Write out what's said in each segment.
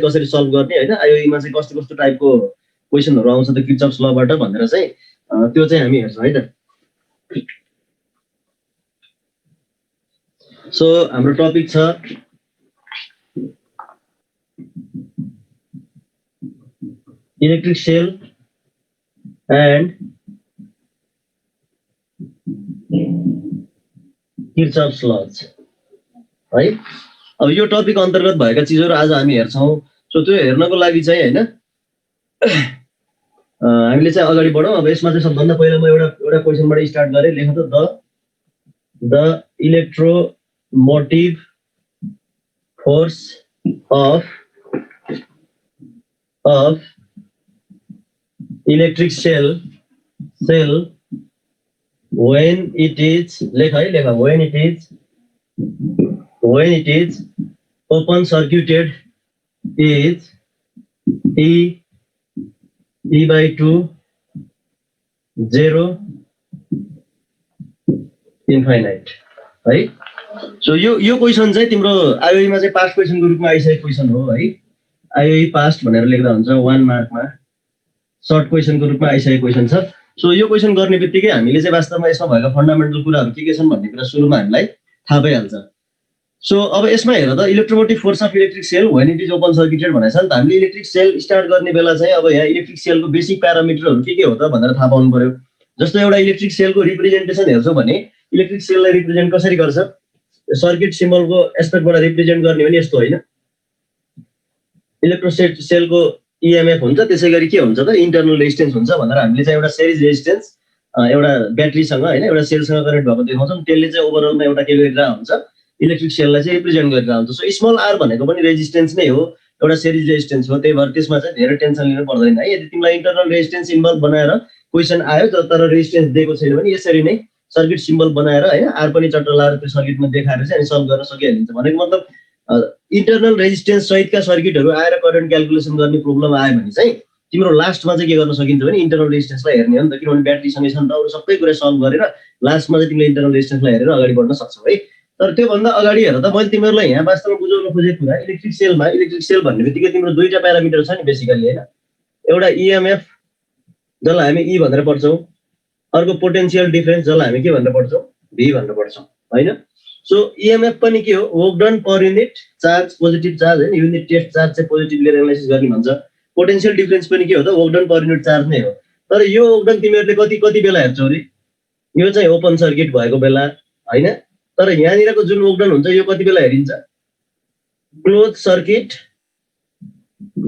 कसरी सल्भ गर्ने हैन आईओई मा चाहिँ कस्तो कस्तो टाइपको क्वेशनहरु आउँछ त किर्चफ्स लबाट भनेर चाहिँ त्यो चाहिँ हामी हेर्छौं है त सो हाम्रो टपिक छ इलेक्ट्रिक सेल एन्ड किर्चफ्स लज है अब यो टपिक अन्तर्गत भएका चीजहरु आज हामी हेर्छौं सो त्यो हेर्नको लागि चाहिँ हैन हामीले चाहिँ अगाडि बढौं अब यसमा चाहिँ सबभन्दा पहिला म एउटा क्वेशनबाट स्टार्ट गरे लेख त the electromotive force of electric cell when it is open circuited is E by 2 0 infinite है सो यो क्वेशन चाहिँ तिम्रो आईओई मा चाहिँ पास्ट क्वेशनको रूपमा आइसकेको क्वेशन हो है आईओई पास्ट भनेर लेख्दा हुन्छ 1 मार्कमा सर्ट क्वेशनको रूपमा आइसकेको क्वेशन छ सो यो क्वेशन गर्ने बित्तिकै हामीले चाहिँ वास्तवमा यसमा भएका फन्डामेन्टल कुराहरु के छन् भन्ने कुरा सुरुमा हामीलाई थाहा भइहाल्छ सो अब यसमा हेर त electromotive force of electric cell when it is open circuited भनेछ नि त हामीले इलेक्ट्रिक सेल स्टार्ट गर्ने बेला चाहिँ अब यहाँ इलेक्ट्रिक सेलको बेसिक प्यारामिटरहरु के हो त भनेर थाहा पाउनु पर्यो जस्तो एउटा इलेक्ट्रिक सेलको रिप्रेजेन्टेसन हेर्छौ भने इलेक्ट्रिक सेललाई रिप्रेजेन्ट कसरी गर्छ सर्किट सिम्बलको एस्पेक्टबाट रिप्रेजेन्ट गर्ने भने यस्तो हैन इलेक्ट्रोड सेलको ईएमएफ हुन्छ त्यसैगरी के हुन्छ त इन्टरनल रेजिस्टेन्स हुन्छ भनेर हामीले चाहिँ एउटा सिरिज रेजिस्टेन्स एउटा ब्याट्रीसँग हैन एउटा सेलसँग कनेक्ट भएको देखाउँछौं त्यसले चाहिँ ओभरअलमा एउटा के गरिरहेको हुन्छ इलेक्ट्रिक सेललाई चाहिँ रिप्रेजेन्ट गरिरहेको हुन्छ सो स्मल आर भनेको पनि रेजिस्टेन्स नै हो एउटा सिरिज रेजिस्टेन्स हो त्यही भएर त्यसमा चाहिँ धेरै टेन्सन लिनु पर्दैन है यदि तिमीलाई इन्टरनल रेजिस्टेन्स इन्भल्भ बनाएर क्वेशन आयो तर रेजिस्टेन्स दिएको छैन भने यसरी नै सर्किट सिम्बल बनाएर हैन आर पनि चट्ट लाएर त्यो सर्किटमा देखाएर चाहिँ अनि सल्भ गर्न सकिहालिन्छ भनेको मतलब इन्टरनल रेजिस्टेन्स सहितका सर्किटहरु आएर करेन्ट क्याल्कुलेसन गर्ने प्रब्लम आयो भने चाहिँ तिम्रो लास्टमा चाहिँ के गर्न सकिन्छ भने इन्टरनल रेजिस्टेन्सलाई हेर्ने हो नि त किनभने ब्याट्री सँगै छ नि त अरु सबै कुरा सल्भ गरेर लास्टमा चाहिँ तिमीले इन्टरनल रेजिस्टेन्सलाई हेरेर अगाडि बढ्न सक्छौ है तर त्यो भन्दा अगाडि हेर त मैले तिमीहरुलाई यहाँ वास्तवमा बुझाउन खोजेको कुरा इलेक्ट्रिक सेल भन्ने बित्तिकै तिम्रो दुईटा प्यारामिटर छ नि बेसिकली हैन एउटा ईएमएफ जसलाई हामी ई भनेर पढ्छौं अर्को पोटेन्शियल डिफरेन्स जसलाई हामी के भनेर पढ्छौं भी भनेर पढ्छौं हैन सो ईएमएफ पनि के हो work done per unit charge positive charge हैन युनिट टेस्ट चार्ज चाहिँ पोजिटिभ लिएर एनालाइसिस गर्ने भन्छ पोटेन्शियल डिफरेन्स पनि के हो त work done per unit charge नै हो तर यो वर्क डन तिमीहरुले कति बेला हेर्छौ रे यो चाहिँ ओपन सर्किट भएको बेला हैन तर यहाँनिरको जुन वर्क डन हुन्छ यो कति बेला हेरिन्छ क्लोज सर्किट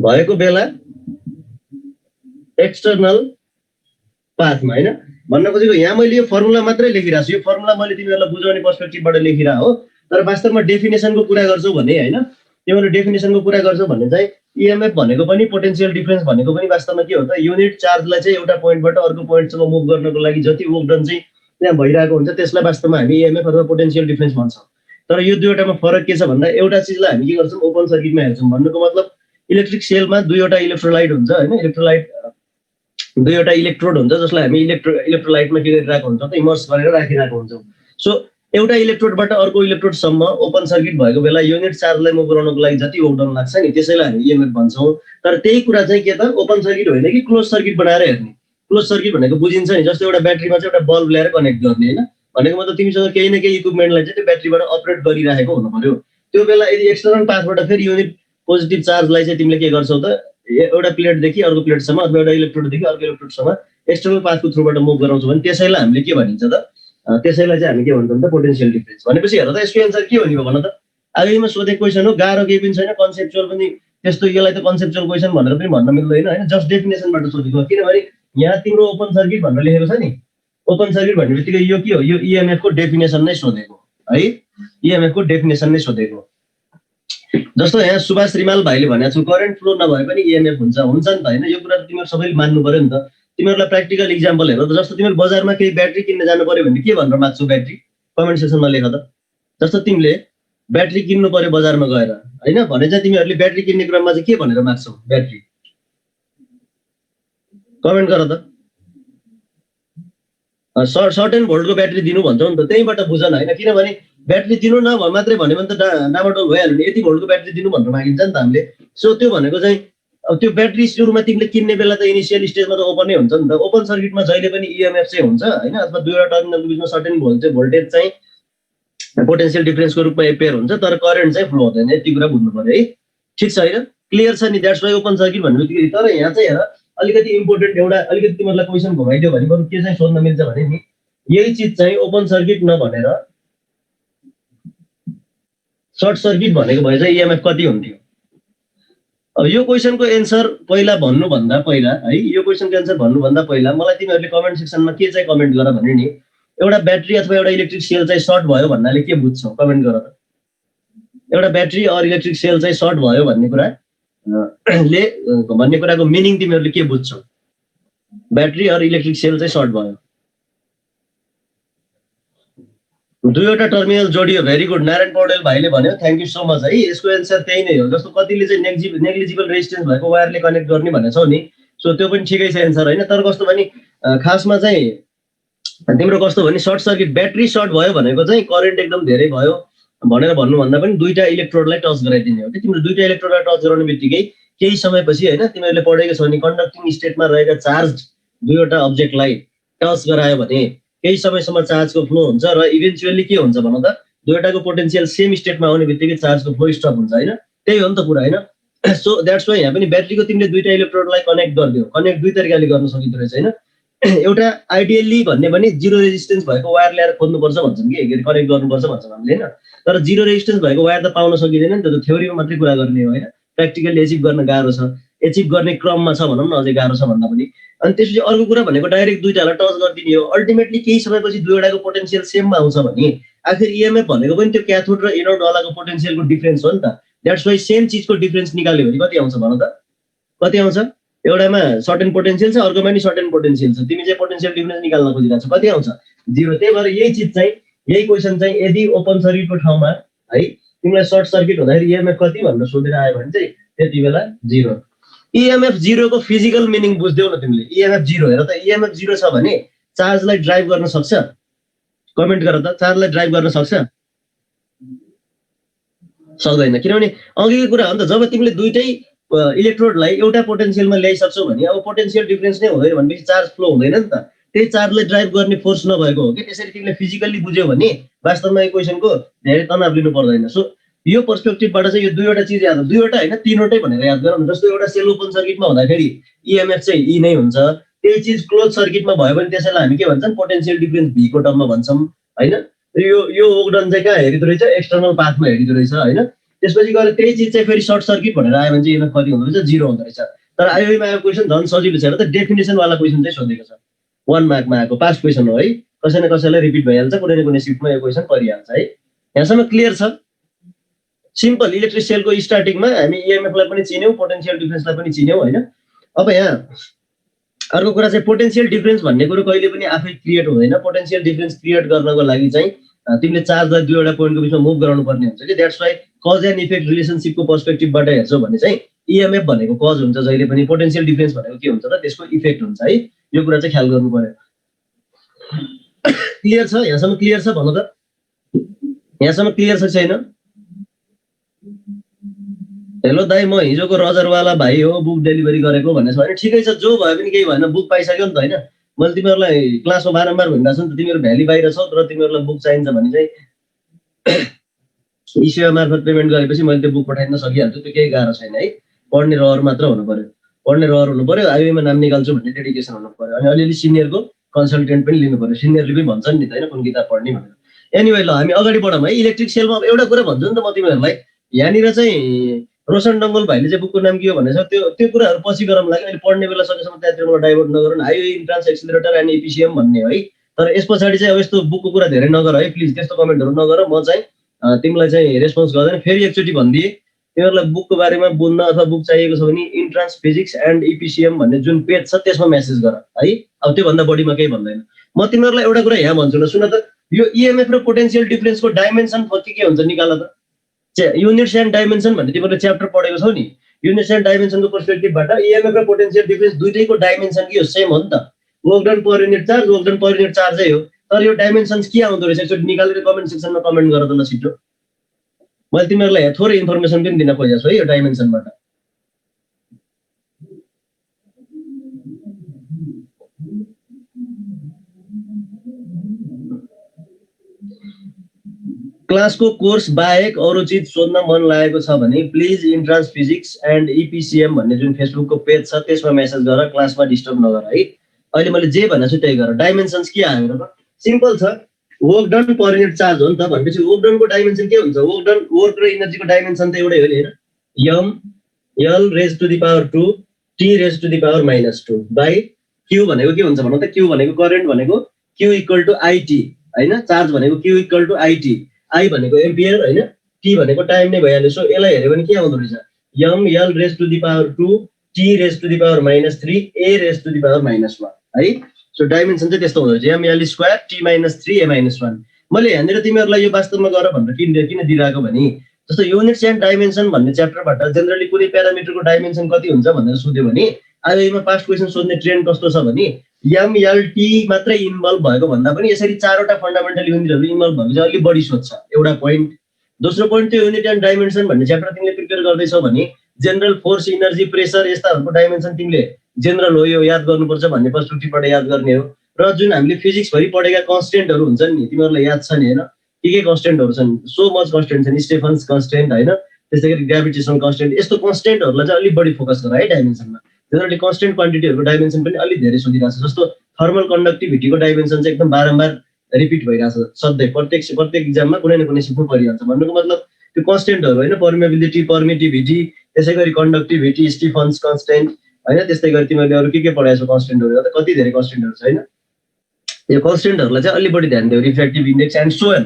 भएको बेला एक्सटर्नल पाथमा हैन भन्न खोजेको यहाँ मैले यो फर्मुला मात्रै लेखिरा छु यो फर्मुला मैले तिमीहरुलाई बुझाउने पर्सपेक्टिभबाट लेखिरा हो तर वास्तवमा डेफिनेसनको कुरा गर्छौ भने हैन तिमीहरुले डेफिनेसनको कुरा गर्छौ भने चाहिँ ईएमएफ भनेको पनि पोटेन्शियल डिफरेन्स भनेको पनि वास्तवमा के हो त युनिट चार्जलाई चाहिँ एउटा पोइन्टबाट अर्को पोइन्टसम्म मुभ गर्नको लागि जति वर्क डन चाहिँ त्यहाँ भइरहेको हुन्छ त्यसलाई वास्तवमा हामी ईएमएफ अथवा पोटेन्शियल डिफरेन्स भन्छौं तर यो दुईवटामा फरक के छ भन्दा एउटा चीजलाई हामी के गर्छौं ओपन सर्किटमा हेर्छौं भन्नुको मतलब इलेक्ट्रिक सेलमा दुईवटा इलेक्ट्रोलाइट हुन्छ हैन दुईवटा इलेक्ट्रोड हुन्छ जसलाई हामी इलेक्ट्रोलाइटमा के गरिरहेको हुन्छौं त इमर्स गरेर राखिरहेको हुन्छौं सो एउटा इलेक्ट्रोडबाट अर्को इलेक्ट्रोडसम्म ओपन सर्किट भएको बेला युनिट चार्जलाई मुभ गराउनको लागि जति वर्क डन लाग्छ नि त्यसैलाई हामी ईएमएफ भन्छौं तर त्यही कुरा चाहिँ के त ओपन सर्किट होइन कि क्लोज सर्किट बनाएर हेर्ने क्लोज सर्किट भनेको बुझिन्छ नि जस्तो एउटा ब्याट्रीमा चाहिँ एउटा बल्ब ल्याएर कनेक्ट गर्ने हैन भनेको मतलब तिमीसँग केही न केही इक्विपमेन्टलाई चाहिँ त्यो ब्याट्रीबाट अपरेट गरिरहेको हुनु पर्यो त्यो बेला यदि एक्सटर्नल पाथबाट फेरि युनिट पोजिटिभ चार्जलाई चाहिँ तिमीले के गर्छौ त एउटा प्लेटदेखि अर्को प्लेटसम्म अथवा एउटा इलेक्ट्रोडदेखि अर्को इलेक्ट्रोडसम्म एक्सटर्नल पाथको थ्रुबाट मुभ गराउँछौ भने त्यसैलाई हामीले के भनिन्छ त त्यसैलाई चाहिँ हामी के भन्छौँ त पोटेन्शियल डिफरेन्स भनेपछि हेर त यसको एन्सर के हो नि भन त आगैमा सोधेको क्वेशन हो गाह्रो केही पनि छैन कन्सेप्चुअल पनि त्यस्तो यसलाई त कन्सेप्चुअल क्वेशन भनेर पनि भन्न मिल्दैन हैन जस्ट डेफिनेसनबाट सोधेको किनभने यहाँ तिम्रो ओपन सर्किट भनेर लेखेको छ नि ओपन सर्किट भन्ने बित्तिकै यो के हो यो ईएमएफ को डेफिनेसन नै सोधेको है ईएमएफ को डेफिनेसन नै सोधेको जस्तो यहाँ सुभाष रिमाल भाइले भनेको छु करेन्ट फ्लो नभए पनि ईएमएफ हुन्छ नि त हैन यो कुरा तिमीहरु सबैले मान्नु पर्यो नि त तिमीहरुलाई प्र्याक्टिकल एक्जाम्पल हेर त जस्तो तिमीहरु बजारमा केही ब्याट्री किन्न जानु पर्यो भने के भनेर माग्छौ ब्याट्री कमेन्ट सेक्सनमा लेख त जस्तो तिमीले ब्याट्री किन्नु पर्यो बजारमा गएर हैन भने चाहिँ तिमीहरुले ब्याट्री किन्ने क्रममा चाहिँ के भनेर माग्छौ ब्याट्री कमेन्ट गर त सर्टेन भोल्टको ब्याट्री दिनु भन्छौ नि त त्यहीबाट बुझन हैन किनभने ब्याट्री दिनु न मात्रै भन्यो भने त डामाडोल भइहाल्यो नि। यति भोल्टको ब्याट्री दिनु भनेर मागिन्छ नि त हामीले। सो त्यो भनेको चाहिँ अब त्यो ब्याट्री सुरुमा तिमीले किन्ने बेला त इनिसियल स्टेजमा त ओपनै हुन्छ नि त। ओपन सर्किटमा जहिले पनि इएमएफ चाहिँ हुन्छ हैन, अथवा दुईवटा टर्मिनलको बिचमा सर्टेन भोल्टेज चाहिँ पोटेन्शियल डिफरेन्सको रूपमा एपेयर हुन्छ, तर करेन्ट चाहिँ फ्लो हुँदैन। यति कुरा बुझ्नु पर्यो है, ठिक छ हैन? क्लियर छ नि? द्याट्स वाइ ओपन सर्किट भन्ने बित्तिकै। तर यहाँ चाहिँ हेर अलिकति इम्पोर्टेन्ट एउटा अलिकति तिमीहरूलाई क्वेसन घुमाइदियो भने बरु के चाहिँ सोध्न मिल्छ भने नि, यही चिज चाहिँ ओपन सर्किट नभनेर सर्ट सर्किट भनेको भए चाहिँ इएमएफ कति हुन्थ्यो? अब यो क्वेसनको एन्सर पहिला भन्नुभन्दा पहिला है, यो क्वेसनको एन्सर भन्नुभन्दा पहिला मलाई तिमीहरूले कमेन्ट सेक्सनमा के चाहिँ कमेन्ट गर भने नि, एउटा ब्याट्री अथवा एउटा इलेक्ट्रिक सेल चाहिँ सर्ट भयो भन्नाले के बुझ्छौ? कमेन्ट गर त। एउटा ब्याट्री अर इलेक्ट्रिक सेल चाहिँ सर्ट भयो भन्ने कुराको मिनिङ तिमीहरूले के बुझ्छौ? ब्याट्री अर इलेक्ट्रिक सेल चाहिँ सर्ट भयो, दुईवटा टर्मिनल जोडियो। भेरी गुड, नारायण पौडेल भाइले भन्यो, थ्याङ्क यू सो मच है। यसको एन्सर त्यही नै हो। जस्तो कतिले चाहिँ नेग्लिजिबल रेजिस्टेन्स भएको वायरले कनेक्ट गर्ने भनेको छौ नि, सो त्यो पनि ठिकै छ एन्सर हैन। तर कस्तो भने खासमा चाहिँ तिम्रो कस्तो भने सर्ट सर्किट ब्याट्री सर्ट भयो भनेको चाहिँ करेन्ट एकदम धेरै भयो भनेर भन्नुभन्दा पनि दुईटा इलेक्ट्रोडलाई टच गराइदिने हो कि। तिम्रो दुईटा इलेक्ट्रोडलाई टच गराउने बित्तिकै केही समयपछि हैन, तिमीहरूले पढेको छौ नि, कन्डक्टिङ स्टेटमा रहेका चार्ज दुईवटा अब्जेक्टलाई टच गरायो भने केही समयसम्म चार्जको फ्लो हुन्छ र इभेन्चुअली के हुन्छ भन त, दुईवटाको पोटेन्शियल सेम स्टेटमा आउने बित्तिकै चार्जको फ्लो स्टप हुन्छ हैन। त्यही हो नि त कुरा हैन। सो द्याट्स वाइ यहाँ पनि ब्याट्रीको तिमीले दुईटा इलेक्ट्रोडलाई कनेक्ट गरिदियो। कनेक्ट दुई तरिकाले गर्न सकिँदो रहेछ हैन। एउटा आइडियल्ली भन्ने पनि जिरो रेजिस्टेन्स भएको वायर ल्याएर खोज्नुपर्छ भन्छन् कि, कनेक्ट गर्नुपर्छ भन्छन् हामीले हैन। तर जिरो रेजिस्टेन्स भएको वायर त पाउन सकिँदैन नि त, थ्योरीमा मात्रै कुरा गर्ने हो हैन। प्र्याक्टिकली एचिभ गर्न गाह्रो छ, एचिभ गर्ने क्रममा छ भनौँ न, अझै गाह्रो छ भन्दा पनि। अनि त्यसपछि अर्को कुरा भनेको डाइरेक्ट दुईटालाई टच गरिदिने हो। अल्टिमेटली केही समयपछि दुईवटाको पोटेन्शियल सेममा आउँछ भने आखिर इएमएफ भनेको पनि त्यो क्याथोड र एनोड वालाको पोटेन्शियलको डिफरेन्स हो नि त। द्याट्स वाइ सेम चिजको डिफरेन्स निकाल्यो भने कति आउँछ भन त? कति आउँछ? एउटामा सर्टेन पोटेन्शियल छ, अर्कोमा नि सर्टेन पोटेन्शियल छ। तिमी चाहिँ पोटेन्शियल डिफरेन्स निकाल्न खोजिरहेको छौ, कति आउँछ? जिरो। त्यही भएर यही चिज चाहिँ, यही क्वेसन चाहिँ यदि ओपन सर्किटको ठाउँमा है तिमीलाई सर्ट सर्किट हुँदाखेरि इएमएफ कति भनेर सोधेर आयो भने चाहिँ त्यति बेला जिरो। इएमएफ जिरोको फिजिकल मिनिङ बुझ्दैौ न तिमीले? इएमएफ जिरो, हेर त, इएमएफ जिरो छ भने चार्जलाई ड्राइभ गर्न सक्छ? कमेन्ट गर त, चार्जलाई ड्राइभ गर्न सक्छ? सक्दैन, किनभने अघिको कुरा हो नि त। जब तिमीले दुईटै इलेक्ट्रोडलाई एउटा पोटेन्शियलमा ल्याइसक्छौ भने अब पोटेन्शियल डिफरेन्स नै हुँदैन भनेपछि चार्ज फ्लो हुँदैन नि त। त्यही चार्जलाई ड्राइभ गर्ने फोर्स नभएको हो कि। त्यसरी तिमीले फिजिकल्ली बुझ्यौ भने वास्तवमा यो क्वेसनको धेरै तनाव लिनु पर्दैन। सो यो पर्सपेक्टिभबाट चाहिँ यो दुईवटा चिज याद, दुईवटा हैन तीनवटै भनेर याद गरौँ। जस्तो एउटा सेल ओपन सर्किटमा हुँदाखेरि इएमएफ चाहिँ ई नै हुन्छ। त्यही चिज क्लोज सर्किटमा भयो भने त्यसैलाई हामी के भन्छौँ? पोटेन्शियल डिफरेन्स भी को टर्ममा भन्छौँ हैन। यो ओगडन चाहिँ कहाँ हेरिदो रहेछ? एक्सटर्नल पाथमा हेरिदो रहेछ हैन। त्यसपछि गएर त्यही चिज चाहिँ फेरि सर्ट सर्किट भनेर आयो भने चाहिँ इएमएफ कति हुँदो रहेछ? जिरो हुँदो रहेछ। तर आइओमा आएको क्वेसन झन् सजिलो छ, त डेफिनेसन वाला क्वेसन चाहिँ सोधेको छ। 1 मार्कमा आएको पास्ट क्वेसन हो है। कसै न कसैलाई रिपिट भइहाल्छ, कुनै न कुनै सिफ्टमा यो क्वेसन परिहाल्छ है। यहाँसम्म क्लियर छ? सिम्पल। इलेक्ट्रिक सेलको स्टार्टिङमा हामी इएमएफलाई पनि चिन्यौँ, पोटेन्शियल डिफरेन्सलाई पनि चिन्यौँ हैन। अब यहाँ अर्को कुरा चाहिँ पोटेन्शियल डिफरेन्स भन्ने कुरो कहिले पनि आफै क्रिएट हुँदैन। पोटेन्शियल डिफरेन्स क्रिएट गर्नको लागि चाहिँ तिमीले चार्जलाई दुईवटा पोइन्टको बिचमा मुभ गराउनु पर्ने हुन्छ कि। That's why cause and effect रिलेसनसिपको पर्सपेक्टिभबाट हेर्छौ भने चाहिँ इएमएफ भनेको कज हुन्छ जहिले पनि, पोटेन्शियल डिफरेन्स भनेको के हुन्छ त? त्यसको इफेक्ट हुन्छ है। यो कुरा चाहिँ ख्याल गर्नु पर्यो। क्लियर छ? यहाँसम्म क्लियर छ भन्नु त? यहाँसम्म क्लियर छ छैन? हेलो दाइ, म हिजोको रजरवाला भाइ हो, बुक डेलिभरी गरेको भनेछ भने ठिकै छ। जो भयो पनि केही भएन, बुक पाइसक्यो नि त हैन। मैले तिमीहरूलाई क्लासमा बारम्बार भनिरहेको छु नि त, तिमीहरू भ्याली बाहिर छौ तर तिमीहरूलाई बुक चाहिन्छ भने चाहिँ इसेवा मार्फत पेमेन्ट गरेपछि मैले त्यो बुक पठाइदिन सकिहाल्छु। त्यो केही गाह्रो छैन है। पढ्ने रहर मात्र हुनु पर्यो, पढ्ने रहर हुनु पर्यो, आइओमा नाम निकाल्छु भन्ने डेडिकेसन हुनु पर्यो। अनि अलिअलि सिनियरको कन्सल्टेन्ट पनि लिनु पर्यो। सिनियरले पनि भन्छन् नि त हैन कुन किताब पढ्ने भनेर। एनिवे ल हामी अगाडि बढौँ है। इलेक्ट्रिक सेलमा अब एउटा कुरा भन्छु नि त म तिमीहरूलाई, यहाँनिर चाहिँ रोशन डङ्गोल भाइले चाहिँ बुकको नाम के हो भनेछ, त्यो कुराहरू पछि गरौँ लागि। अहिले पढ्ने बेला सकेसम्म त्यहाँतिर डाइभर्ट नगरौँ। आइओ इन्ट्रान्स एक्सिलरेटर एन्ड इपिसिएम भन्ने है। तर यस पछाडि चाहिँ अब यस्तो बुकको कुरा धेरै नगर है प्लिज, त्यस्तो कमेन्टहरू नगर। म चाहिँ तिमीलाई चाहिँ रेस्पोन्स गर्दैन। फेरि एकचोटि भनिदिए, तिमीहरूलाई बुकको बारेमा बुझ्न अथवा बुक चाहिएको छ भने इन्ट्रान्स फिजिक्स एन्ड इपिसिएम भन्ने जुन पेज छ त्यसमा मेसेज गर है। अब त्योभन्दा बढीमा केही भन्दैन। म तिमीहरूलाई एउटा कुरा यहाँ भन्छु न, सुन त, यो इएमएफ र पोटेन्शियल डिफरेन्सको डाइमेन्सन के हुन्छ निकाल त। युनिट्स एन्ड डाइमेन्सन भन्ने तिमीहरूले च्याप्टर पढेको छौ नि। युनिट्स एन्ड डाइमेन्सनको पर्सपेक्टिभबाट इएमएफ र पोटेन्शियल डिफरेन्स दुईटैको डाइमेन्सन के हो? सेम हो नि त। Work done per unit charge, work done per unit चार्जै हो। तर यो डाइमेन्सन्स के आउँदो रहेछ एकचोटि निकालेर कमेन्ट सेक्सनमा कमेन्ट गर त ल छिटो। मैले तिमीहरूलाई थोरै इन्फर्मेसन पनि दिन खोजेको छु है यो डाइमेन्सनबाट। क्लासको कोर्स बाहेक अरू चिज सोध्न मन लागेको छ भने प्लिज इन्ट्रान्स फिजिक्स एन्ड इपिसिएम भन्ने जुन फेसबुकको पेज छ त्यसमा मेसेज गर, क्लासमा डिस्टर्ब नगर है। अहिले मैले जे भनेको छु त्यही गर। डाइमेन्सन्स के आयो र? सिम्पल छ, work done per unit charge हो नि त। भनेपछि वर्क डनको डाइमेन्सन के हुन्छ? वर्क डन, वर्क र इनर्जीको डाइमेन्सन त एउटै हो नि हैन? M L raise to the power 2 T raise to the power -2 by Q भनेको के हुन्छ भनौँ त? क्यू भनेको करेन्ट भनेको क्यू इक्वल टु आइटी हैन? चार्ज भनेको Q equal to IT, I भनेको एम्पियर हैन? टी भनेको टाइम नै भइहाल्यो। सो यसलाई हेर्यो भने के आउँदो रहेछ? M L raise to the power 2 T raise to the power -3 A raise to the power -1 है। सो डाइमेन्सन चाहिँ त्यस्तो हुँदो रहेछ, M L square T -3 A -1। मैले यहाँनिर तिमीहरूलाई यो वास्तवमा गर भनेर किन दिइरहेको भने जस्तो युनिट्स एन्ड डाइमेन्सन भन्ने च्याप्टरबाट जेनरली कुनै प्यारामिटरको डाइमेन्सन कति हुन्छ भनेर सोध्यो भने आयोमा पास्ट क्वेसन सोध्ने ट्रेन्ड कस्तो छ भने एम यल टी मात्रै इन्भल्भ भएको भन्दा पनि यसरी चारवटा फन्डामेन्टल युनिटहरू इन्भल्भ भएको चाहिँ अलिक बढी सोध्छ। एउटा पोइन्ट। दोस्रो पोइन्ट, त्यो युनिट एन्ड डाइमेन्सन भन्ने च्याप्टर तिमीले प्रिपेयर गर्दैछौ भने जेनरल फोर्स, इनर्जी, प्रेसर यस्ताहरूको डाइमेन्सन तिमीले जेनरल हो यो याद गर्नुपर्छ भन्ने पर्सपेक्टिभबाट याद गर्ने हो। र जुन हामीले फिजिक्सभरि पढेका कन्स्टेन्टहरू हुन्छन् नि तिमीहरूलाई याद छ नि होइन? के कन्स्टेन्टहरू छन्? सो मच कन्स्टेन्ट छन्, स्टेफन्स कन्स्टेन्ट होइन? त्यस्तै गरी ग्राभिटेसनल कन्स्टेन्ट। यस्तो कन्स्टेन्टहरूलाई चाहिँ अलिक बढी फोकस गर है डाइमेन्सनमा। जेनरली कन्स्टेन्ट क्वान्टिटीहरूको डाइमेन्सन पनि अलिक धेरै सोधिरहेको छ। जस्तो थर्मल कन्डक्टिभिटीको डाइमेन्सन चाहिँ एकदम बारम्बार रिपिट भइरहेको छ सधैँ, प्रत्येक इक्जाममा कुनै न कुनै सिक्नु परिहाल्छ। भन्नुको मतलब त्यो कन्स्टेन्टहरू होइन? पर्मेबिलिटी, पर्मिटिभिटी, त्यसै गरी कन्डक्टिभिटी, स्टिफन्स कन्स्टेन्ट होइन? त्यस्तै गरी तिमीहरूले अरू के पढाएको छौ कन्स्टेन्टहरू? त कति धेरै कन्स्टेन्टहरू छ होइन? यो कन्स्टेन्टहरूलाई चाहिँ अलिक बढी ध्यान दियो। Refractive index and so on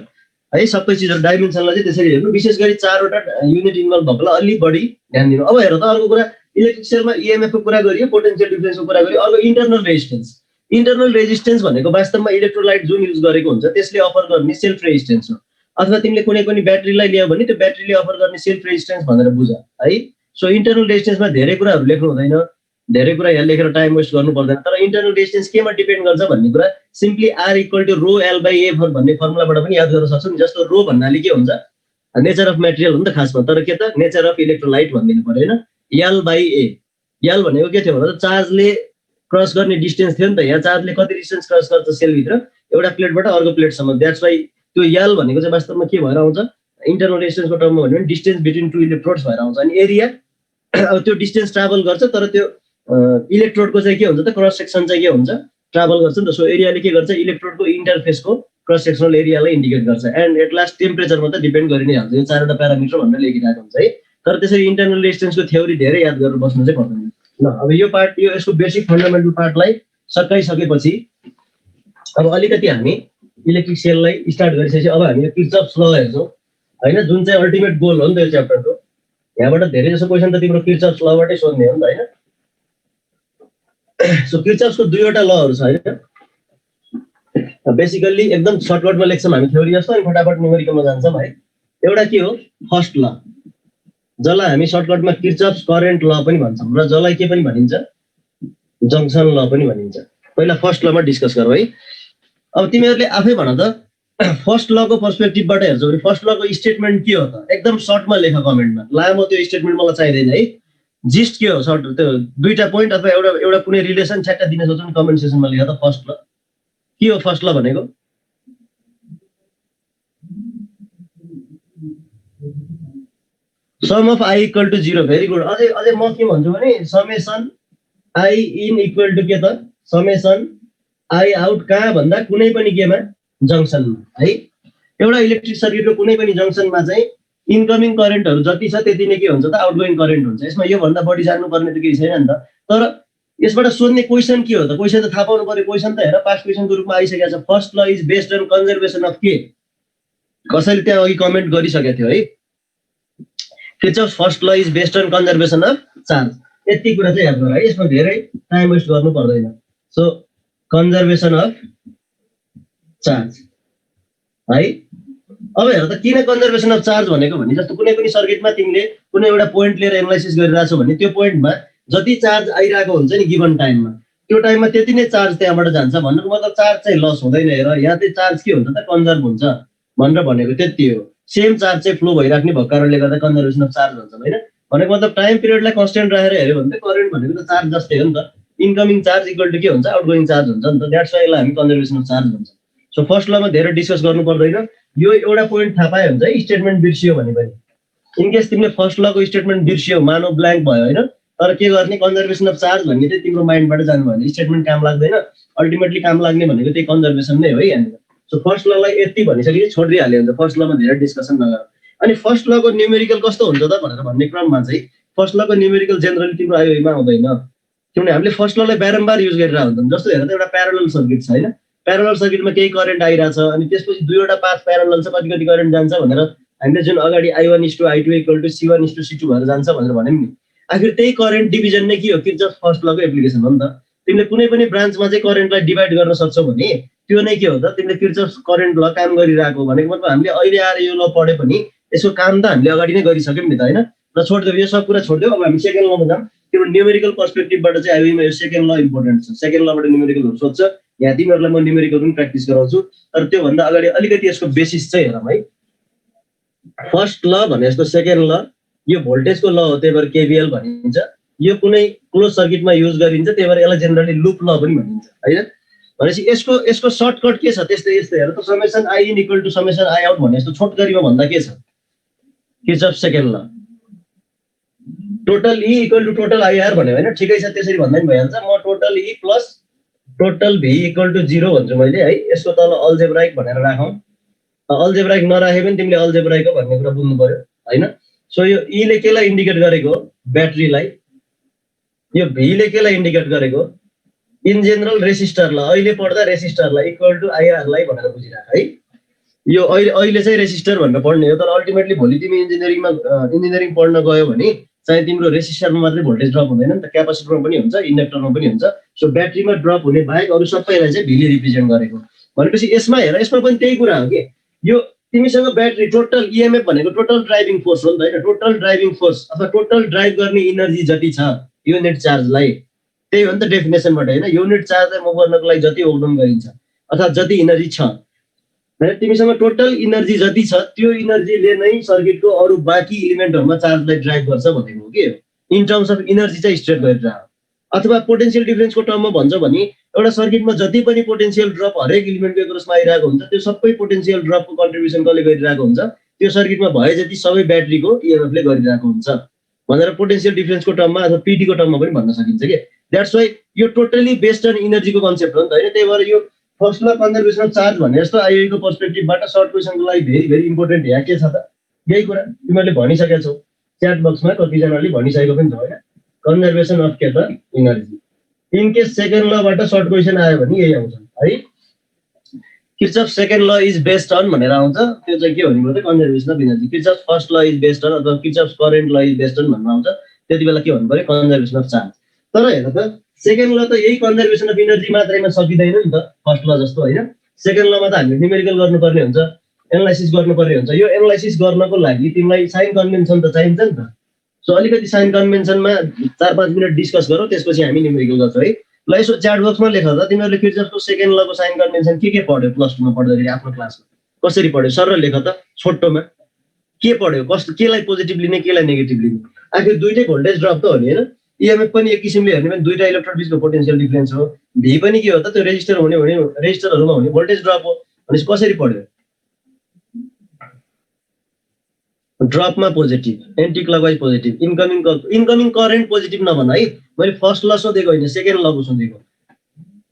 है, सबै चिजहरू डाइमेन्सनलाई चाहिँ त्यसरी हेर्नु। विशेष गरी चारवटा युनिट इन्भल्भ भएकोलाई अलिक बढी ध्यान दिनु। अब हेर त अर्को कुरा, इलेक्ट्रिक सेलमा इएमएफको कुरा गरियो, पोटेन्सियल डिफरेन्सको कुरा गरियो। अर्को इन्टरनल रेजिस्टेन्स। इन्टरनल रेजिस्टेन्स भनेको वास्तवमा इलेक्ट्रोलाइट जुन युज गरेको हुन्छ त्यसले अफर गर्ने सेल्फ रेजिस्टेन्स हो। अथवा तिमीले कुनै पनि ब्याट्रीलाई लियो भने त्यो ब्याट्रीले अफर गर्ने सेल्फ रेजिस्टेन्स भनेर बुझ है। सो इन्टरनल रेजिस्टेन्समा धेरै कुराहरू लेख्नु हुँदैन, धेरै कुरा यहाँ लेखेर टाइम वेस्ट गर्नु पर्दैन। तर इन्टरनल रेजिस्टेन्स केमा डिपेन्ड गर्छ भन्ने कुरा simply R equal to rho L by A भन्ने फर्मुलाबाट पनि याद गर्न सक्छौ नि। जस्तो रो भन्नाले के हुन्छ? नेचर अफ मेटेरियल हो नि त खासमा, तर के त नेचर अफ इलेक्ट्रोलाइट भनिदिनु पर्यो होइन? L by A. एल भनेको के थियो भन्दा चार्जले क्रस गर्ने डिस्टेन्स थियो नि त। यहाँ चार्जले कति डिस्टेन्स क्रस गर्छ सेलभित्र? एउटा प्लेटबाट अर्को प्लेटसम्म। द्याट्स वाइ त्यो एल भनेको चाहिँ वास्तवमा के भएर आउँछ? इन्टरनल रेजिस्टेन्सको टर्ममा भन्यो भने डिस्टेन्स बिट्विन टु इलेक्ट्रोड्स भएर आउँछ। अनि एरिया अब त्यो डिस्टेन्स ट्राभल गर्छ, तर त्यो इलेक्ट्रोडको चाहिँ के हुन्छ त? क्रस सेक्सन चाहिँ के हुन्छ? ट्राभल गर्छ नि त। सो एरियाले के गर्छ? इलेक्ट्रोडको इन्टरफेसको क्रस सेक्सनल एरियालाई इन्डिकेट गर्छ। एन्ड एट लास्ट टेम्परेचरमा त डिपेन्ड गरि नै हाल्छ। यो चारवटा प्यारामिटर भनेर लेखिरहेको हुन्छ है। तर त्यसरी इन्टरनल रेजिस्टेन्सको थ्योरी धेरै याद गरेर बस्नु चाहिँ पर्दैन। ल अब यो पार्ट, यो यसको बेसिक फन्डामेन्टल पार्टलाई सकाइसकेपछि अब अलिकति हामी इलेक्ट्रिक सेललाई स्टार्ट गरिसकेपछि अब हामी किर्चफ्स ल हेर्छौँ होइन? जुन चाहिँ अल्टिमेट गोल हो नि त यो च्याप्टरको। यहाँबाट धेरै जसो क्वेसन त तिम्रो किर्चफ्स लबाटै सोध्ने हो नि त होइन? सो किर्चफ्सको दुईवटा लहरू छ होइन? बेसिकल्ली एकदम सर्टकटमा लेख्छौँ हामी थ्योरी जस्तो, अनि फटाफट न्युमेरिकलमा जान्छौँ है। एउटा के हो? फर्स्ट ल, जसलाई हामी सर्टकटमा किर्चफ्स करेन्ट ल पनि भन्छौँ, र जसलाई के पनि भनिन्छ? जङ्सन ल पनि भनिन्छ। पहिला फर्स्ट लमा डिस्कस गरौँ है। अब तिमीहरूले आफै भन त, फर्स्ट लको पर्सपेक्टिभबाट हेर्छौ भने फर्स्ट लको स्टेटमेन्ट के हो त? एकदम सर्टमा लेख कमेन्टमा। लामो त्यो स्टेटमेन्ट मलाई चाहिँदैन है। जिस्ट के हो? सर्ट त्यो दुईटा पोइन्ट अथवा एउटा कुनै रिलेसन छ्याट्टा दिन सक्छौ नि, कमेन्ट सेक्सनमा लेख त। फर्स्ट ल के हो? फर्स्ट ल भनेको sum of I equal to 0। Very good. अझै म के भन्छु भने summation I in equal to के त? Summation I out. कहाँ भन्दा कुनै पनि केमा? जङ्सनमा है। एउटा इलेक्ट्रिक सर्किटको कुनै पनि जङ्सनमा चाहिँ इन्कमिङ करेन्टहरू जति छ त्यति नै के हुन्छ त? आउटगोइङ करेन्ट हुन्छ। यसमा योभन्दा बढी जान्नुपर्ने त केही छैन नि त। तर यसबाट सोध्ने क्वेसन के हो त? क्वेसन त थाहा पाउनु पर्यो। क्वेसन त हेर पास्ट क्वेसनको रूपमा आइसकेको छ। First law is based on conservation of के? कसैले त्यहाँ अघि कमेन्ट गरिसकेको थियो है। Kirchhoff's first law is based on conservation of charge. यति कुरा चाहिँ याद गर है, यसमा धेरै टाइम वेस्ट गर्नु पर्दैन। सो कन्जर्भेसन अफ चार्ज है। अब हेर त किन कन्जर्भेसन अफ चार्ज भनेको भने जस्तो कुनै पनि सर्किटमा तिमीले कुनै एउटा पोइन्ट लिएर एनालाइसिस गरिरहेछौ भने त्यो पोइन्टमा जति चार्ज आइरहेको हुन्छ नि गिभन टाइममा, त्यो टाइममा त्यति नै चार्ज त्यहाँबाट जान्छ भन्नुको मतलब चार्ज चाहिँ लस हुँदैन। हेर यहाँ चाहिँ चार्ज के हुन्छ त कन्जर्भ हुन्छ भनेर भनेको त्यति हो। सेम चार्ज चाहिँ फ्लो भइराख्ने भएको कारणले गर्दा कन्जर्भेसन अफ चार्ज भन्छ होइन। भनेको मतलब टाइम पिरियडलाई कन्स्टेन्ट राखेर हेऱ्यो भने त करेन्ट भनेको त चार्ज जस्तै हो नि त। इन्कमिङ चार्ज इक्वल टु के हुन्छ आउटगोइङ चार्ज हुन्छ नि त। द्याट्स वाइ हामी कन्जर्भेसन अफ चार्ज भन्छ। सो फर्स्ट लमा धेरै डिस्कस गर्नु पर्दैन। यो एउटा पोइन्ट थाहा पायो हुन्छ है स्टेटमेन्ट बिर्सियो भने पनि। इनकेस तिमीले फर्स्ट लको स्टेटमेन्ट बिर्सियो मानव ब्ल्याङ्क भयो होइन, तर के गर्ने कन्जर्भेसन अफ चार्ज भन्ने चाहिँ तिम्रो माइन्डबाट जानु भयो भने स्टेटमेन्ट काम लाग्दैन। अल्टिमेटली काम लाग्ने भनेको त्यही कन्जर्भेसन नै हो है यहाँनिर। सो फर्स्ट ललाई यति भनिसकेपछि छोडिदिइहाल्यो हुन्छ, फर्स्ट लमा धेरै डिस्कसन नगर। अनि फर्स्ट लको न्युमेरिकल कस्तो हुन्छ त भनेर भन्ने क्रममा चाहिँ फर्स्ट लको न्युमेरिकल जेनरली तिम्रो आइओईमा आउँदैन, किनभने हामीले फर्स्ट ललाई बारम्बार युज गरिरहेको हुन्छौँ। जस्तो हेर त एउटा प्यारलल सर्किट छ होइन, प्यारलल सर्किटमा केही करेन्ट आइरहेछ अनि त्यसपछि दुईवटा पाथ प्यारलल छ, कति कति करेन्ट जान्छ भनेर हामीले जुन अगाडि I1:I2 इक्वल टु C1:C2 भएर जान्छ भनेर भन्यौँ नि। आखिर त्यही करेन्ट डिभिजन नै के हो, किर्चफ फर्स्ट लको एप्लिकेसन हो नि त। तिमीले कुनै पनि ब्रान्चमा चाहिँ करेन्टलाई डिभाइड गर्न सक्छौ भने त्यो नै के हो त, तिमीले किर्चफ करेन्ट ल काम गरिरहेको भनेको मतलब हामीले अहिले आएर यो ल पढे पनि यसको काम त हामीले अगाडि नै गरिसक्यौँ नि त होइन। र छोडिदियो यो सब कुरा छोडिदियो। अब हामी सेकेन्ड लमा जाऊँ। तिम्रो न्युमेरिकल पर्सपेक्टिभबाट चाहिँ आइओईमा यो सेकेन्ड ल इम्पोर्टेन्ट छ। सेकेन्ड लबाट न्युमेरिकलहरू सोध्छ। यहाँ तिमीहरूलाई म न्युमेरिकल पनि प्र्याक्टिस गराउँछु, तर त्योभन्दा अगाडि अलिकति यसको बेसिस चाहिँ हेरौँ है। फर्स्ट ल भने जस्तो सेकेन्ड ल यो भोल्टेजको ल हो, त्यही भएर केभिएल भनिन्छ। यो कुनै क्लोज सर्किटमा युज गरिन्छ, त्यही भएर यसलाई जेनरली लुप ल पनि भनिन्छ होइन। भनेपछि यसको सर्टकट के छ, त्यस्तै यस्तै हेर त। Summation I in equal to summation I out भने जस्तो छोटकरीमा भन्दा के छ, Kirchhoff second law total E equal to total IR भन्यो होइन, ठिकै छ त्यसरी भन्दा पनि भइहाल्छ। म total E plus total V equal to 0 भन्छु मैले है। यसको तल अल्जेब्राइक भनेर राखौँ। अल्जेब्राइक नराखे पनि तिमीले अल्जेब्राइक भन्ने कुरा बुझ्नु पर्यो होइन। सो यो ईले केलाई इन्डिकेट गरेको, ब्याट्रीलाई। यो भीले केलाई इन्डिकेट गरेको, इन जेनरल रेसिस्टरलाई। अहिले पढ्दा रेसिस्टरलाई इक्वल टु आइआरलाई भनेर बुझिराख है। यो अहिले चाहिँ रेसिस्टर भनेर पढ्ने हो, तर अल्टिमेटली भोलि तिमी इन्जिनियरिङ पढ्न गयो भने चाहिँ तिम्रो रेसिस्टरमा मात्रै भोल्टेज ड्रप हुँदैन नि त, क्यापासिटरमा पनि हुन्छ, इन्डक्टरमा पनि हुन्छ। सो ब्याट्रीमा ड्रप हुने बाहेक अरू सबैलाई चाहिँ भीले रिप्रेजेन्ट गरेको भनेपछि यसमा हेर, यसमा पनि त्यही कुरा हो कि यो तिमीसँग ब्याट्री टोटल इएमएफ भनेको टोटल ड्राइभिङ फोर्स हो नि त होइन। टोटल ड्राइभिङ फोर्स अथवा टोटल ड्राइभ गर्ने इनर्जी जति छ युनिट चार्जलाई, त्यही हो नि त डेफिनेसनबाट होइन। युनिट चार्जलाई मुभ गर्नको लागि जति ओभरकम गरिन्छ अथवा जति इनर्जी छ, तिमीसँग टोटल इनर्जी जति छ त्यो इनर्जीले नै सर्किटको अरू बाँकी इलिमेन्टहरूमा चार्जलाई ड्राइभ गर्छ भनेको हो कि। इन टर्म्स अफ इनर्जी चाहिँ स्ट्रेट गरेर, अथवा पोटेन्सियल डिफरेन्सको टर्ममा भन्छ भने एउटा सर्किटमा जति पनि पोटेन्सियल ड्रप हरेक इलिमेन्टको एक्रसमा आइरहेको हुन्छ, त्यो सबै पोटेन्सियल ड्रपको कन्ट्रिब्युसन कसले गरिरहेको हुन्छ, त्यो सर्किटमा भए जति सबै ब्याट्रीको इएमएफले गरिरहेको हुन्छ भनेर पोटेन्सियल डिफरेन्सको टर्ममा अथवा पिटीको टर्ममा पनि भन्न सकिन्छ कि। द्याट्स वाइ यो टोटली बेस्ड अन इनर्जीको कन्सेप्ट हो नि त होइन। त्यही भएर यो first law conservation of charge भने जस्तो आइओईको पर्सपेक्टिभबाट सर्ट क्वेसनको लागि भेरी भेरी इम्पोर्टेन्ट यहाँ के छ त, यही कुरा तिमीहरूले भनिसकेका छौ च्याट बक्समा, कतिजनाले भनिसकेको पनि छ होइन। कन्जर्भेसन अफ के त इनर्जी। इनकेस सेकेन्ड लबाट सर्ट क्वेसन आयो भने यही आउँछ है। Kirchhoff second law is based on भनेर आउँछ, त्यो चाहिँ के भनेको त conservation of energy. Kirchhoff first law is based on अथवा Kirchhoff current law is based on भन्नु आउँछ, त्यति बेला के भन्नु पर्यो कन्जर्भेसन अफ चार्ज। तर हेर त सेकेन्ड ल त यही कन्जर्भेसन अफ इनर्जी मात्रैमा सकिँदैन नि त फर्स्ट ल जस्तो होइन। सेकेन्ड लमा त हामीले न्युमेरिकल गर्नुपर्ने हुन्छ, एनालाइसिस गर्नुपर्ने हुन्छ। यो एनालाइसिस गर्नको लागि तिमीलाई साइन कन्भेन्सन त चाहिन्छ नि त। सो अलिकति साइन कन्भेन्सनमा 4-5 मिनट डिस्कस गरौँ, त्यसपछि हामी न्युमेरिकल गर्छौँ है। ल यसो च्याट बक्समा लेख त तिमीहरूले किर्चफको सेकेन्ड लको साइन कन्भेन्सन के पढ्यो प्लस 2मा पढ्दाखेरि आफ्नो क्लासमा, कसरी पढ्यो सर लेख त छोटोमा के पढ्यो, कस्तो केलाई पोजिटिभ लिने केलाई नेगेटिभ लिने। आखिर दुइटै भोल्टेज ड्रप त हो नि होइन। इएमएफ पनि एक किसिमले हेर्ने भने दुईटा इलेक्ट्रोड बिचको पोटेन्सियल डिफरेन्स हो। भी पनि के हो त त्यो रेजिस्टर हुने रेजिस्टरहरूमा हुने भोल्टेज ड्रप हो। भनेपछि कसरी पढ्यो, ड्रपमा positive, anticlockwise positive, incoming current positive नभन है। मैले फर्स्ट ल सोधेको होइन सेकेन्ड लको सोधेको।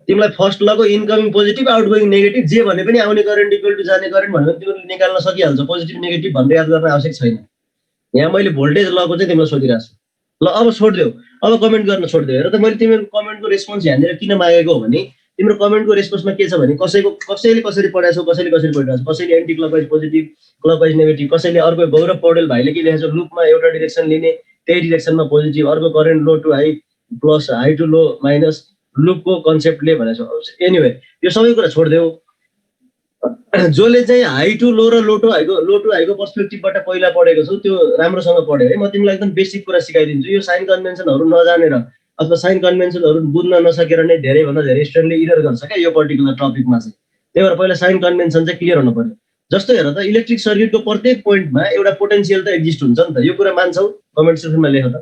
तिमीलाई फर्स्ट लको इन्कमिङ पोजिटिभ आउटगोइङ नेगेटिभ जे भने पनि आउने करेन्ट इक्वल टु जाने करेन्ट भनेर तिमीले निकाल्न सकिहाल्छ, पोजिटिभ नेगेटिभ भनेर याद गर्न आवश्यक छैन। यहाँ मैले भोल्टेज लको चाहिँ तिमीलाई सोधिरहेको छु। ल अब छोडिदेऊ, अब कमेन्ट गर्न छोडिदेऊ। हेर त मैले तिम्रो कमेन्टको रेस्पोन्स यहाँनिर किन मागेको हो भने तिम्रो कमेन्टको रेस्पोन्समा के छ भने कसैले कसरी पढाएको छौ, कसैले कसरी पढिरहेको छ, कसैले anti clockwise positive, clockwise negative, कसैले अर्को गौरव पौडेल भाइले के लेखेको छ लुपमा एउटा डिरेक्सन लिने त्यही डिरेक्सनमा पोजिटिभ, अर्को current low to high plus high to low minus लुपको कन्सेप्टले भनेको छ। एनिवे यो सबै कुरा छोडिदेऊ। जसले चाहिँ हाई टु लो र लो टु हाईको पर्सपेक्टिभबाट पहिला पढेको छौ त्यो राम्रोसँग पढ्यो है। म तिमीलाई एकदम बेसिक कुरा सिकाइदिन्छु। यो साइन कन्भेन्सनहरू नजानेर अथवा साइन कन्भेन्सनहरू बुझ्न नसकेर नै धेरैभन्दा धेरै स्टुडेन्टले इरर गर्छ क्या यो पर्टिकुलर टपिकमा चाहिँ। त्यही भएर पहिला साइन कन्भेन्सन चाहिँ क्लियर हुनु पर्यो। जस्तो हेर त इलेक्ट्रिक सर्किटको प्रत्येक पोइन्टमा एउटा पोटेन्सियल त एक्जिस्ट हुन्छ नि त, यो कुरा मान्छौ? कमेन्ट सेक्सनमा लेख त।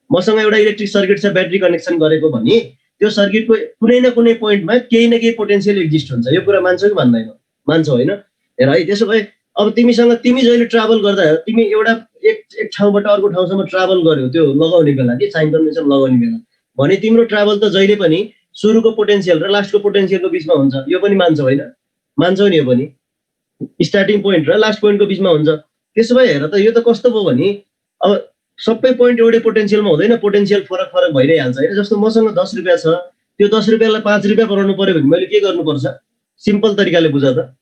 मसँग एउटा इलेक्ट्रिक सर्किट छ, ब्याट्री कनेक्सन गरेको भने त्यो सर्किटको कुनै न कुनै पोइन्टमा केही न केही पोटेन्सियल एक्जिस्ट हुन्छ, यो कुरा मान्छौ कि मान्दैन? मान्छौ होइन? हेर है, त्यसो भए अब तिमी जहिले ट्राभल गर्दा तिमी एउटा एक ठाउँबाट अर्को ठाउँसम्म ट्राभल गर्यो त्यो लगाउने बेला कि साइन कन्भेन्सन लगाउने बेला, भने तिम्रो ट्राभल त जहिले पनि सुरुको पोटेन्सियल र लास्टको पोटेन्सियलको बिचमा हुन्छ, यो पनि मान्छौ होइन? मान्छौ नि? यो पनि स्टार्टिङ पोइन्ट र लास्ट पोइन्टको बिचमा हुन्छ। त्यसो भए हेर त यो त कस्तो भयो भने अब सबै पोइन्ट एउटै पोटेन्सियलमा हुँदैन, पोटेन्सियल फरक फरक भइ नै हाल्छ होइन? जस्तो मसँग 10 रुपियाँ छ, त्यो 10 रुपियाँलाई 5 रुपियाँ बनाउनु पर्यो भने मैले के गर्नुपर्छ? सिम्पल तरिकाले बुझ त।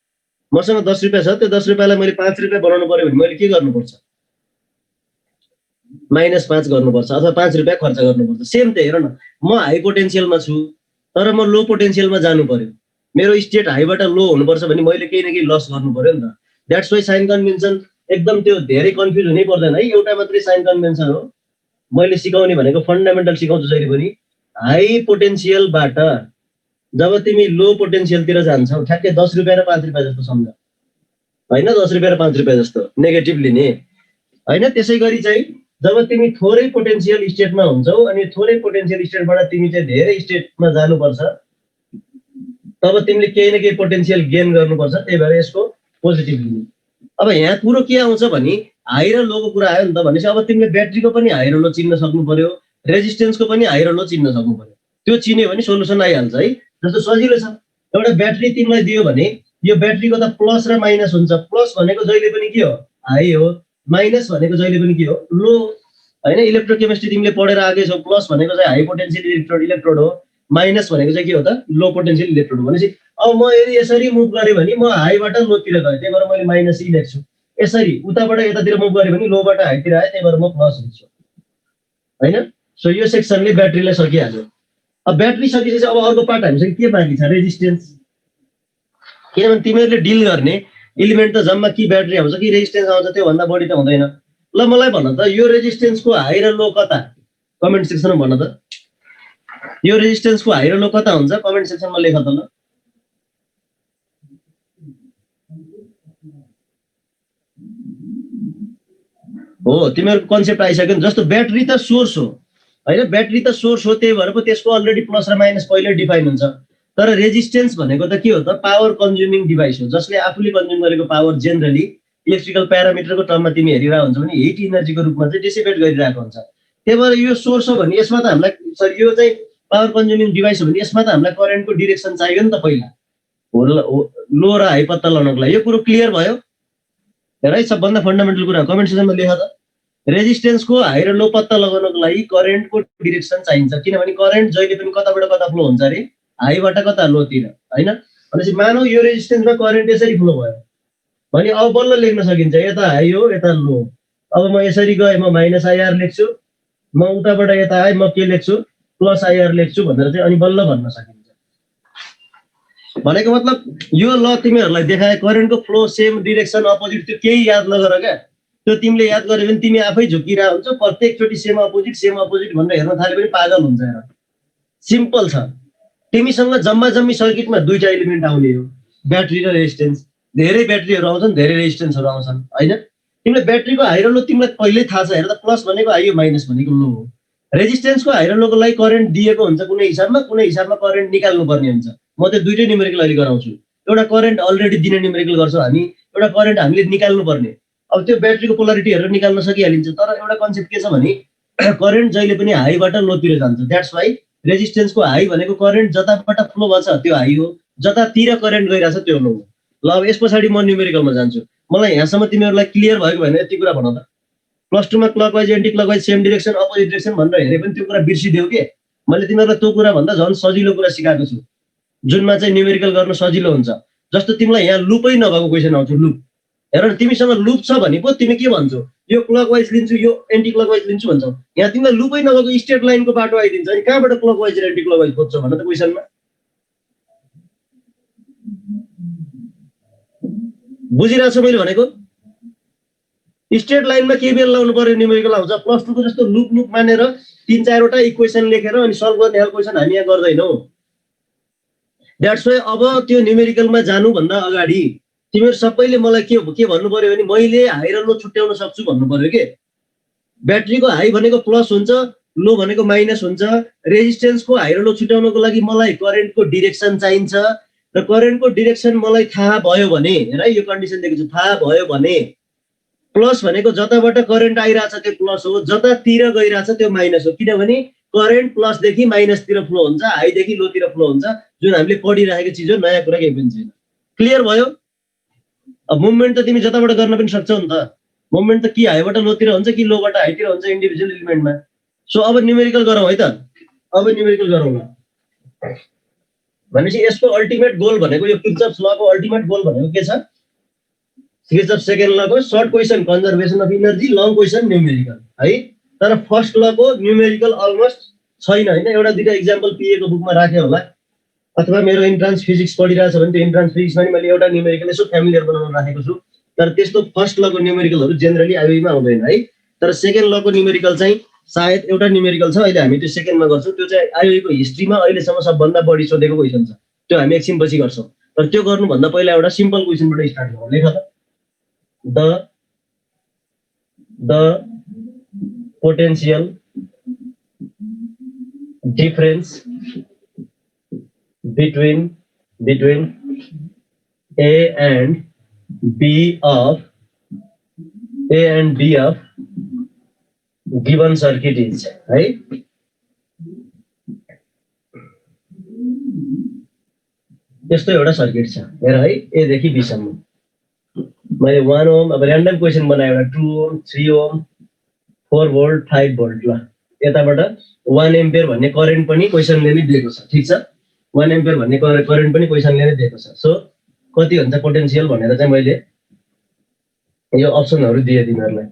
मसँग 10 रुपियाँ छ, त्यो 10 रुपियाँलाई मैले 5 रुपियाँ बनाउनु पर्यो भने मैले के गर्नुपर्छ? -5 गर्नुपर्छ अथवा 5 रुपियाँ खर्च गर्नुपर्छ। सेम त्यही हेर न, म हाई पोटेन्सियलमा छु तर म लो पोटेन्सियलमा जानु पर्यो, मेरो स्टेट हाईबाट लो हुनुपर्छ भने मैले केही न केही लस गर्नु पर्यो नि त। द्याट्स वाइ साइन कन्भेन्सन एकदम त्यो धेरै कन्फ्युज हुनै पर्दैन है, एउटा मात्रै साइन कन्भेन्सन हो। मैले सिकाउने भनेको फन्डामेन्टल सिकाउँछु जहिले पनि। हाई पोटेन्सियलबाट जब तिमी लो पोटेन्सियलतिर जान्छौ, ठ्याक्कै 10 रुपियाँ र 5 रुपियाँ जस्तो सम्झ होइन, 10 रुपियाँ र 5 रुपियाँ जस्तो नेगेटिभ लिने होइन। त्यसै गरी चाहिँ जब तिमी थोरै पोटेन्सियल स्टेटमा हुन्छौ अनि थोरै पोटेन्सियल स्टेटबाट तिमी चाहिँ धेरै स्टेटमा जानुपर्छ, तब तिमीले केही न केही पोटेन्सियल गेन गर्नुपर्छ। त्यही भएर यसको पोजिटिभ लिने। अब यहाँ कुरो के आउँछ भने हाई र लोको कुरा आयो नि त, भनेपछि अब तिमीले ब्याट्रीको पनि हाई र लो चिन्न सक्नु पर्यो, रेजिस्टेन्सको पनि हाई र लो चिन्न सक्नु पर्यो। त्यो चिन्यो भने सोलुसन आइहाल्छ है। जस्तो सजिलो छ, एउटा ब्याट्री तिमीलाई दियो भने यो ब्याट्रीको त प्लस र माइनस हुन्छ। प्लस भनेको जहिले पनि के हो? हाई हो। माइनस भनेको जहिले पनि के हो? लो होइन? इलेक्ट्रोकेमिस्ट्री तिमीले पढेर आएकै छौ। प्लस भनेको चाहिँ हाई पोटेन्सियल इलेक्ट्रोड हो, माइनस भनेको चाहिँ के हो त? लो पोटेन्सियल इलेक्ट्रोड हो। भनेपछि अब म यदि यसरी मुभ गरेँ भने म हाईबाट लोतिर गएँ, त्यही भएर मैले माइनस ई लेख्छु। यसरी उताबाट यतातिर मुभ गरेँ भने लोबाट हाईतिर आएँ, त्यही भएर म प्लस लेख्छु होइन? सो यो सेक्सनले ब्याट्रीलाई सकिहाल्यो। अब ब्याट्री सकिएपछि अब अर्को पार्ट हामीसँग के बाँकी छ? रेजिस्टेन्स। किनभने तिमीहरूले डिल गर्ने इलिमेन्ट त जम्मा कि ब्याट्री आउँछ कि रेजिस्टेन्स आउँछ, त्योभन्दा बढी त हुँदैन। ल मलाई भन त, यो रेजिस्टेन्सको हाई र लो कता? कमेन्ट सेक्सनमा भन त, यो रेजिस्टेन्सको हाई र लो कता हुन्छ? कमेन्ट सेक्सनमा लेख त ल। हो, तिमीहरूको कन्सेप्ट आइसक्यो नि। जस्तो ब्याट्री त सोर्स हो होइन? ब्याट्री त सोर्स हो, त्यही भएर पो त्यसको अलरेडी प्लस र माइनस पहिल्यै डिफाइन हुन्छ। तर रेजिस्टेन्स भनेको त के हो त? पावर कन्ज्युमिङ डिभाइस हो, जसले आफूले कन्ज्युम गरेको पावर जेनरली इलेक्ट्रिकल प्यारामिटरको टर्ममा तिमी हेरिरहेको हुन्छ भने हिट इनर्जीको रूपमा चाहिँ डिसिपेट गरिरहेको हुन्छ। त्यही भएर यो सोर्स हो भने यसमा त हामीलाई, सरी, यो चाहिँ पावर कन्ज्युमिङ डिभाइस हो भने यसमा त हामीलाई करेन्टको डिरेक्सन चाहियो नि त पहिला, लो र हाई पत्ता लगाउनको लागि। यो कुरो क्लियर भयो? हेर है, सबभन्दा फन्डामेन्टल कुरा कमेन्ट सेक्सनमा लेख त। रेजिस्टेन्सको हाई र लो पत्ता लगाउनको लागि करेन्टको डिरेक्सन चाहिन्छ, किनभने करेन्ट जहिले पनि कताबाट कता फ्लो हुन्छ अरे? हाईबाट कता? लोतिर होइन? भनेपछि मानौ यो रेजिस्टेन्समा करेन्ट यसरी फ्लो भयो भने अब बल्ल लेख्न सकिन्छ, यता हाई हो यता लो। अब म यसरी गएँ, म माइनस आइआर लेख्छु, म उताबाट यता आएँ, म के लेख्छु? प्लस आइआर लेख्छु भनेर चाहिँ अनि बल्ल भन्न सकिन्छ। भनेको मतलब यो ल तिमीहरूलाई देखाए करेन्टको फ्लो सेम डिरेक्सन अपोजिट, त्यो केही याद नगर क्या। त्यो तिमीले याद गर्यो भने तिमी आफै झुकिरहेको हुन्छ, प्रत्येकचोटि सेम अपोजिट भनेर हेर्न थाल्यो भने पागल हुन्छ। हेर, सिम्पल छ। तिमीसँग जम्मा जम्मी सर्किटमा दुईटा एलिमेन्ट आउने हो, ब्याट्री र रेजिस्टेन्स। धेरै ब्याट्रीहरू आउँछन्, धेरै रेजिस्टेन्सहरू आउँछन् होइन? तिमीले ब्याट्रीको हाई र लो तिमीलाई पहिल्यै थाहा छ। हेर त, प्लस भनेको हाई हो, माइनस भनेको लो हो। रेजिस्टेन्सको हाई र लोको लागि करेन्ट दिएको हुन्छ कुनै हिसाबमा करेन्ट निकाल्नु पर्ने हुन्छ। म त्यो दुईटै न्युमेरिकल अहिले गराउँछु। एउटा करेन्ट अलरेडी दिने न्युमेरिकल गर्छौँ हामी, एउटा करेन्ट हामीले निकाल्नु पर्ने। अब त्यो ब्याट्रीको पोलारिटी हेरेर निकाल्न सकिहालिन्छ। तर एउटा कन्सेप्ट के छ भने करेन्ट जहिले पनि हाईबाट लोतिर जान्छ। द्याट्स वाइ रेजिस्टेन्सको हाई भनेको करेन्ट जताबाट फ्लो भन्छ त्यो हाई हो, जतातिर करेन्ट गइरहेछ त्यो लो हो। ल अब यस पछाडि म न्युमेरिकलमा जान्छु। मलाई यहाँसम्म तिमीहरूलाई क्लियर भएको भएन यति कुरा भन त। +2 मा clockwise anti clockwise same direction opposite direction भनेर हेरे पनि त्यो कुरा बिर्सिदेऊ के। मैले तिमीहरूलाई त्यो कुरा भन्दा झन् सजिलो कुरा सिकाएको छु, जुनमा चाहिँ न्युमेरिकल गर्न सजिलो हुन्छ। जस्तो तिमीलाई यहाँ लुपै नभएको क्वेसन आउँछ, लुप। हेर न, तिमीसँग लुप छ भने पो तिमी के भन्छौ? यो क्लकवाइज लिन्छु, यो एन्टी क्लकवाइज लिन्छु भन्छौ। यहाँ तिमीलाई लुपै नभएको स्ट्रेट लाइनको बाटो आइदिन्छ, अनि कहाँबाट क्लकवाइज र एन्टी क्लकवाइज खोज्छौ भन त क्वेसनमा? बुझिरहेको छु मैले भनेको? स्ट्रेट लाइनमा केबिएल लाउनु पर्यो, न्युमेरिकल आउँछ। +2 को जस्तो लुप मानेर 3-4 वटा इक्वेसन लेखेर अनि सल्भ गर्ने खालको क्वेसन हामी यहाँ गर्दैनौँ। द्याट्स वाइ अब त्यो न्युमेरिकलमा जानुभन्दा अगाडि तिमीहरू सबैले मलाई के भन्नु पर्यो भने मैले हाई र लो छुट्याउन सक्छु भन्नु पर्यो के। ब्याट्रीको हाई भनेको प्लस हुन्छ, लो भनेको माइनस हुन्छ। रेजिस्टेन्सको हाई र लो छुट्याउनको लागि मलाई करेन्टको डिरेक्सन चाहिन्छ र करेन्टको डिरेक्सन मलाई थाहा भयो भने, हेर यो कन्डिसन दिएको छु, थाहा भयो भने प्लस भनेको जताबाट करेन्ट आइरहेछ त्यो प्लस हो, जतातिर गइरहेछ त्यो माइनस हो, किनभने करेन्ट प्लसदेखि माइनसतिर फ्लो हुन्छ, हाईदेखि लोतिर फ्लो हुन्छ, जुन हामीले पढिरहेको चिज हो, नयाँ कुरा केही पनि छैन। क्लियर भयो? अब मुभमेन्ट त तिमी जताबाट गर्न पनि सक्छौ नि त। मुभमेन्ट त कि हाईबाट लोतिर हुन्छ कि लोबाट हाईतिर हुन्छ इन्डिभिजुअल इलिमेन्टमा। सो अब न्युमेरिकल गरौँ है त। अब न्युमेरिकल गरौँ ल। भनेपछि यसको अल्टिमेट गोल भनेको, यो किर्चफ्स लको अल्टिमेट गोल भनेको के छ? किर्चफ्स सेकेन्ड लको short question conservation of energy, long question numerical है। तर फर्स्ट लको न्युमेरिकल अलमोस्ट छैन हैन। एउटा दुईटा एक्जाम्पल पिएको बुकमा राखे होला, अथवा मेरो इन्ट्रान्स फिजिक्स पढिरहेछ भने त्यो इन्ट्रान्स फिजिक्समा नि मैले एउटा न्युमेरिकल यसो फ्यामिलियर बनाउन राखेको छु। तर त्यस्तो फर्स्ट लको न्युमेरिकलहरू जेनरली आइयुमा आउँदैन है। तर सेकेन्ड लको न्युमेरिकल चाहिँ सायद एउटा न्युमेरिकल छ, अहिले हामी त्यो सेकेन्डमा गर्छौँ। त्यो चाहिँ आइयुको हिस्ट्रीमा अहिलेसम्म सबभन्दा बढी सोधेको क्वेसन छ, त्यो हामी एकछिनपछि गर्छौँ। तर त्यो गर्नुभन्दा पहिला एउटा सिम्पल क्वेसनबाट स्टार्ट गरौँ। लेख त, the potential difference between A and B of given circuit is, right? यस्तो एउटा सर्किट छ हेर है, ए देखि बी सम्म। मैले 1 ओम, अब र्यान्डम क्वेसन बनायो, एउटा 2 ओम, 3 ओम, 4 भोल्ट, 5 भोल्ट। ल यताबाट 1 एम्पियर भन्ने करेन्ट पनि क्वेसनले नै दिएको छ, ठीक छ। 1 एम्पियर भन्ने करेन्ट पनि क्वेसनले नै दिएको छ। सो कति हुन्छ पोटेन्शियल भनेर चाहिँ मैले यो अप्सनहरु दिए तिमीहरुलाई।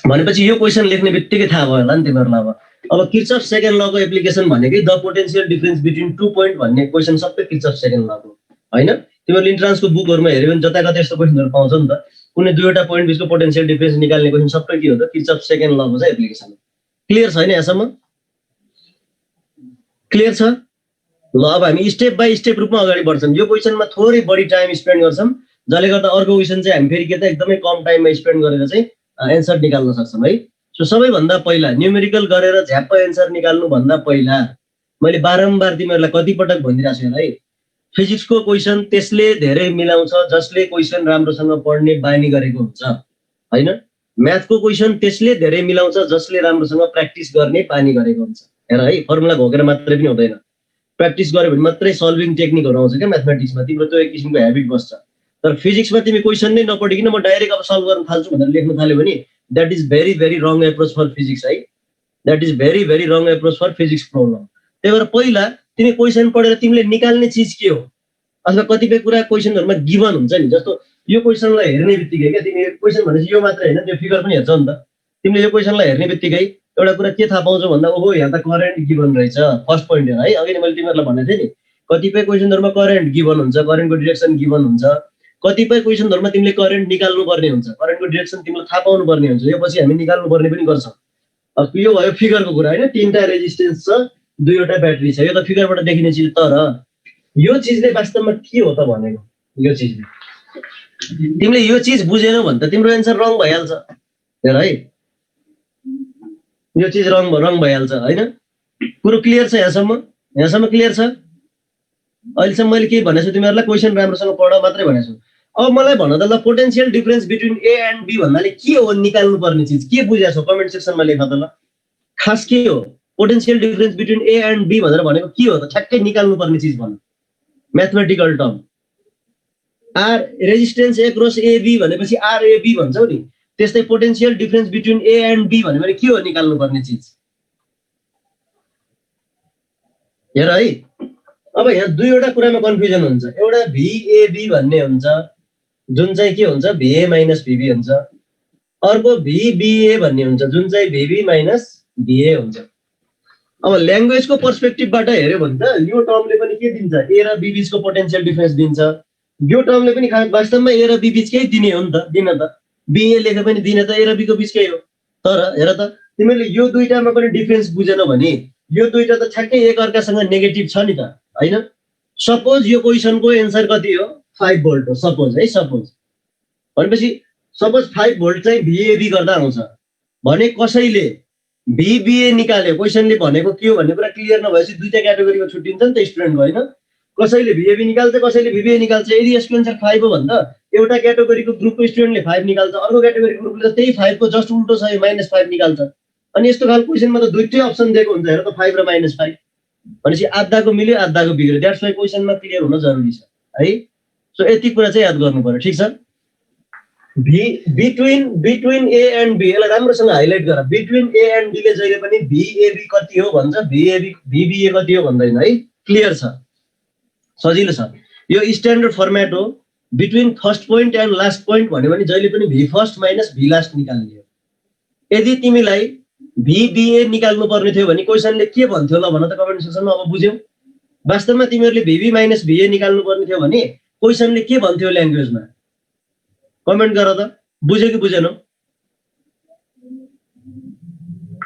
भनेपछि यो क्वेसन लेख्ने बित्तिकै थाहा भयो होला नि तिमीहरुलाई। अब किर्चफ सेकेन्ड लको एप्लिकेसन भनेकै the potential difference between 2 point भन्ने क्वेसन सबै किर्चफ सेकेन्ड लको हैन। तिमीहरुले इन्ट्रान्सको बुकहरुमा हेर्यो भने जता जता यस्तो क्वेसनहरु पाउँछौ नि त। कुनै दुईवटा पोइन्ट बिचको पोटेन्शियल डिफरेन्स निकाल्ने क्वेसन सबै के हो त किर्चफ सेकेन्ड लको चाहिँ एप्लिकेसन। क्लियर छैन यहाँसम्म? क्लियर छ? ल अब हामी स्टेप बाइ स्टेप रूपमा अगाडि बढ्छौं। यो क्वेसनमा थोरै बढी टाइम स्पेन्ड गर्छौं, जसले गर्दा अर्को क्वेसन चाहिँ हामी फेरि के त एकदमै कम टाइममा स्पेन्ड गरेर चाहिँ एन्सर निकाल्न सक्छौं है। सो सबैभन्दा पहिला न्युमेरिकल गरेर झ्याप्प एन्सर निकाल्नु भन्दा पहिला मैले बारम्बार तिमीहरुलाई कति पटक भनिरहेको छु है, फिजिक्सको क्वेसन त्यसले धेरै मिलाउँछ जसले क्वेसन राम्रोसँग पढ्ने बानी गरेको हुन्छ हैन। म्याथको क्वेसन त्यसले धेरै मिलाउँछ जसले राम्रोसँग प्र्याक्टिस गर्ने बानी गरेको हुन्छ। हेर है, फर्मुला घोकेर मात्रै पनि हुँदैन, प्र्याक्टिस गर्यो भने मात्रै सल्भिङ टेक्निकहरु आउँछ क्या म्याथमेटिक्समा, तिम्रो त्यो एक किसिमको ह्याबिट बस्छ। तर फिजिक्समा तिमी क्वेसन नै नपढिकिन म डाइरेक्ट अब सल्भ गर्न थाल्छु भनेर लेख्न थाल्यो भने that is very very wrong approach for physics है। That is very very wrong approach for physics problem. त्यही भएर पहिला तिमी क्वेसन पढेर तिमीले निकाल्ने चिज के हो, अथवा कतिपय कुरा क्वेसनहरुमा गिभन हुन्छ नि। जस्तो यो क्वेसनलाई हेर्ने बित्तिकै क्या तिमी क्वेसन भनेपछि यो मात्र हैन, त्यो फिगर पनि हेर्छौ नि त। तिमीले यो क्वेसनलाई हेर्ने बित्तिकै एउटा कुरा के थाहा पाउँछौ भन्दा ओहो यहाँ त करेन्ट गिभन रहेछ, फर्स्ट पोइन्ट है। अघि मैले तिमीहरुलाई भनेको थिएँ नि, कतिपय क्वेसनहरुमा करेन्ट गिभन हुन्छ, करेन्टको डिरेक्सन गिभन हुन्छ। कतिपय क्वेसनहरुमा तिमीले करेन्ट निकाल्नु पर्ने हुन्छ, करेन्टको डिरेक्सन तिमीले थाहा पाउनु पर्ने हुन्छ। यो पछि हामी निकाल्नु पर्ने पनि गर्छौं। अब यो भयो फिगरको कुरा हैन, 3टा रेजिस्टेन्स छ, 2वटा ब्याट्री छ, यो त फिगरबाट देखिने चिज। तर यो चिजले वास्तवमा के हो त भनेको, यो चिजले तिमीले यो चिज बुझेनौ भने त तिम्रो एन्सर रङ भइहाल्छ। हेर है, यो चिज रङ भइहाल्छ हैन। पुरो क्लियर छ यहाँसम्म? यहाँसम्म क्लियर छ? अहिलेसम्म मैले के भनेछु तिमीहरुलाई, क्वेसन राम्रोसँग पढ मात्रै भनेछु। अब मलाई भन त ल, potential difference between A and B भन्नाले के हो निकाल्नु पर्ने चिज? के बुझ्या छौ कमेन्ट सेक्सनमा लेख त ल। खास के हो potential difference between A and B भनेर भनेको के हो त? ठ्याक्कै निकाल्नु पर्ने चिज भन, mathematical term. R resistance across AB भनेपछि आरएबी भन्छौ नि, त्यस्तै potential difference between A and B भने के हो निकाल्नु पर्ने चिज? हेर है, अब यहाँ दुईवटा कुरामा कन्फ्युजन हुन्छ। एउटा भिएबी भन्ने हुन्छ जुन चाहिँ के हुन्छ भिए माइनस भिबी हुन्छ, अर्को भिबिए भन्ने हुन्छ जुन चाहिँ भिबी माइनस भिए हुन्छ। अब ल्याङ्ग्वेजको पर्सपेक्टिभबाट हेर्यो भने त यो टर्मले पनि के दिन्छ, ए र बी बीचको पोटेन्शियल डिफरेन्स दिन्छ। यो टर्मले पनि वास्तवमा ए र बी बिचकै दिने हो नि त, दिन त बी ए लेखे पनि दिने त ए र बी को बिचकै हो। तर हेर त तिमीले यो दुईटामा पनि डिफरेन्स बुझेनौ भने यो दुईटा त ठ्याक्कै एक अर्कासँग नेगेटिभ छ नि त, हैन? सपोज यो क्वेसनको एन्सर कति हो? 5 भोल्ट हो सपोज, है सपोज। भनेपछि सपोज 5 भोल्ट चाहिँ भिएबी गर्दा आउँछ भने कसैले भिबिए निकाल्यो, क्वेसनले भनेको के हो भन्ने कुरा क्लियर नभएपछि दुईटा क्याटेगोरीमा छुट्टिन्छ नि त स्टुडेन्टको, हैन? कसैले भिएबी निकाल्छ, कसैले भिबिए निकाल्छ। यदि यसको एन्सर 5 हो भन्दा एउटा क्याटेगोरीको ग्रुपको स्टुडेन्टले 5 निकाल्छ, अर्को क्याटेगोरीको ग्रुपले त्यही 5 को जस्ट उल्टो छ -5 निकाल्छ। अनि यस्तो खालको क्वेसनमा त दुईटै अप्सन दिएको हुन्छ, हेर त 5 र -5। भनेपछि आधाको मिल्यो आधाको बिग्रियो। द्याट्स वाइ क्वेसनमा क्लियर हुन जरुरी छ, है? सो यति कुरा चाहिँ याद गर्नु पर्यो, ठीक छ? बिट्विन ए एन्ड बी, यसलाई राम्रोसँग हाइलाइट गर। बिट्विन ए एन्ड बी ले जहिले पनि भिएबी कति हो भन्छ, भिबिए कति हो भन्दैन, है? क्लियर छ, सजिलो छ। यो स्ट्यान्डर्ड फर्मेट हो। Between first point and last point भन्यो भने जहिले पनि भी फर्स्ट माइनस भी लास्ट निकाल्ने हो। यदि तिमीलाई भिबिए निकाल्नु पर्ने थियो भने क्वेसनले के भन्थ्यो ल भन त कमेन्ट सेक्सनमा। अब बुझ्यौ? वास्तवमा तिमीहरूले भिबी माइनस भिए निकाल्नु पर्ने थियो भने क्वेसनले के भन्थ्यो ल्याङ्ग्वेजमा? कमेन्ट गर त, बुझ्यो कि बुझेनौ?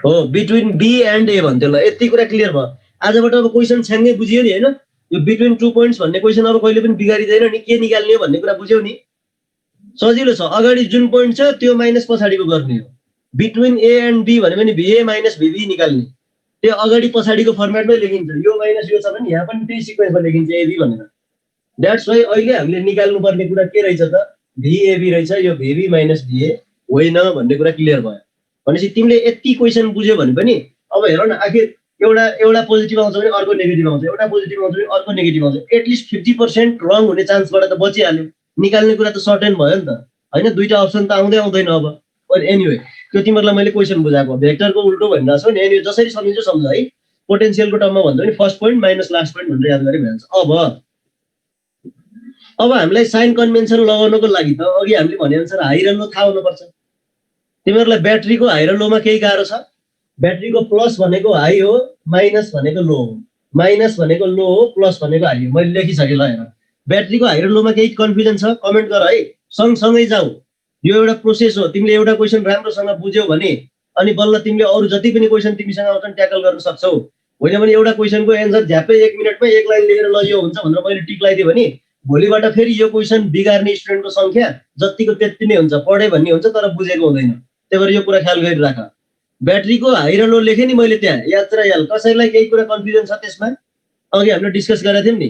हो, बिट्विन बी एन्ड ए भन्थ्यो। ल यति कुरा क्लियर भयो। आजबाट अब क्वेसन छ्याङ्गै बुझियो नि, हैन? यो बिट्विन 2 पोइन्ट्स भन्ने क्वेसन अब कहिले पनि बिगारिदैन नि। के निकाल्ने हो भन्ने कुरा बुझ्यौ नि? सजिलो छ। अगाडि जुन पोइन्ट छ त्यो माइनस पछाडिको गर्ने हो। बिट्विन ए एन्ड बी भन्यो भने भिए माइनस भिबी निकाल्ने। त्यो अगाडि पछाडिको फर्मेटमै लेखिन्छ। यो माइनस यो छ भने यहाँ पनि त्यही सिक्वेन्समा लेखिन्छ एबी भनेर। द्याट्स वाइ अहिले हामीले निकाल्नु पर्ने कुरा के रहेछ त? भिएबी रहेछ। यो भिबी माइनस भिए होइन भन्ने कुरा क्लियर भयो। भनेपछि तिमीले यति क्वेसन बुझ्यो भने पनि अब हेर न, आखिर एउटा पोजिटिभ आउँछ भने अर्को नेगेटिभ आउँछ, एउटा पोजिटिभ आउँछ भने अर्को नेगेटिभ आउँछ। एटलिस्ट 50% रङ हुने चान्सबाट त बचिहाल्यो। निकाल्ने कुरा त सर्टेन भयो नि त, हैन? दुईटा अप्सन त आउँदैन अब। एनिवे त्यो तिमीहरूलाई मैले क्वेसन बुझाएको भेक्टरको उल्टो भनिरहेको छु नि। एनिवे जसरी सम्झिन्छ सम्झ, है? पोटेन्सियलको टर्ममा भन्छ भने first point minus last point भनेर याद गरे भइहाल्छ। अब हामीलाई साइन कन्भेन्सन लगाउनको लागि त अघि हामीले भने अनुसार हाई र लो थाहा हुनुपर्छ। तिमीहरूलाई ब्याट्रीको हाई र लोमा केही गाह्रो छ? ब्याट्रीको प्लस भनेको हाई हो, माइनस भनेको लो हो। माइनस भनेको लो हो, प्लस भनेको हाई हो। मैले लेखिसकेँ, ल हेर। ब्याट्रीको हाई र लोमा केही कन्फ्युजन छ? कमेन्ट गर, है? सँगसँगै जाऊ। यो एउटा प्रोसेस हो। तिमीले एउटा क्वेसन राम्रोसँग बुझ्यौ भने अनि बल्ल तिमीले अरू जति पनि क्वेसन तिमीसँग आउँछन् ट्याकल गर्न सक्छौ। होइन भने एउटा क्वेसनको एन्सर झ्याप्पै 1 मिनटमै एक लाइन लेखेर ल यो हुन्छ भनेर मैले टिक लगाइदिएँ भने भोलिबाट फेरि यो क्वेसन बिगार्ने स्टुडेन्टको संख्या जतिको त्यति नै हुन्छ। पढे भन्ने हुन्छ तर बुझेको हुँदैन। त्यही भएर यो कुरा ख्याल गरिराख। ब्याट्रीको हाई र लो लेखेँ नि मैले त्यहाँ, याद र याल। कसैलाई केही कुरा कन्फ्युजन छ त्यसमा? अघि हामीले डिस्कस गरेका थियौँ नि।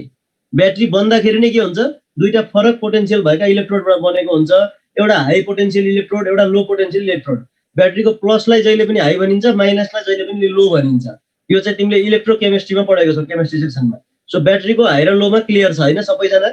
ब्याट्री बन्दाखेरि नै के हुन्छ? दुईटा फरक पोटेन्सियल भएका इलेक्ट्रोडबाट बनेको हुन्छ। एउटा हाई पोटेन्सियल इलेक्ट्रोड, एउटा लो पोटेन्सियल इलेक्ट्रोड। ब्याट्रीको प्लसलाई जहिले पनि हाई भनिन्छ, माइनसलाई जहिले पनि लो भनिन्छ। यो चाहिँ तिमीले इलेक्ट्रोकेमिस्ट्रीमा पढेको छौ, केमिस्ट्री सेक्सनमा। सो ब्याट्रीको हाई र लोमा क्लियर छ, हैन? सबैजना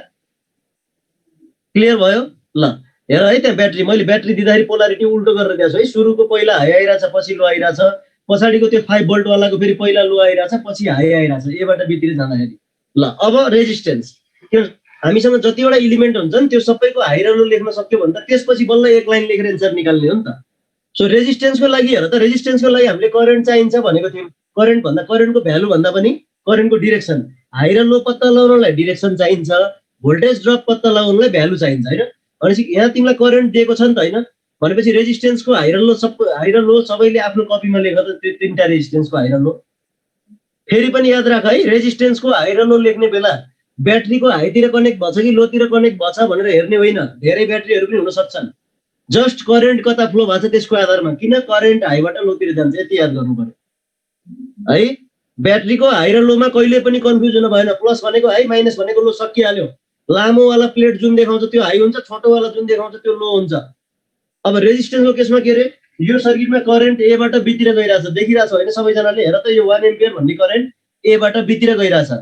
क्लियर भयो? ल हेर है, त्यहाँ ब्याट्री मैले ब्याट्री दिँदाखेरि पोलारिटी उल्टो गरेर दिएको छु, है? सुरुको पहिला हाई आइरहेछ, पछि लो आइरहेछ। पछाडिको त्यो 5 भोल्ट वालाको फेरि पहिला लो आइरहेछ, पछि हाई आइरहेछ। एबाट बितिर जाँदाखेरि ल अब रेजिस्टेन्स। हामीसँग जतिवटा इलिमेन्ट हुन्छ नि त्यो सबैको हाई र लो लेख्न सक्यो भने त त्यसपछि बल्ल एक लाइन लेखेर एन्सर निकाल्ने हो नि त। सो रेजिस्टेन्सको लागि हेर त, रेजिस्टेन्सको लागि हामीले करेन्ट चाहिन्छ भनेको थियौँ। करेन्ट भन्दा करेन्टको भ्यालु भन्दा पनि करेन्टको डिरेक्सन। हाई र लो पत्ता लगाउनलाई डिरेक्सन चाहिन्छ, भोल्टेज ड्रप पत्ता लगाउनलाई भ्यालु चाहिन्छ, हैन? भनेपछि यहाँ तिमीलाई करेन्ट दिएको छ नि त, हैन? भनेपछि रेजिस्टेन्सको हाई र लो सबैले आफ्नो कपीमा लेख त, त्यो तीनटा रेजिस्टेन्सको हाई र लो। फेरि पनि याद राख, है? रेजिस्टेन्सको हाई र लो लेख्ने बेला ब्याट्रीको हाईतिर कनेक्ट भछ कि लोतिर कनेक्ट भछ भनेर हेर्ने होइन। धेरै ब्याट्रीहरू पनि हुन सक्छन्। जस्ट करेन्ट कता फ्लो भएको छ त्यसको आधारमा, किन करेन्ट हाईबाट लोतिर जान्छ, यति याद गर्नु पर्यो, है? ब्याट्रीको हाई र लोमा कहिले पनि कन्फ्युजन भएन। प्लस भनेको हाई, माइनस भनेको लो, सकिहाल्यो। लामो वाला प्लेट जुन देखाउँछ त्यो हाई हुन्छ, छोटो वाला जुन देखाउँछ त्यो लो हुन्छ। अब रेजिस्टेन्सको केसमा के रे? यो सर्किटमा करेन्ट एबाट बीतिर गइरहेछ, देखिरहेछ होइन सबैजनाले? हेर त, यो 1 एम्पियर भन्ने करेन्ट एबाट बीतिर गइरहेछ।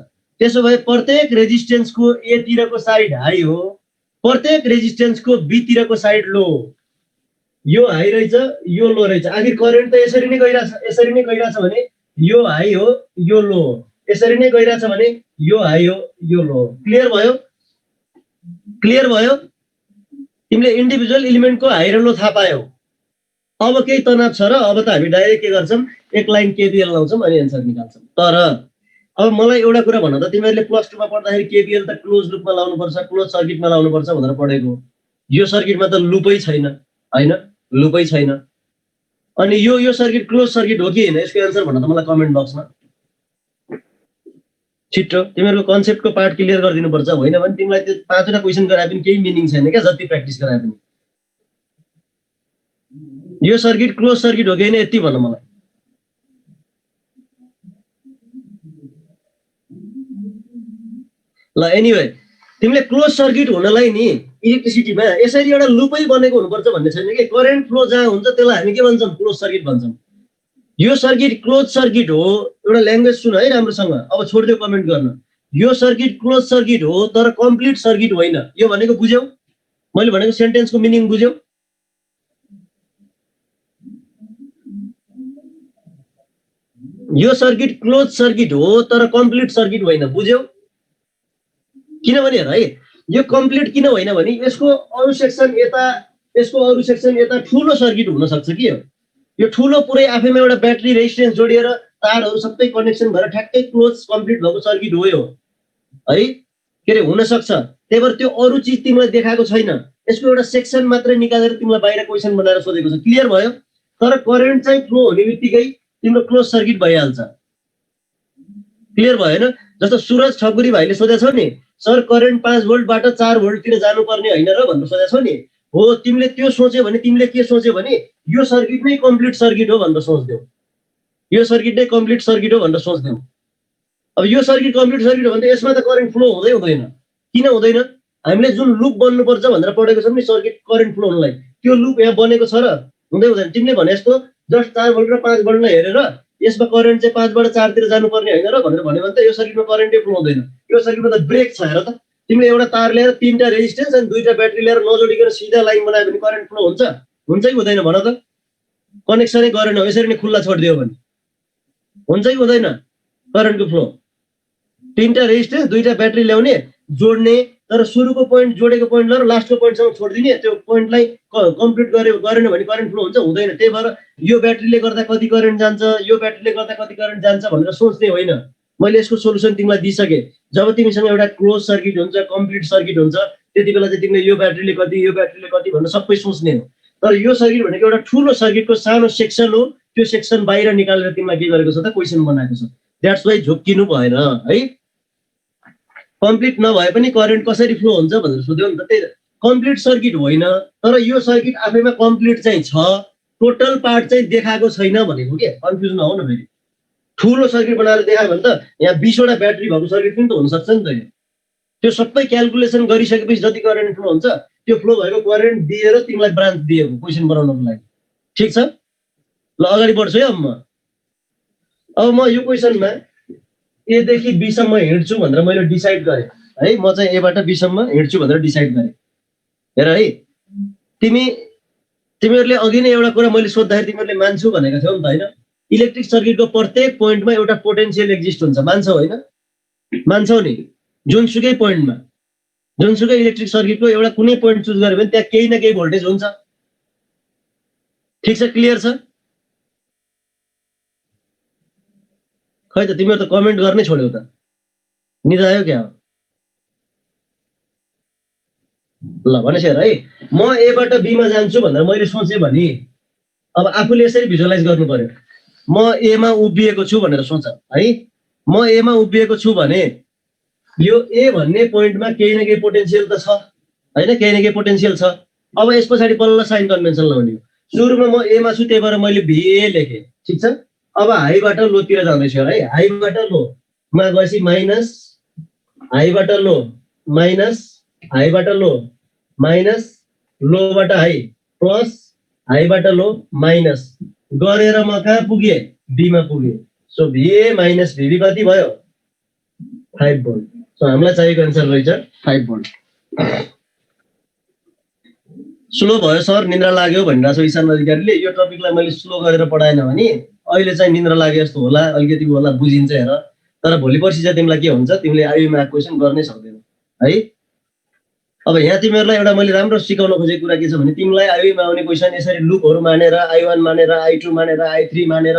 त्यसो भए प्रत्येक रेजिस्टेन्सको एतिरको साइड हाई हो, प्रत्येक रेजिस्टेन्सको बीतिरको साइड लो हो। यो हाई रहेछ, यो लो रहेछ। आखिर करेन्ट त यसरी नै गइरहेछ भने यो हाई हो, यो लो हो। यसरी नै गइरहेछ भने यो हाई हो, यो लो हो। क्लियर भयो? क्लियर भयो? तिमीले इन्डिभिजुअल इलिमेन्टको हाई र लो थाहा पायौ। अब केही तनाव छ र? अब त हामी डाइरेक्ट के गर्छौँ, एक लाइन केबिएल लाउँछौँ अनि एन्सर निकाल्छौँ। तर अब मलाई एउटा कुरा भन त, तिमीहरूले +2 मा पढ्दाखेरि केपीएल त क्लोज लुपमा लाउनुपर्छ, क्लोज सर्किटमा लाउनुपर्छ भनेर पढेको। यो सर्किटमा त लुपै छैन, हैन? लुपै छैन। अनि यो सर्किट क्लोज सर्किट हो कि हैन, यसको एन्सर भन त मलाई कमेन्ट बक्समा। छिट्टो तिमीहरूको कन्सेप्टको पार्ट क्लियर गरिदिनु पर्छ, होइन भने तिमीलाई त्यो 5वटा क्वेसन गराए पनि केही मिनिङ छैन क्या, जति प्र्याक्टिस गराए पनि। यो सर्किट क्लोज सर्किट हो कि हैन यति भन मलाई। ल एनीवे, तिमीले क्लोज सर्किट हुनलाई नि इलेक्ट्रिसिटीमा यसरी एउटा लुपै बनेको हुनुपर्छ भन्ने छैन कि। करेन्ट फ्लो जहाँ हुन्छ त्यसलाई हामी के भन्छौँ? क्लोज सर्किट भन्छौँ। यो सर्किट क्लोज सर्किट हो, एउटा ल्याङ्ग्वेज सुन है राम्रोसँग, अब छोडिदियो कमेन्ट गर्न। यो सर्किट क्लोज सर्किट हो तर कम्प्लिट सर्किट होइन। यो भनेको बुझ्यौ? मैले भनेको सेन्टेन्सको मिनिङ बुझ्यौ? यो सर्किट क्लोज सर्किट हो तर कम्प्लिट सर्किट होइन, बुझ्यौ? किनभने हेर है, यो कम्प्लिट किन होइन भने यसको अरू सेक्सन यता ठुलो सर्किट हुन सक्छ कि। यो ठुलो पुरै आफैमा एउटा ब्याट्री रेजिस्टेन्स जोडिएर तारहरू सबै कनेक्सन भएर ठ्याक्कै क्लोज कम्प्लिट भएको सर्किट हो यो, है? के अरे हुन सक्छ। त्यही भएर त्यो अरू चिज तिमीलाई देखाएको छैन, यसको एउटा सेक्सन मात्रै निकालेर तिमीलाई बाहिर क्वेसन बनाएर सोधेको छ। क्लियर भयो? तर करेन्ट चाहिँ फ्लो हुने बित्तिकै तिम्रो क्लोज सर्किट भइहाल्छ। क्लियर भएन? जस्तो सुरज ठकुरी भाइले सोधेको छौ नि, सर करेन्ट 5 भोल्टबाट 4 भोल्टतिर जानुपर्ने होइन र भनेर सोधेको छौ नि। हो, तिमीले त्यो सोच्यो भने तिमीले के सोच्यो भने यो सर्किट नै कम्प्लिट सर्किट हो भनेर सोच्देऊ। यो सर्किट नै कम्प्लिट सर्किट हो भनेर सोच्देऊ। अब यो सर्किट कम्प्लिट सर्किट हो भने त यसमा त करेन्ट फ्लो हुँदैन। किन हुँदैन? हामीले जुन लुप बन्नुपर्छ भनेर पढेको छौँ नि सर्किट करेन्ट फ्लो हुनलाई, त्यो लुप यहाँ बनेको छ र हुँदैन। तिमीले भने जस्तो जस्ट 4 भोल्ट र 5 भोल्टलाई हेरेर यसमा करेन्ट चाहिँ 5 बाट 4 तिर जानुपर्ने होइन र भनेर भन्यो भने त यो सर्किटमा करेन्टै फ्लो हुँदैन। यो सर्किटमा त ब्रेक छ हेर त। तिमीले एउटा तार ल्याएर 3टा रेजिस्टेन्स अनि 2टा ब्याट्री ल्याएर नजोडिकन सिधा लाइन बनायो भने करेन्ट फ्लो हुन्छ कि हुँदैन भन त? कनेक्सनै गरेन, यसरी नै खुल्ला छोडिदियो भने हुन्छ कि हुँदैन करेन्टको फ्लो? 3टा रेजिस्टेन्स 2टा ब्याट्री ल्याउने, जोड्ने, तर सुरुको पोइन्ट जोडेको पोइन्ट र लास्टको पोइन्टसँग छोडिदिने, त्यो पोइन्टलाई कम्प्लिट गरेन भने करेन्ट फ्लो हुन्छ हुँदैन। त्यही भएर यो ब्याट्रीले गर्दा कति करेन्ट जान्छ, यो ब्याट्रीले गर्दा कति करेन्ट जान्छ भनेर सोच्ने होइन। मैले यसको सोलुसन तिमीलाई दिइसकेँ। जब तिमीसँग एउटा क्लोज सर्किट हुन्छ, कम्प्लिट सर्किट हुन्छ, त्यति बेला चाहिँ तिमीले यो ब्याट्रीले कति भनेर सबै सोच्ने हो। तर यो सर्किट भनेको एउटा ठुलो सर्किटको सानो सेक्सन हो, त्यो सेक्सन बाहिर निकालेर तिमीलाई के गरेको छ त? क्वेसन बनाएको छ। द्याट्स वाइ झोक्किनु भएन है। कम्प्लिट नभए पनि करेन्ट कसरी फ्लो हुन्छ भनेर सोध्यो नि त। त्यही कम्प्लिट सर्किट होइन, तर यो सर्किट आफैमा कम्प्लिट चाहिँ छ, टोटल पार्ट चाहिँ देखाएको छैन भनेको के। कन्फ्युज नहो न फेरि। ठुलो सर्किट बनाएर देखायो भने त यहाँ 20वटा ब्याट्री भएको सर्किट पनि त हुनसक्छ नि त। त्यो सबै क्यालकुलेसन गरिसकेपछि जति करेन्ट फ्लो हुन्छ त्यो फ्लो भएको करेन्ट दिएर तिमीलाई ब्रान्च दिएको क्वेसन बनाउनको लागि। ठिक छ? ल अगाडि बढ्छु है। अब म यो क्वेसनमा एदेखि बीसम्म हिँड्छु भनेर मैले डिसाइड गरेँ है। म चाहिँ एबाट बीसम्म हिँड्छु भनेर डिसाइड गरेँ। हेर है, तिमीहरूले अघि नै एउटा कुरा मैले सोद्धाखेरि तिमीहरूले मान्छु भनेको थियौ नि त, होइन? इलेक्ट्रिक सर्किटको प्रत्येक पोइन्टमा एउटा पोटेन्सियल एक्जिस्ट हुन्छ, मान्छौ होइन? मान्छौ नि? जुनसुकै पोइन्टमा, जुनसुकै इलेक्ट्रिक सर्किटको एउटा कुनै पोइन्ट चुज गर्यो भने त्यहाँ केही न केही भोल्टेज हुन्छ। ठिक छ? क्लियर छ? खै त तिमीहरू त कमेन्ट गर्नै छोड्यौ त, निदायो क्या? ल भनेपछि हेर है, म एबाट बीमा जान्छु भनेर मैले सोचेँ भने अब आफूले यसरी भिजुअलाइज गर्नु पर्यो। म एमा उभिएको छु भनेर सोच है। म एमा उभिएको छु भने यो ए भन्ने पोइन्टमा केही न केही पोटेन्सियल त छ होइन? केही न केही पोटेन्सियल छ। अब यस पछाडि बल्ल साइन कन्भेन्सन लगाउने हो। सुरुमा म एमा छु, त्यही भएर मैले भिए लेखेँ। ठिक छ? अब हाईबाट लोतिर जाँदैछु है। हाईबाट लोमा गएपछि माइनस, हाईबाट लो माइनस, हाईबाट लो माइनस, लोबाट हाई प्लस, हाईबाट लो माइनस गरेर म कहाँ पुगेँ? बीमा पुगेँ। सो भिए माइनस भिबी कति भयो? 5 भोल्ट। सो हामीलाई चाहिएको एन्सर रहेछ 5 भोल्ट। स्लो भयो सर, निन्द्रा लाग्यो भनिरहेको छ ईशान अधिकारीले। यो टपिकलाई मैले स्लो गरेर पढाएन भने अहिले चाहिँ निन्द्रा लागे जस्तो होला, अलिकति होला, बुझिन्छ हेर। तर भोलि पर्सि चाहिँ तिमीलाई के हुन्छ, तिमीले आयुमा क्वेसन गर्नै सक्दैनौ है। अब यहाँ तिमीहरूलाई एउटा मैले राम्रो सिकाउन खोजेको कुरा के छ भने तिमीलाई आयुमा आउने क्वेसन यसरी लुपहरू मानेर I1 मानेर I2 मानेर I3 मानेर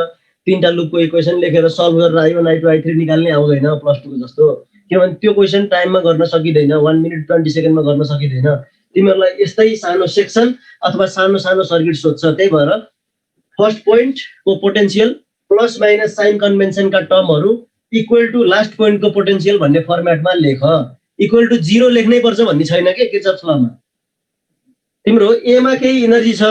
तीनटा लुपको इक्वेसन लेखेर सल्भ गरेर I1 I2 I3 निकाल्ने आउँदैन प्लस 2 को जस्तो, किनभने त्यो क्वेसन टाइममा गर्न सकिँदैन, 1 मिनेट 20 सेकेन्डमा गर्न सकिँदैन। तिमीहरूलाई यस्तै सानो सेक्सन अथवा सानो सानो सर्किट सोध्छ। त्यही भएर फर्स्ट पोइन्टको पोटेन्सियल प्लस माइनस साइन कन्भेन्सनका टर्महरू इक्वल टु लास्ट पोइन्टको पोटेन्सियल भन्ने फर्मेटमा लेख। इक्वल टु 0 लेख्नै पर्छ भन्ने छैन के किर्चफ्स लमा। तिम्रो ए मा केही इनर्जी छ,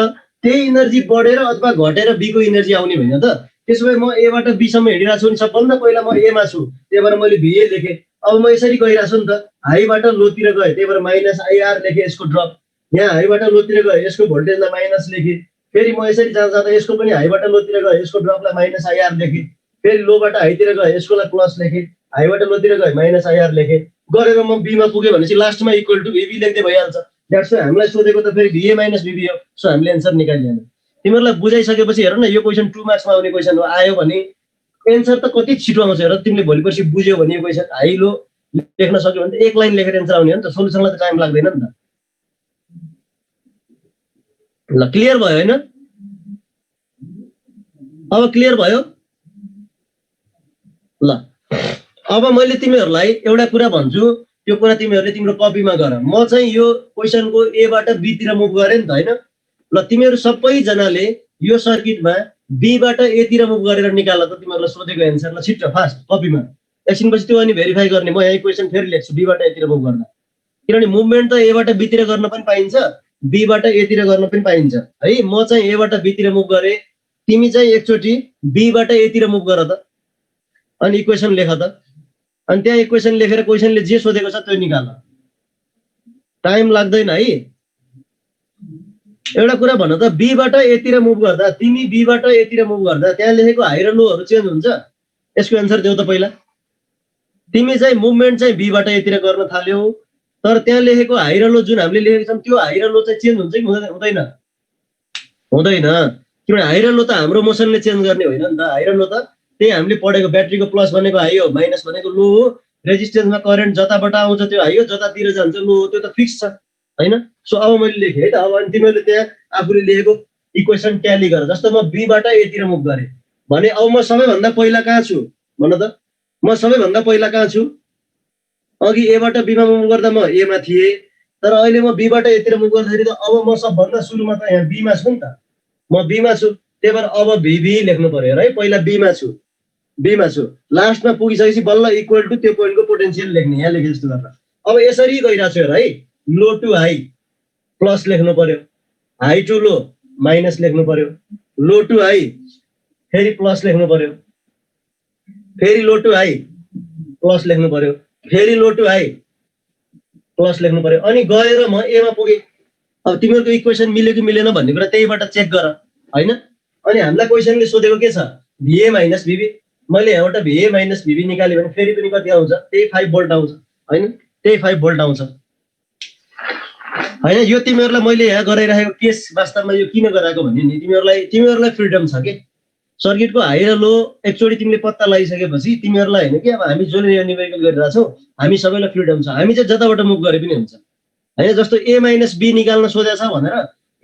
त्यही इनर्जी बढेर अथवा घटेर बी को इनर्जी आउने होइन त। त्यसो भए म ए बाट बी सम्म हिँडिरहेको छु नि, सबभन्दा पहिला म ए मा छु, त्यही भएर मैले भिए लेखेँ। अब म यसरी गइरहेको छु नि त, हाईबाट लोतिर गएँ, त्यही भएर माइनस आइआर लेखेँ यसको ड्रप। यहाँ हाईबाट लोतिर गएँ, यसको भोल्टेजलाई माइनस लेखेँ। फेरि म यसरी जाँदा यसको पनि हाईबाट लोतिर गएँ, यसको ड्रपलाई माइनस आइआर लेखेँ। फेरि लोबाट हाईतिर गएँ, यसकोलाई प्लस लेखेँ। हाईबाट लोतिर गएँ, माइनस आइआर लेखेँ। गरेर म बीमा पुगेँ भनेपछि लास्टमा इक्वल टु भिबी लेख्दै भइहाल्छ। द्याट्स वाइ हामीलाई सोधेको त फेरि भिए माइनस भिबी हो, सो हामीले एन्सर निकालिदिएन। तिमीहरूलाई बुझाइसकेपछि हेर न, यो क्वेसन 2 मार्क्समा आउने क्वेसन हो, आयो भने एन्सर त कति छिटो आउँछ हेर। तिमीले भोलि पर्सि बुझ्यौ भने यो क्वेसन हाई लो लेख्न सक्यो भने त एक लाइन लेखेर एन्सर आउने हो नि त, सोलुसनलाई त टाइम लाग्दैन नि त। ल क्लियर भयो होइन? अब क्लियर भयो? ल अब मैले तिमीहरूलाई एउटा कुरा भन्छु, त्यो कुरा तिमीहरूले तिम्रो कपीमा गर। म चाहिँ यो क्वेसनको ए बाट बी तिर मुभ गरेँ नि त होइन। ल तिमीहरू सबैजनाले यो सर्किटमा बी बाट ए तिर मुभ गरेर निकाल त तिमीहरूलाई सोधेको एन्सर। ल छिट्टो फास्ट कपीमा, एकछिनपछि त्यो अनि भेरिफाई गर्ने। म यही क्वेसन फेरि लेख्छु बी बाट ए तिर मुभ गर्दा, किनभने मुभमेन्ट त ए बाट बी तिर गर्न पनि पाइन्छ, बी बाट ए तिर गर्न पनि पाइन्छ है। म चाहिँ ए बाट बी तिर मुभ गरेँ, तिमी चाहिँ एकचोटि बी बाट ए तिर मुभ गर त, अनि इक्वेसन लेख त। अनि त्यहाँ इक्वेसन लेखेर क्वेसनले जे सोधेको छ त्यो निकाल, टाइम लाग्दैन है। एउटा कुरा भन त, बी बाट ए तिर मुभ गर्दा, तिमी बी बाट ए तिर मुभ गर्दा त्यहाँ लेखेको हाई र लोहरू चेन्ज हुन्छ? यसको एन्सर देऊ त पहिला। तिमी चाहिँ मुभमेन्ट चाहिँ बी बाट ए तिर गर्न थाल्यौ, तर त्यहाँ लेखेको हाई र लो जुन हामीले लेखेको छौँ त्यो हाई र लो चाहिँ चेन्ज हुन्छ कि हुँदैन? हुँदैन, किनभने हाई र लो त हाम्रो मोसनले चेन्ज गर्ने होइन नि त। हाई र लो त त्यही हामीले पढेको, ब्याट्रीको प्लस भनेको हाई हो, माइनस भनेको लो हो, रेजिस्टेन्समा करेन्ट जताबाट आउँछ त्यो हाई हो, जतातिर जान्छ लो हो, त्यो त फिक्स छ होइन। सो अब मैले लेखेँ है त। अब अनि तिमीहरूले त्यहाँ आफूले लेखेको इक्वेसन ट्याली गर। जस्तो म बी बाट ए तिर मुभ गरेँ भने अब म सबैभन्दा पहिला कहाँ छु भन त? म सबैभन्दा पहिला कहाँ छु? अघि ए बाट बीमा मुभ गर्दा म ए मा थिएँ, तर अहिले म बी बाट ए तिर मुभ गर्दाखेरि त अब म सबभन्दा सुरुमा त यहाँ बी मा छु नि त, म बी मा छु। त्यही भएर अब भिभी लेख्नु पर्यो है। पहिला बी मा छु, बी मा छु, लास्टमा पुगिसकेपछि बल्ल इक्वल टु त्यो पोइन्टको पोटेन्सियल लेख्ने, यहाँ लेखे जस्तो गरेर। अब यसरी गइरहेको छु हेर है, लो टु हाई प्लस लेख्नु पर्यो, हाई टु लो माइनस लेख्नु पर्यो, लो टु हाई फेरि प्लस लेख्नु पर्यो, फेरि लो टु हाई प्लस लेख्नु पर्यो, फेरि लो टु हाई प्लस लेख्नु पर्यो। अनि गएर म ए मा पुगेँ। अब तिमीहरूको इक्वेसन मिल्यो कि मिलेन भन्ने कुरा त्यहीबाट चेक गर होइन। अनि हामीलाई क्वेसनले सोधेको के छ? भिए माइनस भिबी। मैले यहाँबाट भिए माइनस भिबी निकाल्यो भने फेरि पनि कति आउँछ? त्यही 5 भोल्ट आउँछ होइन, त्यही 5 भोल्ट आउँछ होइन। यो तिमीहरूलाई मैले यहाँ गराइरहेको केस वास्तवमा यो किन गराएको भने नि तिमीहरूलाई फ्रिडम छ के। सर्किटको हाई र लो एकचोटि तिमीले पत्ता लगाइसकेपछि तिमीहरूलाई होइन कि अब हामी जसले यो न्युमेरिकल गरिरहेको छौँ, हामी सबैलाई फ्रिडम छ, हामी चाहिँ जताबाट मुभ गरे पनि हुन्छ होइन। जस्तो ए माइनस बी निकाल्न सोधेको छ भनेर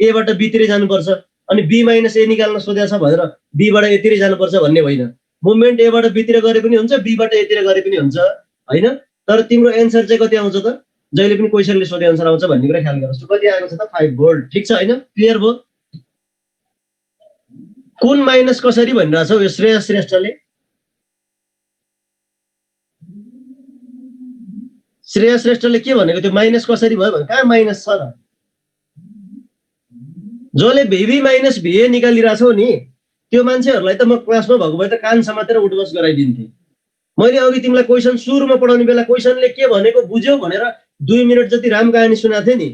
एबाट बीतिर जानुपर्छ, अनि बी माइनस ए निकाल्न सोधेको छ भनेर बीबाट एतिर जानुपर्छ भन्ने होइन। मुभमेन्ट एबाट बीतिर गरे पनि हुन्छ, बीबाट एतिर गरे पनि हुन्छ होइन। तर तिम्रो एन्सर चाहिँ कति आउँछ त? जहिले पनि क्वेसनले सोधे एन्सर आउँछ भन्ने कुरा ख्याल गर्नुहोस्। कति आएको छ त? 5 भोल्ट। ठिक छ होइन? क्लियर भयो? कुन माइनस कसरी भनिरहेछ यो श्रेयस श्रेष्ठले? श्रेयस श्रेष्ठले के भनेको त्यो माइनस कसरी भयो भने? कहाँ माइनस छ र? जसले भिभी माइनस भिए निकालिरहेछौ नि त्यो मान्छेहरूलाई त म क्लासमा भएको भए त कान समातेर उठबस गराइदिन्थेँ। मैले अघि तिमीलाई क्वेसन सुरुमा पढाउने बेला क्वेसनले के भनेको बुझ्यौ भनेर 2 मिनट जति राम कहानी सुनाएको थिएँ नि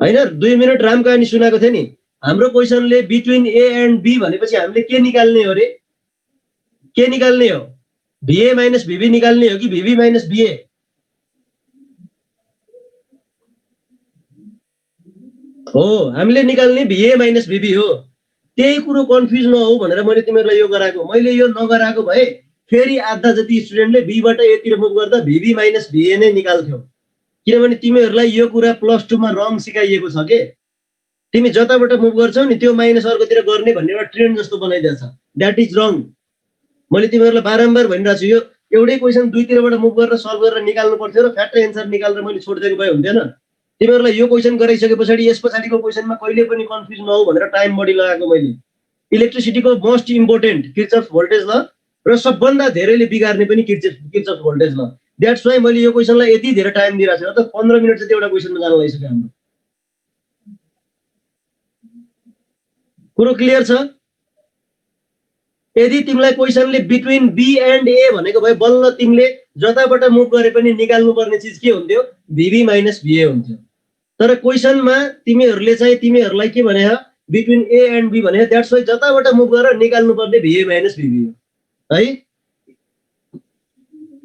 होइन। 2 मिनट राम कहानी सुनाएको थिएँ नि। हाम्रो क्वेसनले बिट्विन ए एन्ड बी भनेपछि हामीले के निकाल्ने हो रे? के निकाल्ने हो? भिए माइनस भिभी निकाल्ने हो कि भिभी माइनस भिए? हो, हामीले निकाल्ने भिए माइनस भिभी हो। त्यही कुरो कन्फ्युज नहो भनेर मैले तिमीहरूलाई यो गराएको। मैले यो नगराएको भए फेरि आधा जति स्टुडेन्टले बीबाट एतिर मुभ गर्दा भिभी माइनस भिए नै निकाल्थ्यो, किनभने तिमीहरूलाई यो कुरा +2 मा रङ सिकाइएको छ के। तिमी जताबाट मुभ गर्छौ नि त्यो माइनस अर्कोतिर गर्ने भन्ने एउटा ट्रेन्ड जस्तो बनाइदिएको छ। द्याट इज रङ। मैले तिमीहरूलाई बारम्बार भनिरहेको छु, यो एउटै क्वेसन दुईतिरबाट मुभ गरेर सल्भ गरेर निकाल्नु पर्थ्यो र फ्याक्ट्री एन्सर निकालेर मैले छोडिदिएको भए हुन्थेन। तिमीहरूलाई यो क्वेसन गराइसके पछाडि यस पछाडिको क्वेसनमा कहिले पनि कन्फ्युज नहौ भनेर टाइम बढी लगाएको मैले। इलेक्ट्रिसिटीको मोस्ट इम्पोर्टेन्ट किर्चफ भोल्टेज ल र सबभन्दा धेरैले बिगार्ने पनि किर्चफ भोल्टेज ल। द्याट्स वाइ मैले यो क्वेसनलाई यति धेरै टाइम दिइरहेको छु। त 15 मिनट चाहिँ एउटा क्वेसनमा जान लागिसक्यो हाम्रो। कुरो क्लियर छ? यदि तिमीलाई क्वेसनले बिट्विन बी एन्ड ए भनेको भए बल्ल तिमीले जताबाट मुभ गरे पनि निकाल्नु पर्ने चिज के हुन्थ्यो? भिभी माइनस भिए हुन्थ्यो। तर क्वेसनमा तिमीहरूले चाहिँ तिमीहरूलाई के भने बिट्विन ए एन्ड बी भने द्याट्स वाइ जताबाट मुभ गरेर निकाल्नु पर्ने भिए माइनस भिभी हो है।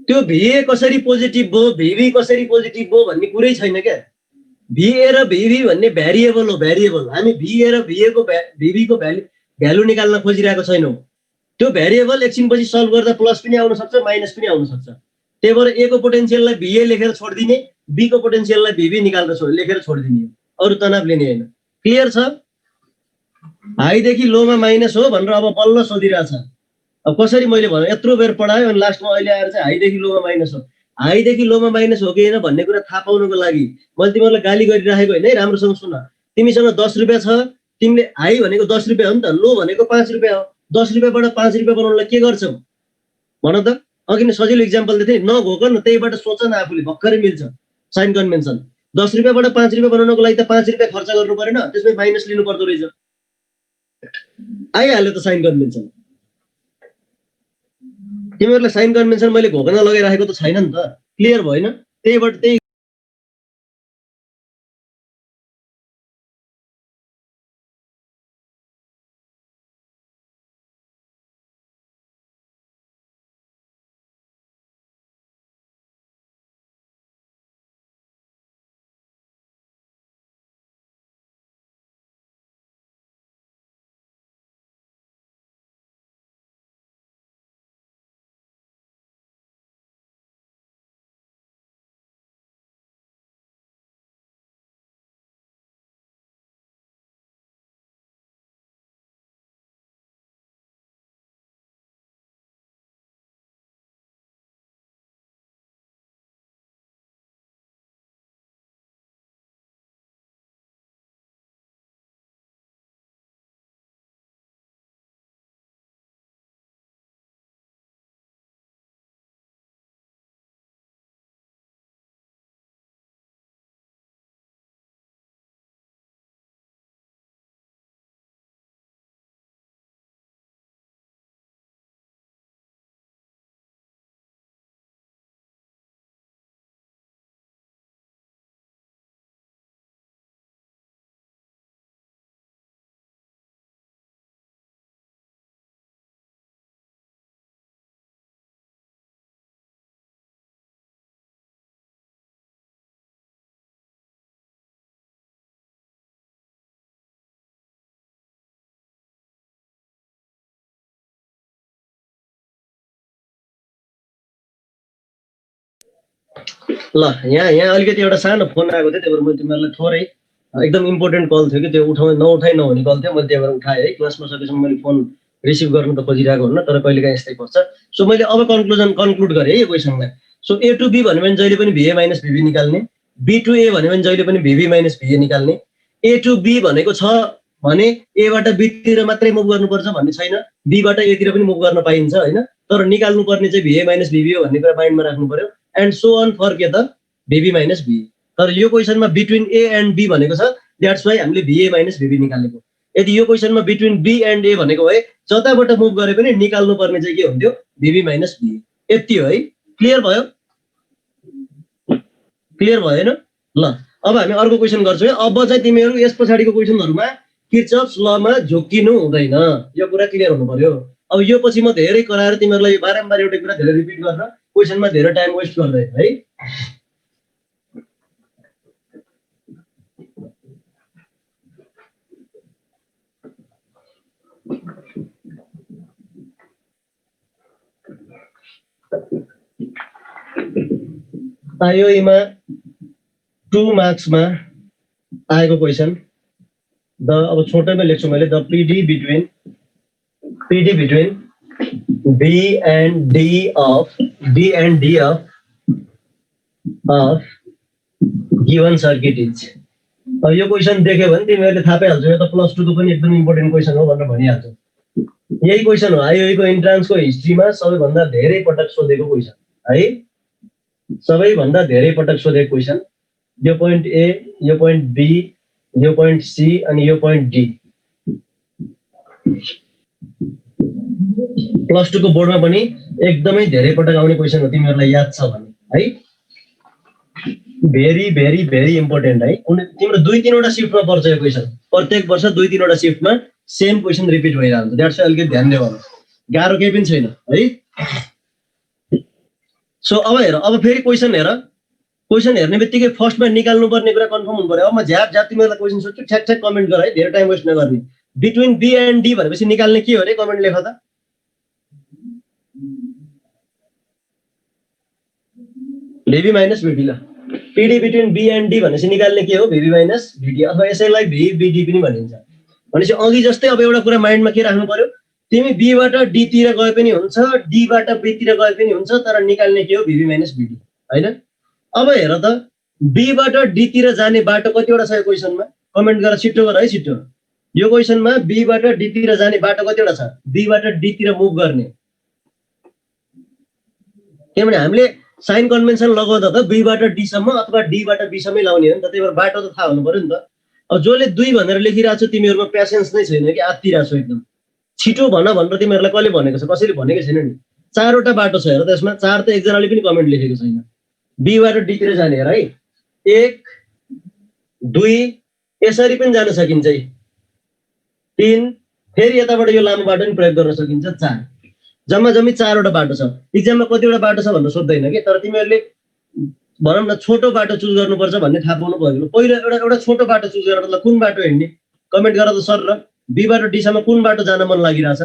त्यो भिए कसरी पोजिटिभ भयो, भिभी कसरी पोजिटिभ भयो भन्ने कुरै छैन क्या। भिए र भिभी भन्ने भ्यारिएबल हो, भ्यारिएबल। हामी भिए र भिएको भिभीको भ्यालु निकाल्न खोजिरहेको छैनौँ। त्यो भ्यारिएबल एकछिनपछि सल्भ गर्दा प्लस पनि आउन सक्छ, माइनस पनि आउन सक्छ। त्यही भएर ए को पोटेन्सियललाई भिए लेखेर छोडिदिने, बी को पोटेन्सियललाई भिभी निकालेर लेखेर छोडिदिने, अरू तनाव लिने होइन। क्लियर छ? हाईदेखि लोमा माइनस हो भनेर अब बल्ल सोधिरहेछ। अब कसरी मैले भने यत्रो बेर पढायो अनि लास्टमा अहिले आएर चाहिँ हाईदेखि लोमा माइनस हो। हाईदेखि लोमा माइनस हो कि होइन भन्ने कुरा थाहा पाउनको लागि मैले तिमीहरूलाई गाली गरिराखेको होइन है। राम्रोसँग सुन। तिमीसँग 10 रुपियाँ छ, तिमीले हाई भनेको 10 रुपियाँ हो नि त, लो भनेको 5 रुपियाँ हो। 10 रुपियाँबाट 5 रुपियाँ बनाउनलाई के गर्छौ भन त? अघि नै सजिलो इक्जाम्पल दिएको थिएँ, नघोक न, त्यहीबाट सोच न आफूले, भर्खरै मिल्छ साइन कन्भेन्सन। 10 रुपियाँबाट 5 रुपियाँ बनाउनको लागि त 5 रुपियाँ खर्च गर्नु परेन, त्यसमै माइनस लिनु पर्दो रहेछ। आइहाल्यो त साइन कन्भेन्सन। तिमीहरूलाई साइन कन्भेन्सन मैले घोकना लगाइराखेको त छैन नि त। क्लियर भएन? त्यहीबाट त्यही ल यहाँ अलिकति एउटा सानो फोन आएको थियो, त्यही भएर मैले तिमीहरूलाई थोरै एकदम इम्पोर्टेन्ट कल थियो कि त्यो नउठाइ नहुने कल थियो, मैले त्यही भएर उठाएँ है। क्लासमा सकेसम्म मैले फोन रिसिभ गर्नु त खोजिरहेको हुन्न, तर कहिलेकाहीँ यस्तै पर्छ। सो मैले अब कन्क्लुड गरेँ है यो क्वेसनलाई। सो ए टु बी भन्यो भने जहिले पनि भिए माइनस भिभी निकाल्ने, बी टु ए भन्यो भने जहिले पनि भिभी माइनस भिए निकाल्ने। ए टु बी भनेको छ भने एबाट बीतिर मात्रै मुभ गर्नुपर्छ भन्ने छैन, बीबाट एतिर पनि मुभ गर्न पाइन्छ होइन। तर निकाल्नु पर्ने चाहिँ भिए माइनस भिभी हो भन्ने कुरा माइन्डमा राख्नु पर्यो। एन्ड सो अन फर के त भिभी माइनस भिए। तर यो क्वेसनमा बिट्विन ए एन्ड बी भनेको छ, द्याट्स वाइ हामीले भिए माइनस भिभी निकालेको। यदि यो क्वेसनमा बिट्विन बी एन्ड ए भनेको भए जताबाट मुभ गरे पनि निकाल्नु पर्ने चाहिँ के हुन्थ्यो? भिभी माइनस भिए। यति हो है। क्लियर भयो? क्लियर भएन? ल अब हामी अर्को क्वेसन गर्छौँ है। अब चाहिँ तिमीहरू यस पछाडिको क्वेसनहरूमा किर्चफ्स लमा झुक्किनु हुँदैन, यो कुरा क्लियर हुनु पर्यो। अब यो पछि म धेरै कराएर तिमीहरूलाई बारम्बार एउटै कुरा धेरै रिपिट गरेर क्वेसनमा धेरै टाइम वेस्ट गर्दैन है। आयो यिमा 2 मार्क्समा आएको क्वेसन अब छोटैमा लेख्छु मैले द पिडी between B and D of given circuit is. अब यो क्वेसन देख्यो भने तिमीहरूले थाहा पाइहाल्छौ यो त +2 को पनि एकदम इम्पोर्टेन्ट क्वेसन हो भनेर भनिहाल्छौ। यही क्वेसन हो आइओईको इन्ट्रान्सको हिस्ट्रीमा सबैभन्दा धेरै पटक सोधेको क्वेसन है, सबैभन्दा धेरै पटक सोधेको क्वेसन। यो पोइन्ट ए, यो पोइन्ट बी, यो पोइन्ट सी अनि यो पोइन्ट डी। +2 को बोर्डमा पनि एकदमै धेरै पटक आउने क्वेसन हो, तिमीहरूलाई याद छ भने है। भेरी भेरी भेरी इम्पोर्टेन्ट है। तिम्रो 2-3 वटा शिफ्टमा पर्छ यो क्वेसन, प्रत्येक वर्ष 2-3 वटा शिफ्टमा सेम क्वेसन रिपिट भइरहन्छ। द्याट्स वाइ अलिकति ध्यान दियो भने गाह्रो केही पनि छैन है। सो अब हेर, अब फेरि क्वेसन हेर, क्वेसन हेर्ने बित्तिकै फर्स्टमा निकाल्नु पर्ने कुरा कन्फर्म हुनु पर्यो। अब म झ्याप तिमीहरूलाई क्वेसन सोध्छु, ठ्याक ठ्याक कमेन्ट गर है, धेरै टाइम वेस्ट नगर्ने। बिट्विन बी एन्ड डी भनेपछि निकाल्ने के हो रे? कमेन्ट लेख त। VB minus VD। ल PD between B and D भनेपछि निकाल्ने के हो? VB माइनस VD, अथवा यसैलाई VBD पनि भनिन्छ। भनेपछि अघि जस्तै अब एउटा कुरा माइन्डमा के राख्नु पर्यो, तिमी B बाट D तिर गए पनि हुन्छ, D बाट B तिर गए पनि हुन्छ, तर निकाल्ने के हो? VB माइनस VD हैन। अब हेर त, B बाट D तिर जाने बाटो कतिवटा छ यो क्वेसनमा? कमेन्ट गर, छिटो गर है, छिटो। यो क्वेसनमा B बाट D तिर जाने बाटो कतिवटा छ? B बाट D तिर मुभ गर्ने। किनभने हामीले साइन कन्भेन्सन लगाउँदा त B बाट D सम्म अथवा D बाट B सम्मै लाउने हो नि त, त्यही भएर बाटो त थाहा हुनु पर्यो नि त। अब जसले 2 भनेर लेखिरहेको छ तिमीहरुमा पेशेन्स नै छैन कि आत्तिरहेको छ एकदम। छिटो भन भनेर तिमीहरुलाई कसले भनेको छ? कसैले भनेकै छैन नि। 4 वटा बाटो छ हेर त्यसमा, 4 त एकजनाले पनि कमेन्ट लेखेको छैन। B बाट D तिर जाने हेर है, 1 2 यसरी पनि जान सकिन्छ है, 3 फेरि यताबाट यो लामो बाटो पनि प्रयोग गर्न सकिन्छ, 4 जम्मा जम्मी 4 वटा बाटो छ। एक्जाममा कतिवटा बाटो छ भनेर सोध्दैन के, तर तिमीहरूले भनौँ न छोटो बाटो चुज गर्नुपर्छ भन्ने थाहा पाउनु पर्यो। पहिलो एउटा छोटो बाटो चुज गरेर ल कुन बाटो हिँड्ने कमेन्ट गर त सर। र B बाट D सम्म कुन बाटो जान मन लागिरहेछ?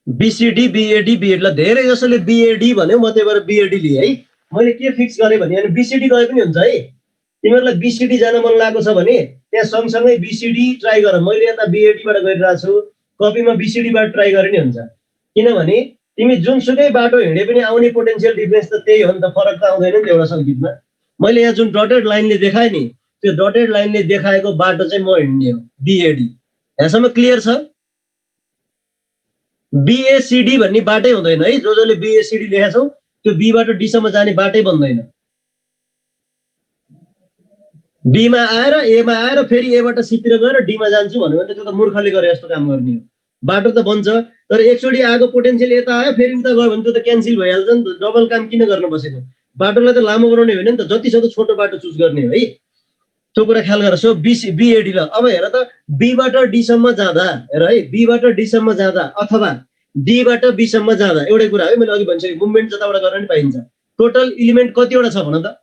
BCD BAD BAD। ल धेरै जसोले BAD भन्यो, म त्यही भएर BAD लिए है। मैले के फिक्स गरेँ भने BCD गए पनि हुन्छ है। तिमीहरूलाई BCD जान मन लागेको छ भने त्यहाँ सँगसँगै BCD ट्राई गर। मैले यता BAD बाट गइरहेको छु, कपीमा BCD बाट ट्राई गरे नि हुन्छ। किनभने तिमी जुनसुकै बाटो हिँडे पनि आउने पोटेन्शियल डिफरेन्स त त्यही हो नि त, फरक त आउँदैन नि त एउटा सर्किटमा। मैले यहाँ जुन डटेड लाइनले देखाएँ नि, त्यो डटेड लाइनले देखाएको बाटो चाहिँ म हिँड्ने हो, BAD। यहाँसम्म क्लियर छ? BACD भन्ने बाटै हुँदैन है। जसले BACD लेखेका छौ त्यो B बाट D सम्म जाने बाटै बन्दैन। B मा आएर A मा आएर फेरि A बाट C तिर गएर D मा जान्छु भन्यो भने त्यो त मूर्खले गरे जस्तो काम गर्ने हो। बाटो त बन्छ, तर एकचोटि आएको पोटेन्शियल यता आयो फेरि उता गयो भने त्यो त क्यान्सल भइहाल्छ नि त। डबल काम किन गर्न बसेको? बाटोलाई त लामो बनाउने होइन नि त, जतिसक्दो छोटो बाटो चुज गर्ने हो है। त्यो कुरा ख्याल गर। So BAD। ल अब हेर त, B बाट D सम्म जाँदा हेर है, B बाट D सम्म जाँदा अथवा D बाट B सम्म जाँदा एउटै कुरा है, मैले अघि भनिसकेँ, मुभमेन्ट जताबाट गर्न नि पाइन्छ। टोटल एलिमेन्ट कतिवटा छ भन त?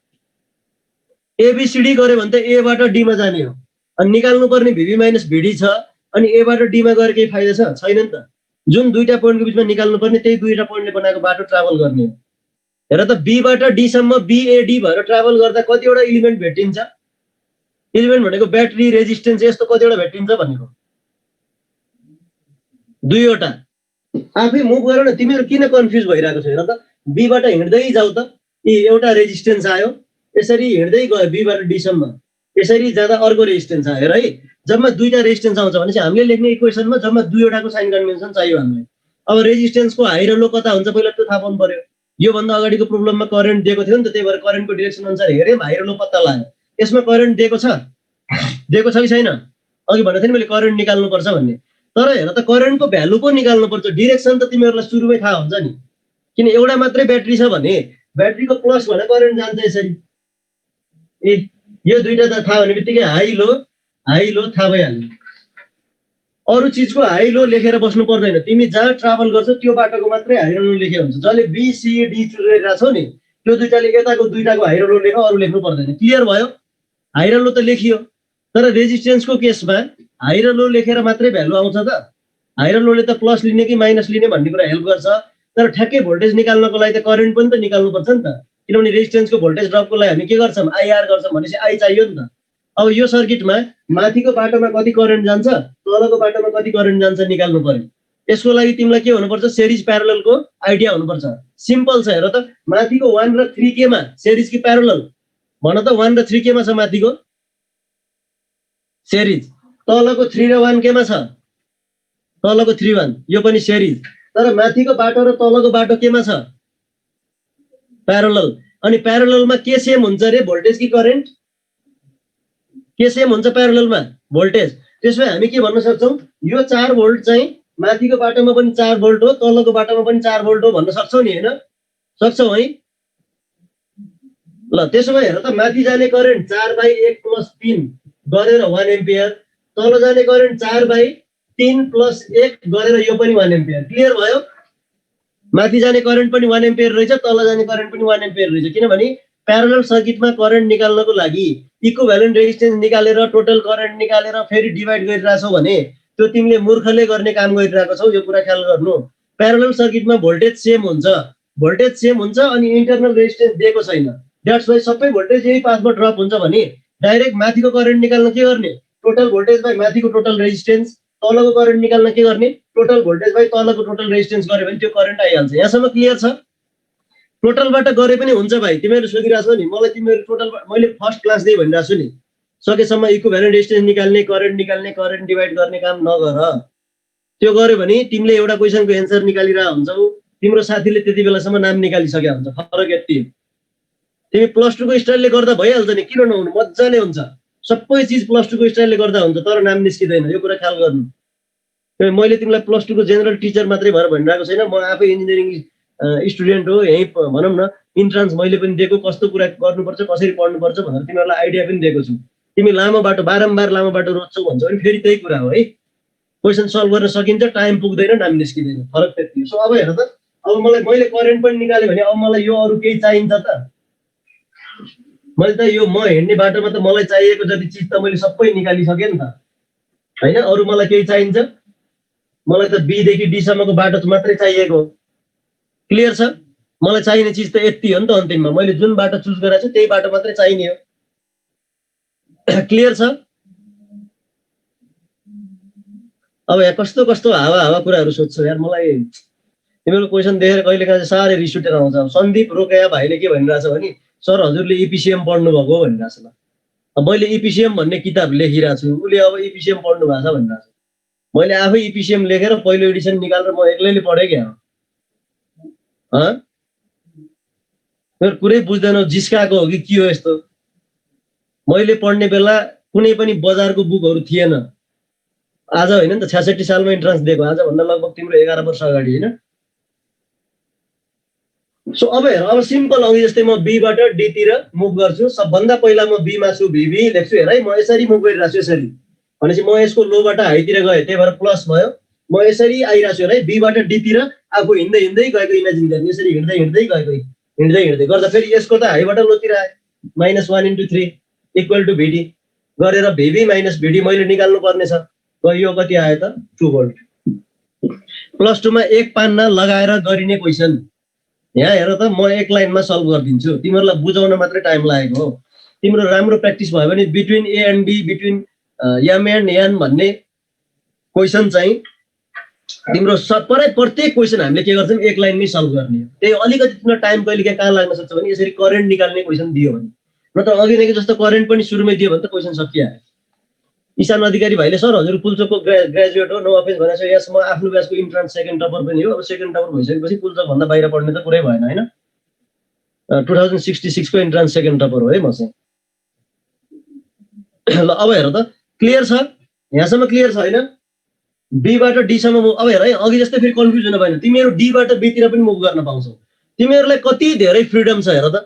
ABCD गरे भने त A बाट D मा जाने हो, अनि निकाल्नु पर्ने VB माइनस VD छ, अनि A बाट D मा गएर केही फाइदा छ? छैन नि त। जुन दुईटा पोइन्टको बिचमा निकाल्नु पर्ने त्यही दुईटा पोइन्टले बनाएको बाटो ट्राभल गर्ने हो। हेर त, B बाट D सम्म BAD भएर ट्राभल गर्दा कतिवटा एलिमेन्ट भेटिन्छ? एलिमेन्ट भनेको ब्याट्री, रेजिस्टेन्स, यस्तो कतिवटा भेटिन्छ भनेको? 2 वटा। आफै मुभ गर न, तिमीहरू किन कन्फ्युज भइरहेको छ? हेर त, B बाट हिँड्दै जाऊ त, एउटा रेजिस्टेन्स आयो, यसरी हिँड्दै गयो B बाट D सम्म, यसरी जाँदा अर्को रेजिस्टेन्स आयो। हेर है, जम्मा 2टा रेजिस्टेन्स आउँछ भनेपछि हामीले लेख्ने इक्वेसनमा जम्मा 2 वटाको साइन कन्भेन्सन चाहियो हामीलाई। अब रेजिस्टेन्सको हाई र लो कता हुन्छ पहिला त्यो थाहा पाउनु पर्यो। योभन्दा अगाडिको प्रोब्लममा करेन्ट दिएको थियो नि त, त्यही भएर करेन्टको डिरेक्सन अनुसार हेऱ्यौँ, हाई र लो पत्ता लाग्यो। यसमा करेन्ट दिएको छ कि छैन? अघि भनेको थिएँ नि मैले करेन्ट निकाल्नुपर्छ भन्ने। तर हेर त, करेन्टको भ्यालु पो निकाल्नुपर्छ, डिरेक्सन त तिमीहरूलाई सुरुमै थाहा हुन्छ नि। किन एउटा मात्रै ब्याट्री छ भने ब्याट्रीको प्लस भने करेन्ट जान्छ यसरी। यो दुईटा त थाहा हुने बित्तिकै हाई लो थाहा भइहाल्यो। अरू चिजको हाई लो लेखेर बस्नु पर्दैन, तिमी जहाँ ट्राभल गर्छौ त्यो बाटोको मात्रै हाई र लो लेखे हुन्छ। जसले BCD चुज गरिरहेको छौ नि, त्यो दुईटाले यताको दुईटाको हाई र लो लेख, अरू लेख्नु पर्दैन। क्लियर भयो? हाई र लो त लेखियो, तर रेजिस्टेन्सको केसमा हाई र लो लेखेर मात्रै भ्यालु आउँछ त? हाई र लोले त प्लस लिने कि माइनस लिने भन्ने कुरा हेल्प गर्छ, तर ठ्याक्कै भोल्टेज निकाल्नको लागि त करेन्ट पनि त निकाल्नुपर्छ नि त। किनभने रेजिस्टेन्सको भोल्टेज ड्रपको लागि हामी के गर्छौँ आइआर गर्छौँ भनेपछि आई चाहियो नि त। अब यो सर्किटमा माथिको बाटोमा कति करेन्ट जान्छ तलको बाटोमा कति करेन्ट जान्छ निकाल्नु पर्यो। यसको लागि तिमीलाई के हुनुपर्छ सेरिज प्यारललको आइडिया हुनुपर्छ। सिम्पल छ हेर त माथिको 1 र 3 केमा सेरिज कि प्यारलल भन त 1 र 3 केमा छ माथिको सेरिज तलको 3 र 1 केमा छ तलको 3 1 यो पनि सेरिज तर माथिको बाटो र तलको बाटो केमा छ प्यारलल। अनि प्यारललमा के सेम हुन्छ रे भोल्टेज कि करेन्ट के सेम हुन्छ प्यारललमा भोल्टेज। त्यसमै हामी के भन्न सक्छौं यो 4 भोल्ट चाहिँ माथिको बाटोमा पनि 4 भोल्ट हो तलको बाटोमा पनि 4 भोल्ट हो भन्न सक्छौ नि हैन सक्छौ है। ल त्यसो भए हेर त माथि जाने करेन्ट 4/1 + 3 गरेर 1 एम्पियर तल जाने करेन्ट 4/3 + 1 गरेर यो पनि 1 एम्पियर। क्लियर भयो। माथि जाने करेन्ट पनि 1 एम्पियर रहेछ तल जाने करेन्ट पनि 1 एम्पियर रहेछ। किनभने प्यारलल सर्किटमा करेन्ट निकाल्नको लागि इक्विभ्यालेन्ट रेजिस्टेन्स निकालेर टोटल करेन्ट निकालेर फेरि डिभाइड गरिरहेछौ भने त्यो तिमीले मूर्खले गर्ने काम गरिरहेको छौ। यो कुरा ख्याल गर्नु। प्यारलल सर्किटमा भोल्टेज सेम हुन्छ अनि इन्टरनल रेजिस्टेन्स दिएको छैन। द्याट्स वाइ सबै भोल्टेज यही पाथमा ड्रप हुन्छ भने डाइरेक्ट माथिको करेन्ट निकाल्न के गर्ने टोटल भोल्टेज बाइ माथिको टोटल रेजिस्टेन्स तलको करेन्ट निकाल्न के गर्ने टोटल भोल्टेज बाइ तलको टोटल रेजिस्टेन्स गर्यो भने त्यो करेन्ट आइहाल्छ। यहाँसम्म क्लियर छ। टोटलबाट गरे पनि हुन्छ भाइ। तिमीहरू सोधिरहेछौ नि मलाई तिमीहरू टोटल मैले फर्स्ट क्लास नै भनिरहेको छु नि सकेसम्म इक्विभ्यालेन्ट रेजिस्टेन्स निकाल्ने करेन्ट डिभाइड गर्ने काम नगर। त्यो गर्यो भने तिमीले एउटा क्वेशनको एन्सर निकालिरहेको हुन्छौ तिम्रो साथीले त्यति बेलासम्म नाम निकालिसकेको हुन्छ। फरक यति तिमी +2 को स्टाइलले गर्दा भइहाल्छ नि किन नहुनु मजाले हुन्छ। सबै चिज +2 को स्टाइलले गर्दा हुन्छ तर नाम निस्किँदैन। यो कुरा ख्याल गर्नु। मैले तिमीलाई +2 को जेनरल टिचर मात्रै भएर भनिरहेको छैन। म आफै इन्जिनियरिङ स्टुडेन्ट हो। यही भनौँ न इन्ट्रान्स मैले पनि दिएको कस्तो कुरा गर्नुपर्छ कसरी पढ्नुपर्छ भनेर तिमीहरूलाई आइडिया पनि दिएको छु। तिमी लामो बाटो बारम्बार लामो बाटो रोज्छौ भन्छौ भने फेरि त्यही कुरा हो है। क्वेसन सल्भ गर्न सकिन्छ टाइम पुग्दैन नाम निस्किँदैन फरक त्यति। सो अब हेर त अब मैले करेन्ट पनि निकालेँ भने अब मलाई यो अरू केही चाहिन्छ त मैले त यो म हिँड्ने बाटोमा त मलाई चाहिएको जति चिज त मैले सबै निकालिसकेँ नि त हैन। अरू मलाई केही चाहिन्छ मलाई त बी देखि डी सम्मको बाटो मात्रै चाहिएको। क्लियर छ। मलाई चाहिने चिज त यति हो नि त अन्तिममा मैले जुन बाटो चुज गरेको छु त्यही बाटो मात्रै चाहिने हो। क्लियर छ। अब यहाँ कस्तो कस्तो हावा कुराहरू सोध्छौ यार मलाई तिम्रो क्वेसन देखेर कहिलेकाहीँ साह्रै रिस उठेर आउँछ। सन्दीप रोकया भाइले के भनिरहेछ भने सर हजुरले इपिसिएम पढ्नु भएको भनिरहेछ। ल मैले इपिसिएम भन्ने किताब लेखिरहेको छु उसले अब इपिसिएम पढ्नु भएको छ भनिरहेछ। मैले आफै इपिसिएम लेखेर पहिलो एडिसन निकालेर म एक्लैले पढेँ क्या। मेरो कुरै बुझ्दैनौ जिस्काएको हो कि के हो यस्तो। मैले पढ्ने बेला कुनै पनि बजारको बुकहरू थिएन। आज होइन नि त 66 सालमा इन्ट्रान्स दिएको आजभन्दा लगभग तिम्रो 11 वर्ष अगाडि होइन। सो अब हेर अब सिम्पल अघि जस्तै म बीबाट डीतिर मुभ गर्छु। सबभन्दा पहिला म बीमा छु भिभी लेख्छु हेर है। म यसरी मुभ गरिरहेको छु यसरी भनेपछि म यसको लोबाट हाईतिर गएँ त्यही भएर प्लस भयो। म यसरी आइरहेको छु हेर है बीबाट डीतिर आफू हिँड्दै हिँड्दै गएको इमेजिन गर्ने यसरी हिँड्दै हिँड्दै गएको हिँड्दै हिँड्दै गर्दा फेरि यसको त हाईबाट लोतिर आयो -1 × 3 = भिडी गरेर भिभी - भिडी मैले निकाल्नु पर्ने छ। यो कति आयो त 2 भोल्ट। +2 मा एक पान्ना लगाएर गरिने क्वेसन। यहाँ हेर त म एक लाइनमा सल्भ गरिदिन्छु तिमीहरूलाई बुझाउन मात्रै टाइम लागेको हो। तिम्रो राम्रो प्र्याक्टिस भयो भने between A and B between M and N भन्ने क्वेसन चाहिँ तिम्रो प्रत्येक क्वेसन हामीले के गर्छौँ एक लाइनमै सल्भ गर्ने हो। त्यही अलिकति तिम्रो टाइम कहिले कहाँ लाग्न सक्छ भने यसरी करेन्ट निकाल्ने क्वेसन दियो भने नत्र अघि नै जस्तो करेन्ट पनि सुरुमै दियो भने त क्वेसन सकिहाल्यो। ईशान अधिकारी भाइले सर हजुर पुल्चोकको ग्रेजुएट हो नो अफेन्स भनेको छ। यस म आफ्नो ब्याचको इन्ट्रान्स सेकेन्ड टपर पनि हो। अब सेकेन्ड टपर भइसकेपछि पुल्चोक भन्दा बाहिर पढ्ने त कुरै भएन होइन। 2066 को इन्ट्रान्स सेकेन्ड टपर हो है म चाहिँ। ल अब हेर त क्लियर छ। यहाँसम्म क्लियर छ होइन। बीबाट डी सम्म मुभ। अब हेर है अघि जस्तै फेरि कन्फ्युज हुन भएन। तिमीहरू डीबाट बीतिर पनि मुभ गर्न पाउँछौ। तिमीहरूलाई कति धेरै फ्रिडम छ हेर त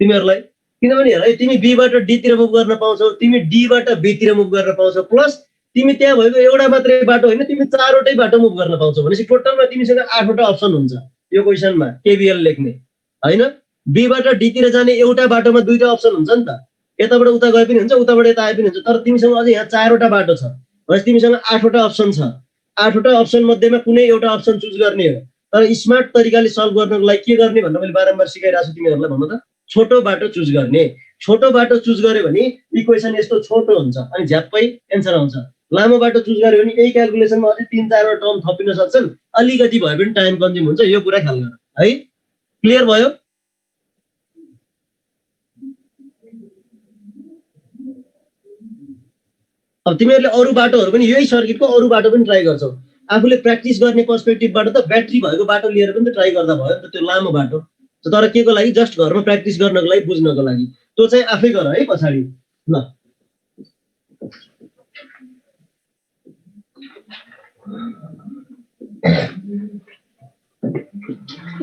तिमीहरूलाई। किनभने हेर है तिमी बीबाट डीतिर मुभ गर्न पाउँछौ तिमी डीबाट बीतिर मुभ गर्न पाउँछौ प्लस तिमी त्यहाँ भएको एउटा मात्रै बाटो होइन तिमी 4वटै बाटो मुभ गर्न पाउँछौ भनेपछि टोटलमा तिमीसँग 8वटा अप्सन हुन्छ यो क्वेसनमा केभीएल लेख्ने होइन। बीबाट डीतिर जाने एउटा बाटोमा 2टा अप्सन हुन्छ नि त। यताबाट उता गए पनि हुन्छ उताबाट यता आए पनि हुन्छ। तर तिमीसँग अझै यहाँ 4वटा बाटो छ भनेपछि तिमीसँग 8वटा अप्सन छ। 8वटा अप्सन मध्येमा कुनै एउटा अप्सन चुज गर्ने हो। तर स्मार्ट तरिकाले सल्भ गर्नको लागि के गर्ने भनेर मैले बारम्बार सिकाइरहेको छु तिमीहरूलाई भन्न त। छोटो बाटो चुज गर्ने। छोटो बाटो चुज गर्यो भने इक्वेसन यस्तो छोटो हुन्छ अनि झ्याप्पै एन्सर आउँछ। लामो बाटो चुज गर्यो भने यही क्यालकुलेसनमा अझै 3-4 वटा टर्म थपिन सक्छन्, अलिकति भए पनि टाइम कन्ज्युम हुन्छ। यो कुरा ख्याल गर है। क्लियर भयो? अब तिमीहरूले अरू बाटोहरू पनि यही सर्किटको अरू बाटो पनि ट्राई गर्छौ। आफूले प्र्याक्टिस गर्ने पर्सपेक्टिभबाट त ब्याट्री भएको बाटो लिएर पनि त ट्राई गर्दा भयो नि त, त्यो लामो बाटो। तर के को लागि? जस्ट घरमा प्र्याक्टिस गर्नको लागि, बुझ्नको लागि। त्यो चाहिँ आफै गर है पछाडि। ल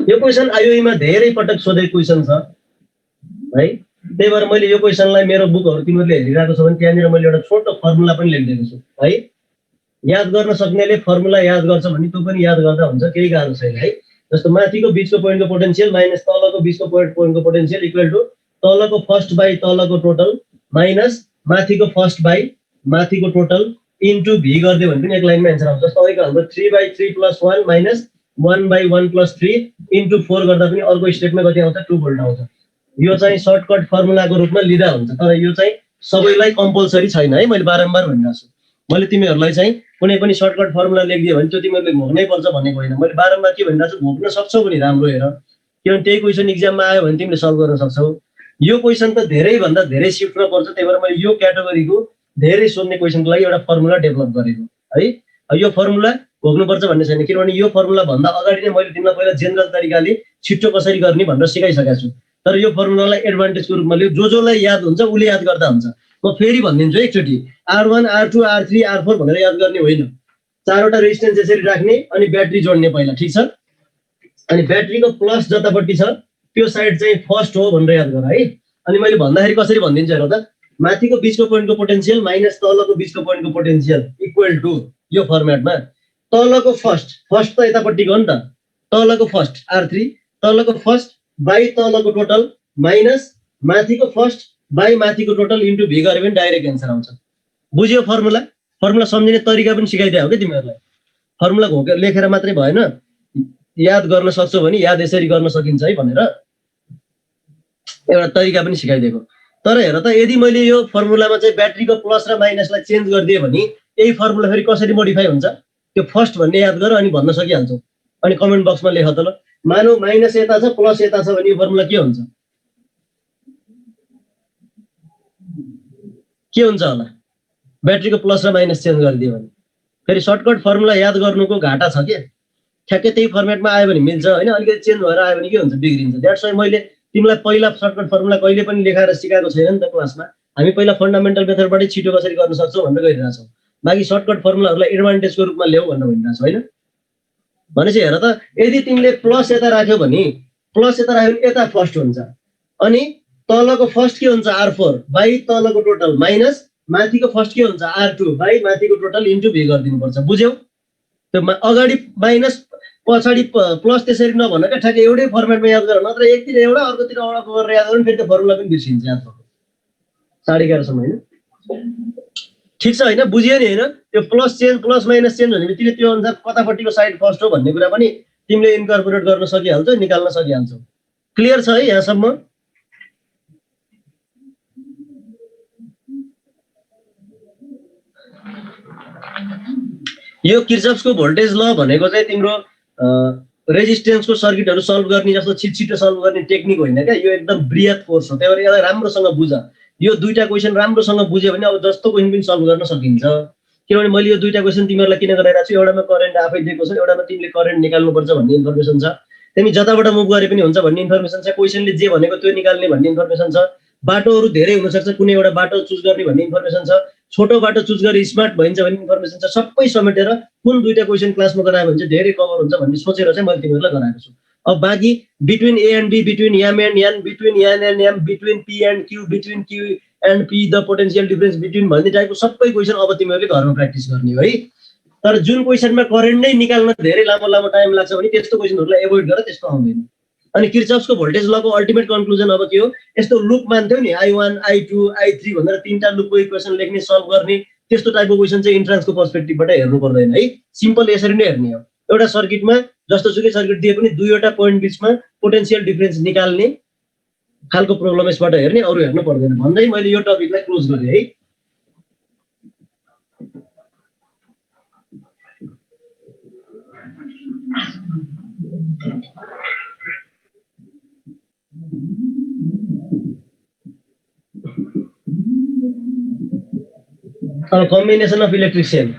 यो क्वेसन आइओईमा धेरै पटक सोधेको क्वेसन छ है। त्यही भएर मैले यो क्वेसनलाई मेरो बुकहरू तिमीहरूले हेरिरहेको छ भने त्यहाँनिर मैले एउटा छोटो फर्मुला पनि लेखिदिएको छु है। याद गर्न सक्नेले फर्मुला याद गर्छ भने त्यो पनि याद गर्दा हुन्छ, केही गाह्रो छैन है। जस्तो माथिको बिचको पोइन्टको पोटेन्सियल माइनस तलको बिचको पोइन्टको पोटेन्सियल इक्वल टु तलको फर्स्ट बाई तलको टोटल माइनस माथिको फर्स्ट बाई माथिको टोटल इन्टु भी गरिदियो भने पनि एक लाइनमा एन्सर आउँछ। जस्तो तपाईँको हाम्रो 3/3 + 1 माइनस 1/1 + 3 इन्टु 4 गर्दा पनि अर्को स्टेपमा कति आउँछ? 2 भोल्ट आउँछ। यो चाहिँ सर्टकट फर्मुलाको रूपमा लिँदा हुन्छ, तर यो चाहिँ सबैलाई कम्पलसरी छैन है। मैले बारम्बार भनिरहेको छु, मैले तिमीहरूलाई चाहिँ कुनै पनि सर्टकट फर्मुला लेखिदियो भने त्यो तिमीहरूले घोक्नै पर्छ भनेको होइन। मैले बारम्बार के भनिरहेको छु, घोक्न सक्छौ भने राम्रो हेर, किनभने त्यही क्वेसन इक्जाममा आयो भने तिमीले सल्भ गर्न सक्छौ। यो क्वेसन त धेरैभन्दा धेरै सिफ्टमा पर्छ, त्यही भएर मैले यो क्याटेगोरीको धेरै सोध्ने क्वेसनको लागि एउटा फर्मुला डेभलप गरेको है। यो फर्मुला घोक्नुपर्छ भन्ने छैन, किनभने यो फर्मुला भन्दा अगाडि नै मैले तिमीलाई पहिला जेनरल तरिकाले छिट्टो कसरी गर्ने भनेर सिकाइसकेको छु। तर यो फर्मुलालाई एडभान्टेजको रूपमा लियो, जोलाई याद हुन्छ उसले याद गर्दा हुन्छ। म फेरि भनिदिन्छु एकचोटि, R1 R2 R3 R4 भनेर याद गर्ने होइन। 4वटा रेजिस्टेन्स यसरी राख्ने अनि ब्याट्री जोड्ने पहिला, ठिक छ। अनि ब्याट्रीको प्लस जतापट्टि छ त्यो साइड चाहिँ फर्स्ट हो भनेर याद गर है। अनि मैले भन्दाखेरि कसरी भनिदिन्छु हेर त, माथिको बिचको पोइन्टको पोटेन्सियल माइनस तलको बिचको पोइन्टको पोटेन्सियल इक्वल टु यो फर्मेटमा तलको फर्स्ट त यतापट्टिको हो नि त, तलको फर्स्ट R3 तलको फर्स्ट बाई तलको टोटल माइनस माथिको फर्स्ट बाई माथिको टोटल इन्टु भी गऱ्यो भने डाइरेक्ट एन्सर आउँछ। बुझ्यो फर्मुला? फर्मुला सम्झिने तरिका पनि सिकाइदिया हो कि तिमीहरूलाई। फर्मुला लेखेर मात्रै भएन, याद गर्न सक्छौ भने याद यसरी गर्न सकिन्छ है भनेर एउटा तरिका पनि सिकाइदिएको। तर हेर त, यदि मैले यो फर्मुलामा चाहिँ ब्याट्रीको प्लस र माइनसलाई चेन्ज गरिदिएँ भने यही फर्मुला फेरि कसरी मोडिफाई हुन्छ त्यो फर्स्ट भन्ने याद गर अनि भन्न सकिहाल्छौ। अनि कमेन्ट बक्समा लेख त ल, मानौ माइनस यता छ प्लस यता छ भने यो फर्मुला के हुन्छ? के हुन्छ होला? ब्याट्रीको प्लस र माइनस चेन्ज गरिदियो भने। फेरि सर्टकट फर्मुला याद गर्नुको घाटा छ के, ठ्याक्कै त्यही फर्मेटमा आयो भने मिल्छ होइन, अलिकति चेन्ज भएर आयो भने के हुन्छ? बिग्रिन्छ। द्याट्स वाइ मैले तिमीलाई पहिला सर्टकट फर्मुला कहिले पनि लेखाएर सिकाएको छैन नि त क्लासमा। हामी पहिला फन्डामेन्टल मेथडबाटै छिटो कसरी गर्न सक्छौ भनेर गइरहेछौँ, बाँकी सर्टकट फर्मुलाहरूलाई एडभान्टेजको रूपमा ल्याऊ भनेर भनिरहेको छु होइन। भनेपछि हेर त, यदि तिमीले प्लस यता राख्यौ भने प्लस यता राख्यो भने यता फर्स्ट हुन्छ, अनि तलको फर्स्ट के हुन्छ? R4 बाई तलको टोटल माइनस माथिको फर्स्ट के हुन्छ? R2 बाई माथिको टोटल इन्टु भी गरिदिनु पर्छ। बुझ्यौ? त्यो अगाडि माइनस पछाडि प्लस त्यसरी नभन क्या, ठ्याक्कै एउटै फर्मेटमा याद गर, नत्र एकतिर एउटा अर्कोतिर एउटा गरेर याद गर्नु, फेरि त्यो फर्मुला पनि बिर्सिन्छ याद गर्नु। 11:30 सम्म होइन, ठिक छ होइन? बुझ्यो नि होइन? त्यो plus change plus minus change भने बित्तिकै त्यो अनुसार कतापट्टिको साइड फर्स्ट हो भन्ने कुरा पनि तिमीले इन्कर्पोरेट गर्न सकिहाल्छौ, निकाल्न सकिहाल्छौ। क्लियर छ है यहाँसम्म? यो किर्चफ्सको भोल्टेज ल भनेको चाहिँ तिम्रो रेजिस्टेन्सको सर्किटहरू सल्भ गर्ने जस्तो छिटो सल्भ गर्ने टेक्निक होइन क्या, यो एकदम बृहत कोर्स हो। त्यही भएर यसलाई राम्रोसँग बुझ। यो दुईटा क्वेसन राम्रोसँग बुझ्यो भने अब जस्तो क्वेसन पनि सल्भ गर्न सकिन्छ। किनभने मैले यो दुईटा क्वेसन तिमीहरूलाई किन गराइरहेको छु, एउटामा करेन्ट आफै दिएको छ, एउटामा तिमीले करेन्ट निकाल्नुपर्छ भन्ने इन्फर्मेसन छ, तिमी जताबाट मुभ गरे पनि हुन्छ भन्ने इन्फर्मेसन छ, क्वेसनले जे भनेको त्यो निकाल्ने भन्ने इन्फर्मेसन छ, बाटोहरू धेरै हुनसक्छ, कुनै एउटा बाटो चुज गर्ने भन्ने इन्फर्मेसन छ, छोटो बाटो चुज गरी स्मार्ट भइन्छ भन्ने इन्फर्मेसन छ। सबै समेटेर कुन दुईटा क्वेसन क्लासमा गरायो भने चाहिँ धेरै कभर हुन्छ भन्ने सोचेर चाहिँ मैले तिमीहरूलाई गराएको छु। अब बाँकी between A and B, between M and N, between N and M, between P and Q, between Q and P, the potential difference between भन्ने टाइपको सबै क्वेसन अब तिमीहरूले घरमा प्र्याक्टिस गर्ने हो है। तर जुन क्वेसनमा करेन्ट नै निकाल्न धेरै लामो टाइम लाग्छ भने त्यस्तो क्वेसनहरूलाई एभोइड गर, त्यस्तो आउँदैन। अनि किर्चफ्सको भोल्टेज लको अल्टिमेट कन्क्लुजन अब के हो? यस्तो लुप मान्थ्यौ नि, I1 I2 I3 भनेर तीनटा लुपको इक्वेसन लेख्ने, सल्भ गर्ने, त्यस्तो टाइपको क्वेसन चाहिँ इन्ट्रान्सको पर्सपेक्टिभबाट हेर्नु पर्दैन है। सिम्पल यसरी नै हेर्ने हो। एउटा सर्किटमा जस्तो सुकै सर्किट दिए पनि दुईवटा पोइन्ट बिचमा पोटेन्सियल डिफरेन्स निकाल्ने खालको प्रब्लम यसबाट हेर्ने, अरू हेर्नु पर्दैन भन्दै मैले यो टपिकलाई क्लोज गरेँ है। अब कम्बिनेसन अफ इलेक्ट्रिक सेल,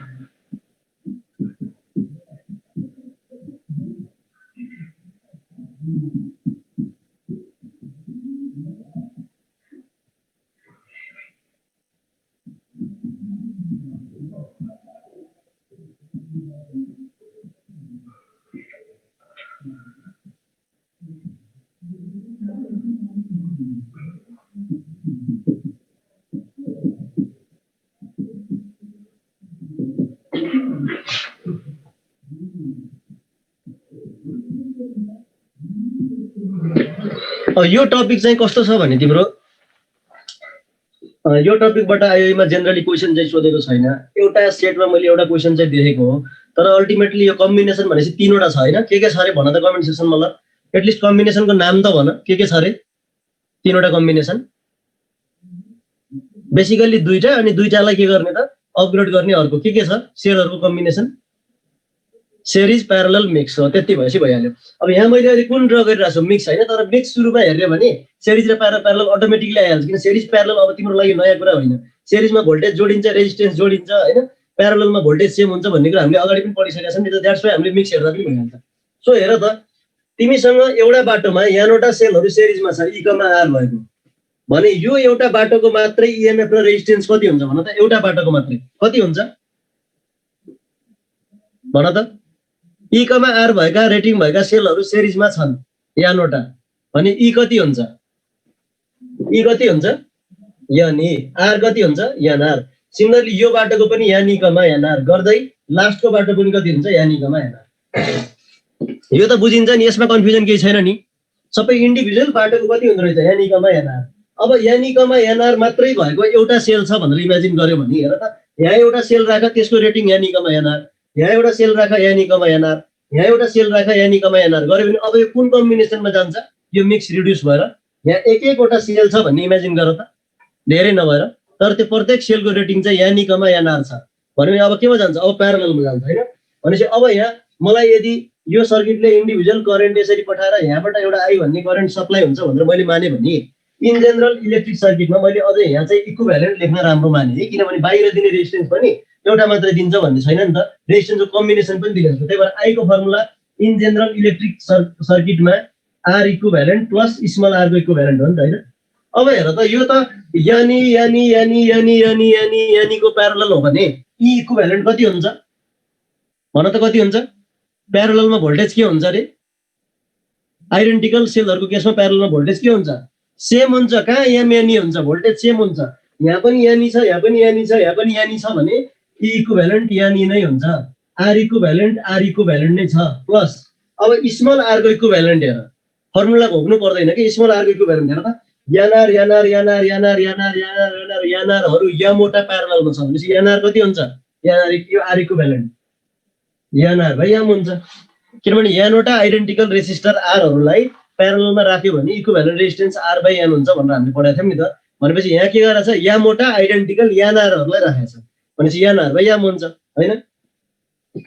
यो टपिक चाहिँ कस्तो छ भने तिम्रो यो टपिकबाट आइओमा जेनरली क्वेसन चाहिँ सोधेको छैन। एउटा सेटमा मैले एउटा क्वेसन चाहिँ देखेको हो, तर अल्टिमेटली यो कम्बिनेसन भनेपछि तीनवटा छ होइन। के छ अरे भन त कमेन्ट सेक्सनमा, ल एटलिस्ट कम्बिनेसनको नाम त भन, के छ अरे? तीनवटा कम्बिनेसन, बेसिकली दुईटा, अनि दुईटालाई के गर्ने त अपग्रेड गर्ने अर्को। के छ सेलहरूको कम्बिनेसन? सेरिज प्यारलल मिक्स हो। त्यति भएपछि भइहाल्यो। अब यहाँ मैले अहिले कुन ड्र गरिरहेको छु? मिक्स होइन, तर मिक्स सुरुमा हेर्यो भने सेरिज र प्यारलल अटोमेटिकली आइहाल्छ, किन सेरिज प्यारलल अब तिम्रो लागि नयाँ कुरा होइन। सेरिजमा भोल्टेज जोडिन्छ, रेजिस्टेन्स जोडिन्छ होइन, प्यारललमा भोल्टेज सेम हुन्छ भन्ने कुरा हामीले अगाडि पनि पढिसकेका छौँ नि त। द्याट्स वाइ हामीले मिक्स हेर्दा पनि भइहाल्छ। सो हेर त, तिमीसँग एउटा बाटोमा यहाँवटा सेलहरू सेरिजमा छ इकमा आर भएको भने यो एउटा बाटोको मात्रै इएमएफ र रेजिस्टेन्स कति हुन्छ भन त? एउटा बाटोको मात्रै कति हुन्छ भन त? इकमा आर भएका रेटिङ भएका सेलहरू सेरिजमा छन् यानवटा भने ई कति हुन्छ? ई कति हुन्छ? यानी आर कति हुन्छ? यान आर। सिमिलरली यो बाटोको पनि यान इकमा यान आर गर्दै लास्टको बाटो पनि कति हुन्छ? यान इकमा यान आर। यो त बुझिन्छ नि, यसमा कन्फ्युजन केही छैन नि। सबै इन्डिभिजुअल बाटोको कति हुँदो रहेछ? यान इकमा यान आर। अब यान इकमा यान आर मात्रै भएको एउटा सेल छ भनेर इमेजिन गर्यो भने हेर त, यहाँ एउटा सेल राख, त्यसको रेटिङ यान इकमा यान आर, यहाँ एउटा सेल राख यान इकमा यान आर, यहाँ एउटा सेल राख यान इकमा यान आर गर्यो भने अब यो कुन कम्बिनेसनमा जान्छ? यो मिक्स रिड्युस भएर यहाँ एक एकवटा सेल छ भन्ने इमेजिन गर त, धेरै नभएर। तर त्यो प्रत्येक सेलको रेटिङ चाहिँ यान इकमा यान आर छ भने अब केमा जान्छ? अब प्यारललमा जान्छ होइन। भनेपछि अब यहाँ मलाई यदि यो सर्किटले इन्डिभिजुअल करेन्ट यसरी पठाएर यहाँबाट एउटा आई भन्ने करेन्ट सप्लाई हुन्छ भनेर मैले माने भने इन जेनरल इलेक्ट्रिक सर्किटमा मैले अझै यहाँ चाहिँ इक्विभ्यालेन्ट लेख्न राम्रो माने है, किनभने बाहिर दिने रेजिस्टेन्स पनि एउटा मात्रै दिन्छ भन्ने छैन नि त, रेजिस्टेन्सको कम्बिनेसन पनि दिएको छ। त्यही भएर आईको फर्मुला इन जेनरल इलेक्ट्रिक सर्किटमा आर इक्विभ्यालेन्ट प्लस स्मल आरको इक्विभ्यालेन्ट हो नि त होइन। अब हेर त, यो त यानी यानी यानी यानी यानी यानी यानीको प्यारलल हो भने ई इक्विभ्यालेन्ट कति हुन्छ भन त? कति हुन्छ? प्यारललमा भोल्टेज के हुन्छ अरे? आइडेन्टिकल सेलहरूको केसमा प्यारललमा भोल्टेज के हुन्छ? सेम हुन्छ। कहाँ एम यानी हुन्छ? भोल्टेज सेम हुन्छ। यहाँ पनि यानी छ, यहाँ पनि यानी छ, यहाँ पनि यानी छ भने ई इक्विभ्यालेन्ट यानी नै हुन्छ। आर इक्विभ्यालेन्ट नै छ प्लस अब स्मल आरको इक्विभ्यालेन्ट हेर, फर्मुला घोक्नु पर्दैन कि स्मल आरको इक्विभ्यालेन्ट हेर त, यानआर यानआर यानआर यानआर यानआर यानआर यानआर यानआरहरू यमवटा प्यारललमा छ भनेपछि यानआर कति हुन्छ? यानआर यो आर इक्विभ्यालेन्ट यानआर भाइ याम हुन्छ, किनभने यानवटा आइडेन्टिकल रेसिस्टर आरहरूलाई प्यारललमा राख्यो भने इक्विभ्यालेन्ट रेजिस्टेन्स आर बाई यान हुन्छ भनेर हामीले पढाएको थियौँ नि त। भनेपछि यहाँ के गरेछ? यामवटा आइडेन्टिकल यानआरहरूलाई राखेको छ भनेपछि यानआर बाई याम हुन्छ होइन।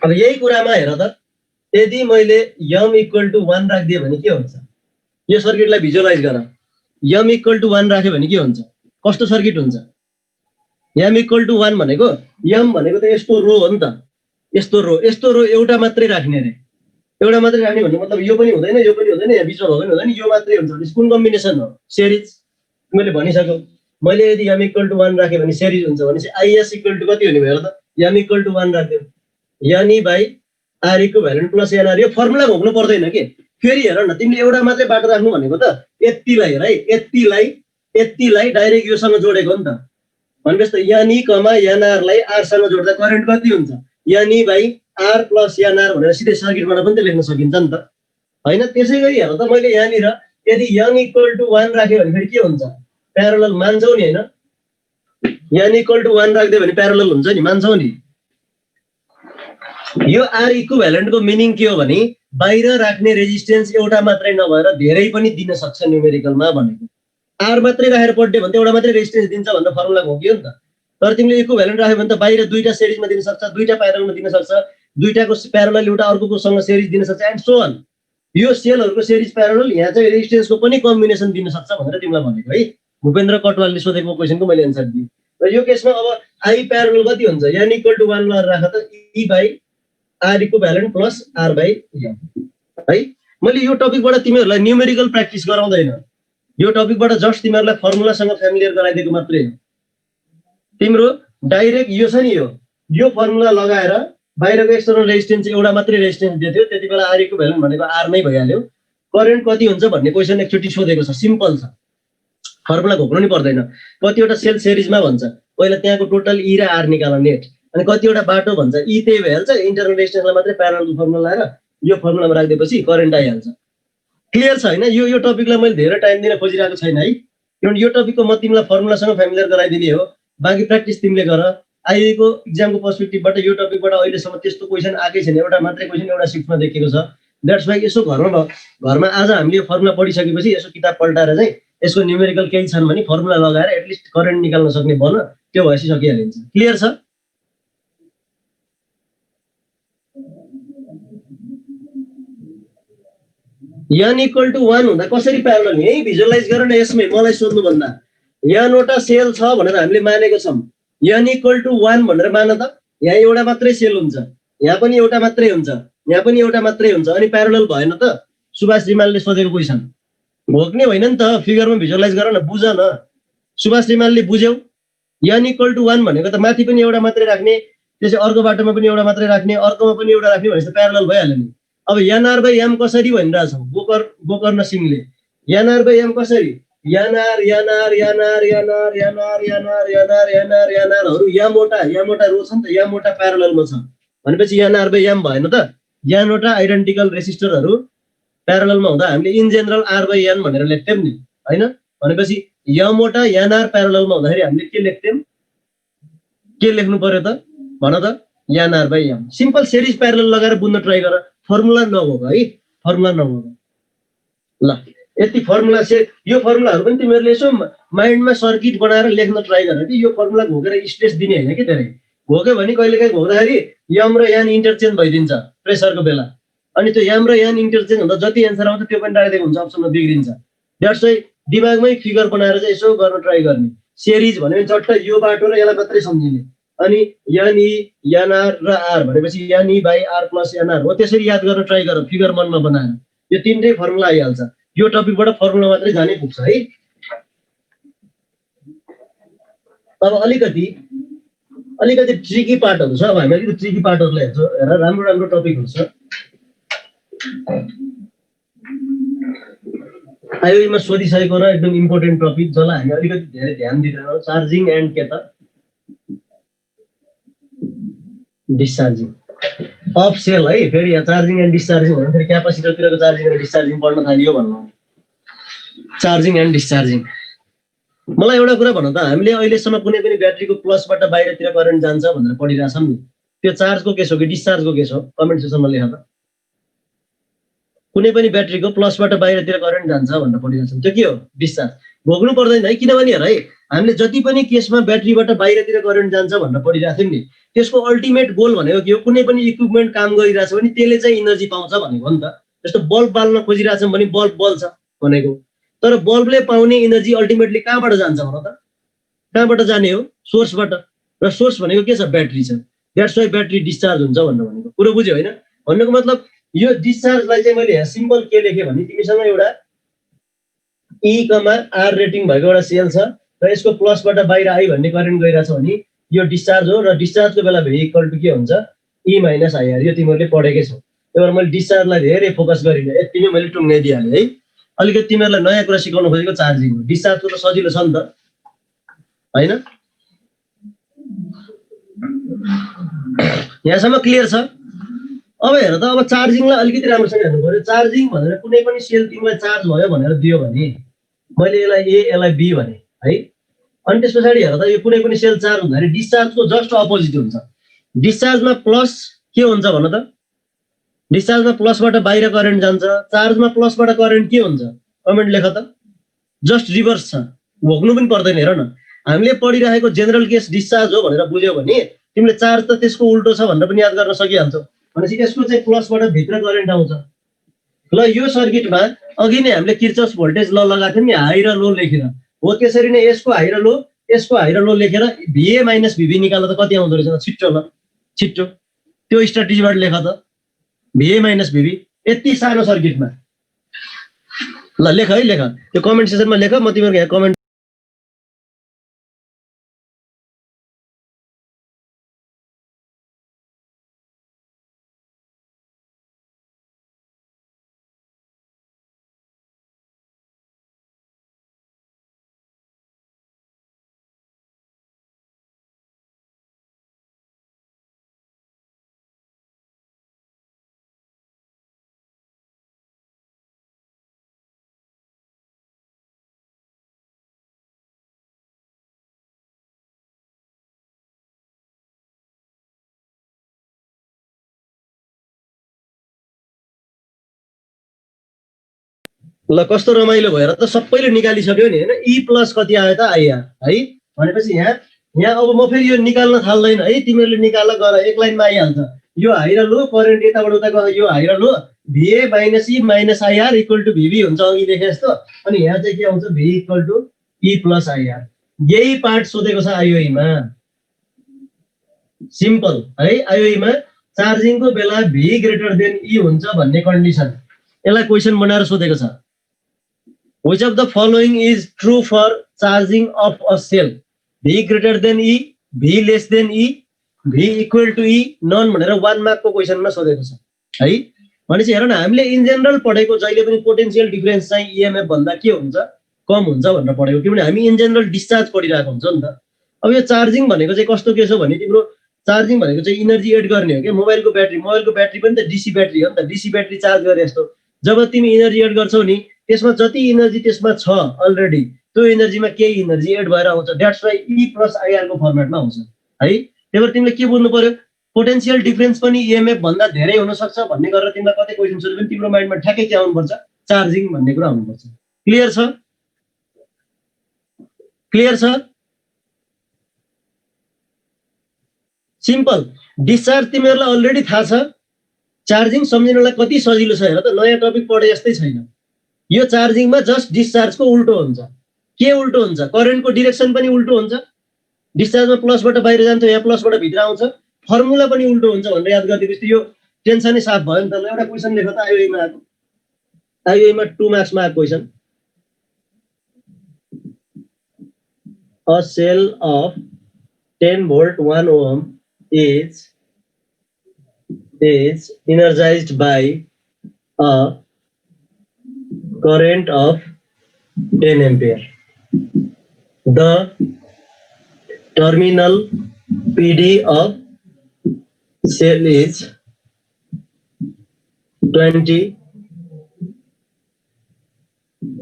अब यही कुरामा हेर त, यदि मैले यम इक्वल टु 1 राखिदिएँ भने के हुन्छ? यो सर्किटलाई भिजुअलाइज गर, यम इक्वल टु 1 राख्यो भने के हुन्छ? कस्तो सर्किट हुन्छ? यम इक्वल टु 1 भनेको यम भनेको त यस्तो रो हो नि त, यस्तो रो एउटा मात्रै राख्ने रे, एउटा मात्रै राख्ने भन्ने मतलब यो पनि हुँदैन यो पनि हुँदैन, यहाँ बिचमा भएको पनि हुँदैन, यो मात्रै हुन्छ भने कुन कम्बिनेसन हो? सेरिज। मैले भनिसक्यो, मैले यदि यम इक्वल टु 1 राखेँ भने सेरिज हुन्छ भनेपछि आइएस इक्वल टु कति हुने भयो त? यम इक्वल टु 1 राख्दियो यानी by R equivalent plus NR. यो फर्मुला घोक्नु पर्दैन के। फेरि हेर न, तिमीले एउटा मात्रै बाटो राख्नु भनेको त यतिलाई हेर है, यतिलाई डाइरेक्ट योसँग जोडेको नि त। भनेपछि त यानी कमा एनआरलाई आरसँग जोड्दा करेन्ट कति हुन्छ? यानी बाई आर प्लस एनआर भनेर सिधै सर्किटबाट पनि त लेख्न सकिन्छ नि त होइन। त्यसै गरी हेर त, मैले यहाँनिर यदि यम इक्वल टु 1 राख्यो भने फेरि के हुन्छ? प्यारलल मान्छौ नि होइन। यम इक्वल टु 1 राख्दियो भने प्यारलल हुन्छ नि, मान्छौ नि। यो आर इक्विभ्यालेन्टको मिनिङ के हो भने बाहिर राख्ने रेजिस्टेन्स एउटा मात्रै नभएर धेरै पनि दिन सक्छ न्युमेरिकलमा भनेको। आर मात्रै राखेर पढ्ने भने एउटा मात्रै रेजिस्टेन्स दिन्छ भनेर फर्मुला घोकियो नि त। तर तिमीले इक्विभ्यालेन्ट राख्यो भने त बाहिर दुईटा सिरिजमा दिन सक्छ, दुईटा प्यारललमा दिन सक्छ, दुईटाको प्यारलल एउटा अर्कोसँग सिरिज दिन सक्छ एन्ड सो अन। यो सेलहरूको सिरिज प्यारलल यहाँ चाहिँ रेजिस्टेन्सको पनि कम्बिनेसन दिन सक्छ भनेर तिमीलाई भनेको है। भूपेन्द्र कटवालले सोधेको क्वेसनको मैले एन्सर दिएँ। र यो केसमा अब आई प्यारलल कति हुन्छ, n = 1 लगाएर राख त, E by R equivalent plus R by M है। मैले यो टपिकबाट तिमीहरूलाई न्युमेरिकल प्र्याक्टिस गराउँदैन, यो टपिकबाट जस्ट तिमीहरूलाई फर्मुलासँग फ्यामिलियर गराइदिएको मात्रै हो। तिम्रो डाइरेक्ट यो छ नि, यो फर्मुला लगाएर बाहिरको एक्सटर्नल रेजिस्टेन्स एउटा मात्रै रेजिस्टेन्स दिएको थियो, त्यति बेला R इक्विभ्यालेन्ट भनेको R नै भइहाल्यो। करेन्ट कति हुन्छ भन्ने क्वेसन एकचोटि सोधेको छ, सिम्पल छ, फर्मुला घोक्नु नि पर्दैन। कतिवटा सेल सिरिजमा भन्छ, पहिला त्यहाँको टोटल E र R निकाल नेट, अनि कतिवटा बाटो भन्छ E त्यही भइहाल्छ, इन्टरनल रेजिस्टेन्सलाई मात्रै प्यारलल फर्मुला लगाएर यो फर्मुलामा राखिदिएपछि करेन्ट आइहाल्छ। क्लियर छ होइन? यो टपिकलाई मैले धेरै टाइम दिन खोजिरहेको छैन है, किनभने यो टपिकको म तिमीलाई फर्मुलासँग फ्यामिलियर गराइदिने हो। बाँकी प्र्याक्टिस तिमीले गर। आइएको इक्जामको पर्सपेक्टिभबाट यो टपिकबाट अहिलेसम्म त्यस्तो क्वेसन आएकै छैन, एउटा मात्रै क्वेसन एउटा सिफ्टमा देखेको छ। द्याट्स वाइ यसो घरमा आज हामीले यो फर्मुला पढिसकेपछि यसो किताब पल्टाएर चाहिँ यसको न्युमेरिकल केही छन् भने फर्मुला लगाएर एटलिस्ट करेन्ट निकाल्न सक्ने बन, त्यो भएपछि सकिहालिन्छ। क्लियर छ? n = 1 हुँदा कसरी प्यारलल, यही भिजुअलाइज गर न। यसमै मलाई सोध्नु भन्दा n वटा सेल छ भनेर हामीले मानेको छौँ, n = 1 भनेर मान त। यहाँ एउटा मात्रै सेल हुन्छ, यहाँ पनि एउटा मात्रै हुन्छ, यहाँ पनि एउटा मात्रै हुन्छ, अनि प्यारलल भएन त? सुभाष रिमालले सोधेको क्वेसन भोग्ने होइन नि त, फिगरमा भिजुअलाइज गर न, बुझ न। सुभाष रिमालले बुझ्यौ, n = 1 भनेको त माथि पनि एउटा मात्रै राख्ने, त्यसै अर्को बाटोमा पनि एउटा मात्रै राख्ने, अर्कोमा पनि एउटा राख्ने भनेपछि प्यारलल भइहाल्यो नि। अब nr बाई m कसरी भनिरहेछौँ, गोकर्ण सिंहले nr बाई m कसरी, nr हरू यमवटा रो छ नि त, यमवटा प्यारललमा छ भनेपछि nr बाई m भएन त? यनवटा आइडेन्टिकल रेसिस्टरहरू प्यारललमा हुँदा हामीले in general R by n भनेर लेख्थ्यौँ नि होइन? भनेपछि यमवटा nr प्यारललमा हुँदाखेरि हामीले के लेख्थ्यौँ, के लेख्नु पर्यो त भन त, nr by m। Simple series parallel लगाएर बुझ्न ट्राई गर, फर्मुला नभएको है, फर्मुला नभएको। ल यति फर्मुला यो फर्मुलाहरू पनि तिमीहरूले यसो माइन्डमा सर्किट बनाएर लेख्न ट्राई गर कि यो फर्मुला घोकेर स्ट्रेस दिने होइन कि धेरै घोक्यो भने कहिलेकाहीँ घोक्दाखेरि यम र यान इन्टरचेन्ज भइदिन्छ प्रेसरको बेला, अनि त्यो यम र यान इन्टरचेन्ज हुँदा जति एन्सर आउँछ त्यो पनि राखिदिएको हुन्छ, अप्सनमा बिग्रिन्छ। द्याट्स वाइ दिमागमै फिगर बनाएर चाहिँ यसो गर्न ट्राई गर्ने। सिरिज भन्यो भने चट्ट यो बाटो र यसलाई मात्रै सम्झिने, अनि n e n r र r भनेपछि n e by r plus n r हो, त्यसरी याद गर्न ट्राई गर फिगर मनमा बनाएर। यो तिनटै फर्मुला आइहाल्छ, यो टपिकबाट फर्मुला मात्रै जानै पुग्छ है। अब अलिकति ट्रिकी पार्टहरू छ, अब हामी अलिकति ट्रिकी पार्टहरूलाई हेर्छौँ। हेर राम्रो राम्रो टपिकहरू छ, आयोमा सोधिसकेको र एकदम इम्पोर्टेन्ट टपिक जसलाई हामी अलिकति धेरै ध्यान दिँदैनौँ, चार्जिङ एन्ड के त डिस्चार्जिङ अफ सेल है। फेरि यहाँ चार्जिङ एन्ड डिस्चार्जिङ भन्दा फेरि क्यापासिटरतिरको चार्जिङ र डिस्चार्जिङ पढ्न थालियो भन्नु। चार्जिङ एन्ड डिस्चार्जिङ, मलाई एउटा कुरा भन त, हामीले अहिलेसम्म कुनै पनि ब्याट्रीको प्लसबाट बाहिरतिर करेन्ट जान्छ भनेर पढिरहेछौँ नि, त्यो चार्जको केस हो कि डिस्चार्जको केस हो? कमेन्ट सेक्सनमा लेख त। कुनै पनि ब्याट्रीको प्लसबाट बाहिरतिर करेन्ट जान्छ भनेर पढिरहेछौँ, त्यो के हो? डिस्चार्ज। भोग्नु पर्दैन है, किनभने हेर है, हामीले जति पनि केसमा ब्याट्रीबाट बाहिरतिर करेन्ट जान्छ भनेर पढिरहेको थियौँ नि, त्यसको अल्टिमेट गोल भनेको के हो? कुनै पनि इक्विपमेन्ट काम गरिरहेछ भने त्यसले चाहिँ इनर्जी पाउँछ भनेको हो नि त। जस्तो बल्ब बाल्न खोजिरहेछौँ भने बल्ब बल्छ भनेको, तर बल्बले पाउने इनर्जी अल्टिमेटली कहाँबाट जान्छ भन त? कहाँबाट जाने हो? सोर्सबाट, र सोर्स भनेको के छ? ब्याट्री छ। द्याट्स वाइ ब्याट्री डिस्चार्ज हुन्छ भनेको कुरो बुझ्यो होइन? भन्नुको मतलब यो डिस्चार्जलाई चाहिँ मैले यहाँ सिम्पल के लेखेँ भने, तिमीसँग एउटा E, R रेटिङ भएको एउटा सेल छ र यसको प्लसबाट बाहिर आई भन्ने करेन्ट गइरहेछ भने यो डिस्चार्ज हो, र डिस्चार्जको बेला V इक्वल टु के हुन्छ? E minus IR। यो तिमीहरूले पढेकै छौ। त्यही भएर मैले डिस्चार्जलाई धेरै फोकस गरिनँ, यति नै मैले टुङ्गाइदिइहालेँ है। अलिकति तिमीहरूलाई नयाँ कुरा सिकाउन खोजेको चार्जिङ हो, डिस्चार्जको त सजिलो छ नि त होइन? यहाँसम्म क्लियर छ? अब हेर त, अब चार्जिङलाई अलिकति राम्रोसँग हेर्नु पर्यो। चार्जिङ भनेर कुनै पनि सेल तिमीलाई चार्ज भयो भनेर दियो भने, मैले यसलाई A यसलाई B भने है, अनि त्यस पछाडि हेर त, यो कुनै पनि सेल चार्ज हुँदाखेरि डिस्चार्जको जस्ट अपोजिट हुन्छ। डिस्चार्जमा प्लस के हुन्छ भन त? डिस्चार्जमा प्लसबाट बाहिर करेन्ट जान्छ, चार्जमा प्लसबाट करेन्ट के हुन्छ? कमेन्ट लेख त। जस्ट रिभर्स छ, भोग्नु पनि पर्दैन। हेर न, हामीले पढिरहेको जेनरल केस डिस्चार्ज हो भनेर बुझ्यौ भने तिमीले चार्ज त त्यसको उल्टो छ भनेर पनि याद गर्न सकिहाल्छौ। भनेपछि यसको चाहिँ प्लसबाट भित्र करेन्ट आउँछ। ल यो सर्किटमा अघि नै हामीले किर्चफ भोल्टेज ल लगाएको थियौँ नि, हाई र लो लेखेर। हो त्यसरी नै यसको हाई र लो, यसको हाई र लो लेखेर भिए माइनस भिभी निकाल्दा त कति आउँदो रहेछ छिट्टो, ल छिट्टो त्यो स्ट्राटेजीबाट लेख त, भिए माइनस भिभी यति सानो सर्किटमा। ल लेख है, लेख त्यो कमेन्ट सेक्सनमा लेख, म तिमीहरूको यहाँ कमेन्ट। ल कस्तो रमाइलो भएर त सबैले निकालिसक्यो नि होइन। ई प्लस कति आयो त आइआर है। भनेपछि यहाँ अब म फेरि यो निकाल्न थाल्दैन है, तिमीहरूले निकाल्न गर, एक लाइनमा आइहाल्छ। यो हाई र लो करेन्ट यताबाट उता गयो, यो हाई र low VA minus E minus IR equal to VB हुन्छ अघि देखे जस्तो। अनि यहाँ चाहिँ के आउँछ, V equal to E plus IR. यही पार्ट सोधेको छ आइओईमा, सिम्पल है। आइओईमा चार्जिङको बेला भी ग्रेटर देन ई हुन्छ भन्ने कन्डिसन, यसलाई क्वेसन बनाएर सोधेको छ। Which of the following is true for charging of a cell? V greater than E, V less than E, V equal to E, none भनेर 1 मार्कको क्वेसनमा सोधेको छ है। भनेपछि हेर न, हामीले इन जेनरल पढेको जहिले पनि पोटेन्शियल डिफरेन्स चाहिँ इएमएफ भन्दा के हुन्छ, कम हुन्छ भनेर पढेको, किनभने हामी इन जेनरल डिस्चार्ज पढिरहेको हुन्छ नि त। अब यो चार्जिङ भनेको चाहिँ कस्तो के छ भने, तिम्रो चार्जिङ भनेको चाहिँ इनर्जी एड गर्ने हो कि। मोबाइलको ब्याट्री पनि त डीसी ब्याट्री हो नि त, डीसी ब्याट्री चार्ज गरे जस्तो। जब तिमी इनर्जी एड गर्छौ नि, त्यसमा जति इनर्जी त्यसमा छ अलरेडी, त्यो इनर्जीमा केही इनर्जी एड भएर आउँछ। द्याट्स वाइ ई प्लस आइआरको फर्मेटमा आउँछ है। त्यही भएर तिमीले के बुझ्नु पर्यो, पोटेन्शियल डिफरेन्स पनि इएमएफ भन्दा धेरै हुन सक्छ भन्ने गरेर तिमीलाई कतै क्वेसन सोध्यो भने तिम्रो माइन्डमा ठ्याक्कै के आउनुपर्छ, चार्जिङ भन्ने कुरा आउनुपर्छ। क्लियर छ, क्लियर छ, सिम्पल। डिस्चार्ज तिमीहरूलाई अलरेडी थाहा छ, चार्जिङ सम्झिनलाई कति सजिलो छ हेर त, नयाँ टपिक पढे जस्तै छैन। यो चार्जिङमा जस्ट डिस्चार्जको उल्टो हुन्छ। के उल्टो हुन्छ, करेन्टको डिरेक्सन पनि उल्टो हुन्छ। डिस्चार्जमा प्लसबाट बाहिर जान्छ, यहाँ प्लसबाट भित्र आउँछ, फर्मुला पनि उल्टो हुन्छ भनेर याद गरिदिनुहोस्। यो टेन्सनै साफ भयो नि त। एउटा क्वेसन लेख त आइओईमा आएको, आइओईमा 2 मार्क्समा आएको question. A cell of 10 volt 1 ohm is energized by a current of 10 ampere. The terminal PD of cell is 20,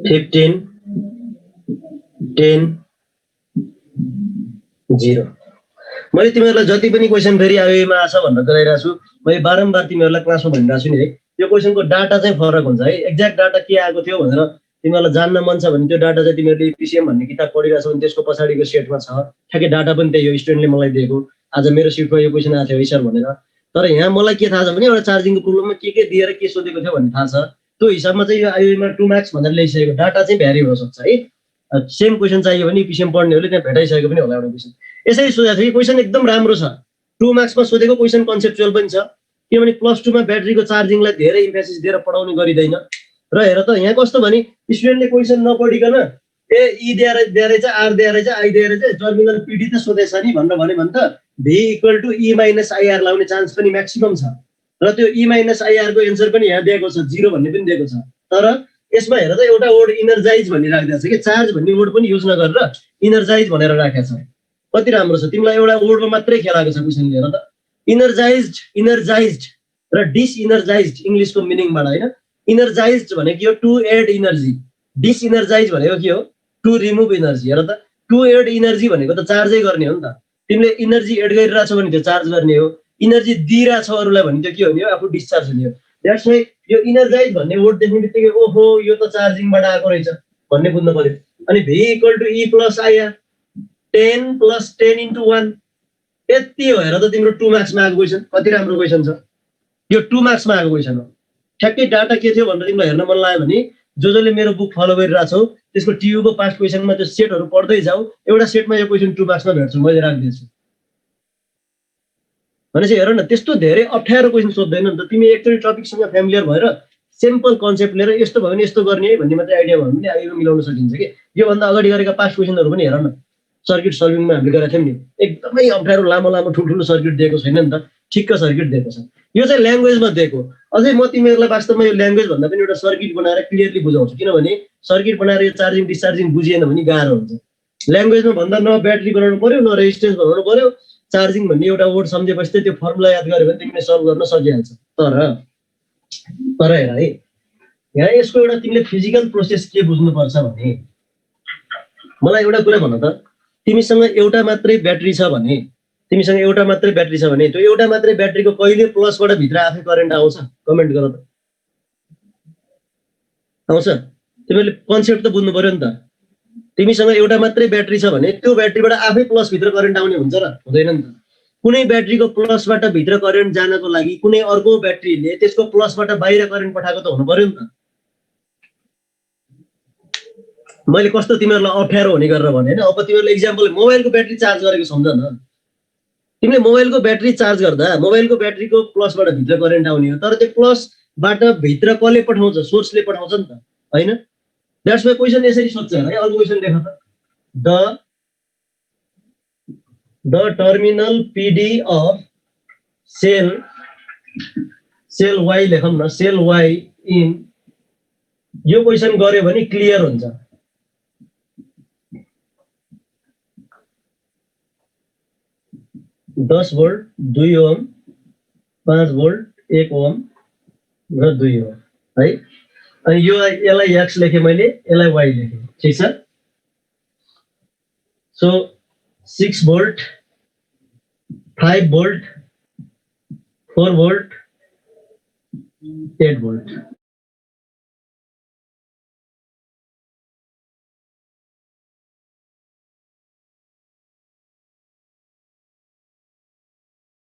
15, 10, 0। मैले तिमीहरूलाई जति पनि क्वेसन फेरि आइओईमा आछ भनेर गराइरहेको छु, मैले बारम्बार तिमीहरूलाई क्लासमा भनिरहेको छु नि है। यो क्वेसनको डाटा चाहिँ फरक हुन्छ है। एक्ज्याक्ट डाटा के आएको थियो भनेर तिमीहरूलाई जान्न मन छ भने त्यो डाटा चाहिँ तिमीहरूले पिसिएम भन्ने किताब पढिरहेछौ भने त्यसको पछाडिको सेटमा छ, ठ्याक्कै डाटा पनि त्यही हो। स्टुडेन्टले मलाई दिएको, आज मेरो सिफ्टमा यो क्वेसन आएको थियो है सर भनेर। तर यहाँ मलाई के थाहा छ भने एउटा चार्जिङको प्रोब्लममा के दिएर के सोधेको थियो भन्ने थाहा छ। त्यो हिसाबमा चाहिँ यो आइओईमा 2 मार्क्स भनेर ल्याइसकेको, डाटा चाहिँ भ्यारी हुनसक्छ है। सेम क्वेसन चाहियो भने पिसिएम पढ्नेहरूले त्यहाँ भेटाइसकेको पनि होला एउटा क्वेसन। यसरी सोधेको थियो कि क्वेसन एकदम राम्रो छ, 2 मार्क्समा सोधेको क्वेसन कन्सेप्चुअल पनि छ, किनभने +2 मा ब्याट्रीको चार्जिङलाई धेरै इम्फेसिस दिएर पढाउने गरिदैन। र हेर त यहाँ कस्तो भने स्टुडेन्टले क्वेसन नपढिकन ए ई दिएर चाहिँ आर दिएर चाहिँ आई दिएर चाहिँ टर्मिनल पिडी त सोधेछ नि भनेर भन्यो भने त V equal to E minus IR लाउने चान्स पनि म्याक्सिमम छ। र त्यो ई माइनस आइआर को एन्सर पनि यहाँ दिएको छ, 0 भन्ने पनि दिएको छ। तर यसमा हेर त एउटा वर्ड इनर्जाइज भन्ने राखिदिएको छ कि, चार्ज भन्ने वर्ड पनि युज नगरेर इनर्जाइज भनेर राखेको छ। कति राम्रो छ, तिमीलाई एउटा वर्डमा मात्रै खेलाएको छ क्वेसन लिएर त। इनर्जाइज्ड र डिसइनर्जाइज्ड इङ्ग्लिसको मिनिङबाट होइन। इनर्जाइज्ड भनेको यो टु एड इनर्जी, डिसइनर्जाइज भनेको के हो, टु रिमुभ इनर्जी। हेर त टु एड इनर्जी भनेको त चार्जै गर्ने हो नि त। तिमीले इनर्जी एड गरिरहेछौ भने त्यो चार्ज गर्ने हो, इनर्जी दिइरहेछौ अरूलाई भने त्यो के हुने हो, आफू डिस्चार्ज हुने हो। द्याट्स वाइ यो इनर्जाइज भन्ने वर्ड देख्ने बित्तिकै ओहो यो त चार्जिङबाट आएको रहेछ भन्ने बुझ्नु पर्यो। अनि v equal to e plus आइया 10 प्लस 10 इन्टु 1 यति हो। हेर त तिम्रो 2 मार्क्समा आएको क्वेसन कति राम्रो क्वेसन छ यो। 2 मार्क्समा आएको क्वेसन हो। ठ्याक्कै डाटा के थियो भनेर तिमीलाई हेर्न मन लाग्यो भने जसले मेरो बुक फलो गरिरहेछौ त्यसको टियुको पास्ट क्वेसनमा त्यो सेटहरू पढ्दै जाऊ। एउटा सेटमा यो क्वेसन 2 मार्क्समा भेट्छु मैले राखिदिन्छु। भनेपछि हेर न त्यस्तो धेरै अप्ठ्यारो क्वेसन सोध्दैन नि त। तिमी एकचोटि टपिकसँग फ्यामिलियर भएर सिम्पल कन्सेप्ट लिएर यस्तो भयो भने यस्तो गर्ने है भन्ने मात्रै आइडिया भयो भने आइयो मिलाउन सकिन्छ कि। योभन्दा अगाडि गरेका पास्ट क्वेसनहरू पनि हेर न। सर्किट सल्भिङमा हामीले गरेका थियौँ नि एकदमै अप्ठ्यारो लामो लामो ठुल्ठुलो सर्किट दिएको छैन नि त, ठिक्क सर्किट दिएको छ। यो चाहिँ ल्याङ्ग्वेजमा दिएको। अझै म तिमीहरूलाई वास्तवमा यो ल्याङ्ग्वेज भन्दा पनि एउटा सर्किट बनाएर क्लियरली बुझाउँछु। किनभने सर्किट बनाएर यो चार्जिङ डिस्चार्जिङ बुझिएन भने गाह्रो हुन्छ। ल्याङ्ग्वेजमा भन्दा न ब्याट्री बनाउनु पर्यो न रेजिस्टेन्स बनाउनु पर्यो। चार्जिङ भन्ने एउटा वर्ड सम्झेपछि त्यो फर्मुला याद गर्यो भने तिमीले सल्भ गर्न सकिहाल्छ। तर हेर है यहाँ यसको एउटा तिमीले फिजिकल प्रोसेस के बुझ्नुपर्छ भने मलाई एउटा कुरा भन त, तिमीसँग एउटा मात्रै ब्याट्री छ भने त्यो एउटा मात्रै ब्याट्रीको कहिले प्लसबाट भित्र आफै करेन्ट आउँछ? कमेन्ट गर त। आउँछ? तिमीले कन्सेप्ट त बुझ्नु पर्यो नि त। तिमीसँग एउटा मात्रै ब्याट्री छ भने त्यो ब्याट्रीबाट आफै प्लस भित्र करेन्ट आउने हुन्छ र हुँदैन नि त। कुनै ब्याट्रीको प्लसबाट भित्र करेन्ट जानको लागि कुनै अर्को ब्याट्रीले त्यसको प्लसबाट बाहिर करेन्ट पठाएको त हुनु पर्यो नि त। मैले कस्तो तिमीहरूलाई अप्ठ्यारो हुने गरेर भने हैन। अब तिमीहरूले इक्जाम्पल मोबाइलको ब्याट्री चार्ज गरेको सम्झ न। तिमीले मोबाइलको ब्याट्री चार्ज गर्दा मोबाइलको ब्याट्रीको प्लसबाट भित्र करेन्ट आउने हो, तर त्यो प्लसबाट भित्र कसले पठाउँछ? सोर्सले पठाउँछ नि त, हैन? द्याट्स वाइ क्वेसन यसरी सोध्छ है। अर्को क्वेसन लेख त। The terminal PD of cell Y लेखौँ न। सेल वाई इन यो क्वेसन गर्यो भने क्लियर हुन्छ। दस भोल्ट 2 ओम 5 भोल्ट 1 ओम र 2 ओम है। अनि यो यसलाई एक्स लेखेँ मैले, यसलाई वाई लेखेँ, ठिक छ। So 6 volt 5 volt 4 volt 8 volt